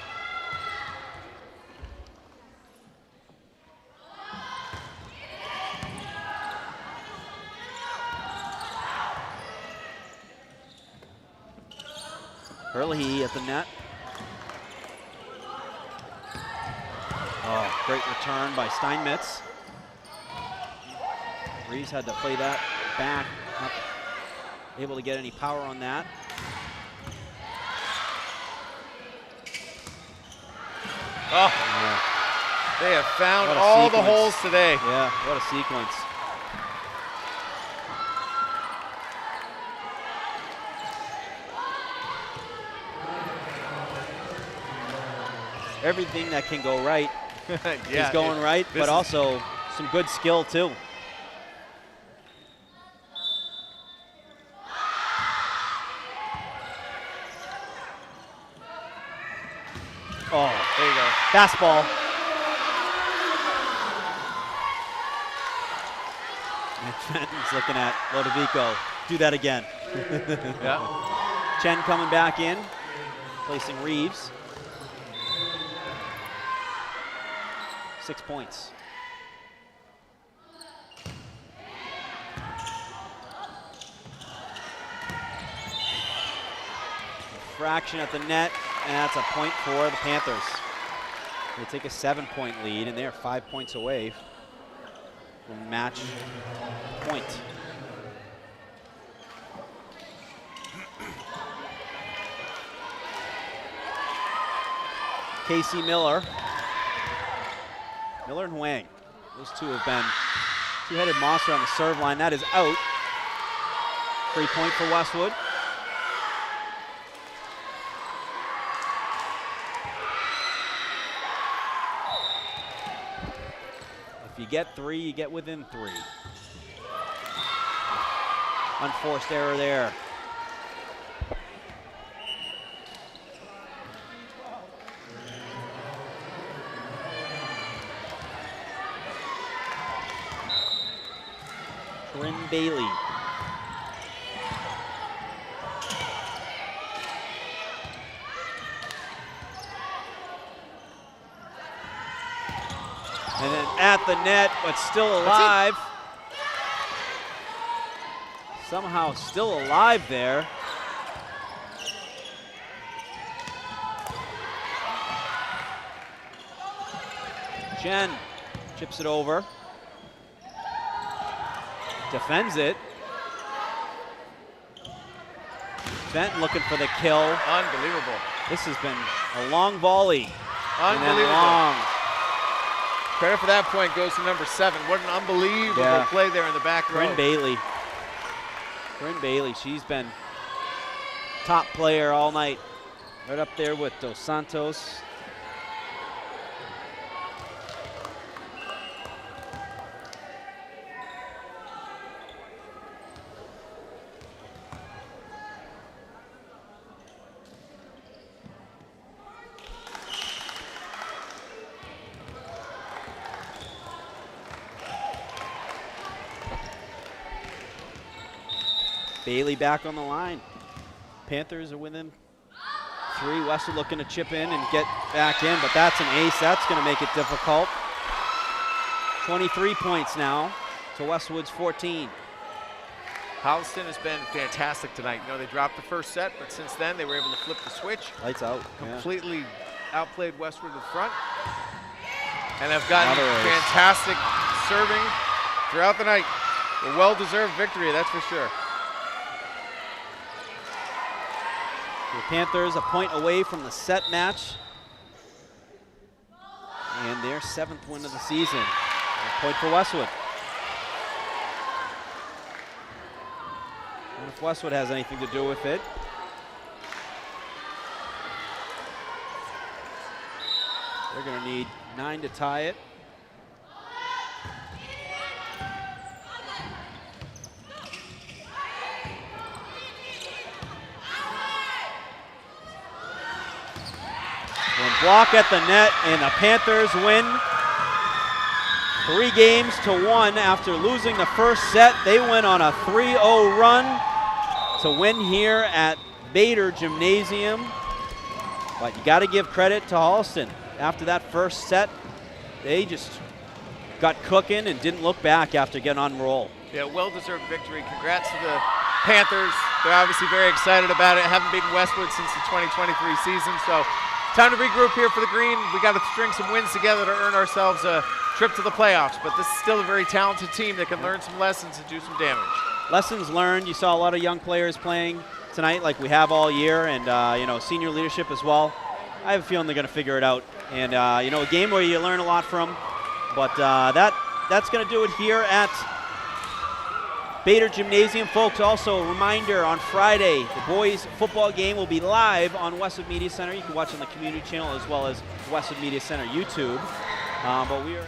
Hurley at the net. Oh, great return by Steinmetz. Reeves had to play that back. Not able to get any power on that. Oh, they have found What a all the sequence. holes today. Yeah, what a sequence. Everything that can go right Yeah, is going right, this but is- also some good skill too. Oh, There you go. fastball. And Fenton's looking at Lodovico. Do that again. Yeah. Chen coming back in, placing Reeves. 6 points. Fraction at the net, and that's a point for the Panthers. They take a 7-point lead, and they're 5 points away from match point. Casey Miller. Miller and Huang. Those two have been two-headed monster on the serve line. That is out. 3 point for Westwood. If you get 3, you get within 3. Unforced error there. Corinne Bailey. And then at the net, but still alive. Somehow still alive there. Chen chips it over. Defends it. Fenton looking for the kill. Unbelievable. This has been a long volley. And then Unbelievable. long. Credit for that point goes to number 7. What an unbelievable play there in the back row. Corinne Bailey. Corinne Bailey, she's been top player all night. Right up there with Dos Santos. Bailey back on the line. Panthers are within 3. Westwood looking to chip in and get back in, but that's an ace. That's going to make it difficult. 23 points now to Westwood's 14. Holliston has been fantastic tonight. You know, they dropped the first set, but since then they were able to flip the switch. Lights out. Completely outplayed Westwood in front. And have gotten Another ace. fantastic serving throughout the night. A well-deserved victory, that's for sure. The Panthers a point away from the set match. And their 7th win of the season. A point for Westwood. And if Westwood has anything to do with it. They're going to need 9 to tie it. Block at the net, and the Panthers win 3 games to 1 after losing the first set. They went on a 3-0 run to win here at Bader Gymnasium. But you got to give credit to Holliston. After that first set, they just got cooking and didn't look back after getting on roll. Yeah, well-deserved victory. Congrats to the Panthers. They're obviously very excited about it. Haven't beaten Westwood since the 2023 season, so time to regroup here for the Green. We got to string some wins together to earn ourselves a trip to the playoffs, but this is still a very talented team that can learn some lessons and do some damage. Lessons learned. You saw a lot of young players playing tonight like we have all year, and you know, senior leadership as well. I have a feeling they're going to figure it out. And you know, a game where you learn a lot from, but that's going to do it here at Bader Gymnasium. Folks, also a reminder, on Friday, the boys football game will be live on Westwood Media Center. You can watch on the community channel as well as Westwood Media Center YouTube. But we are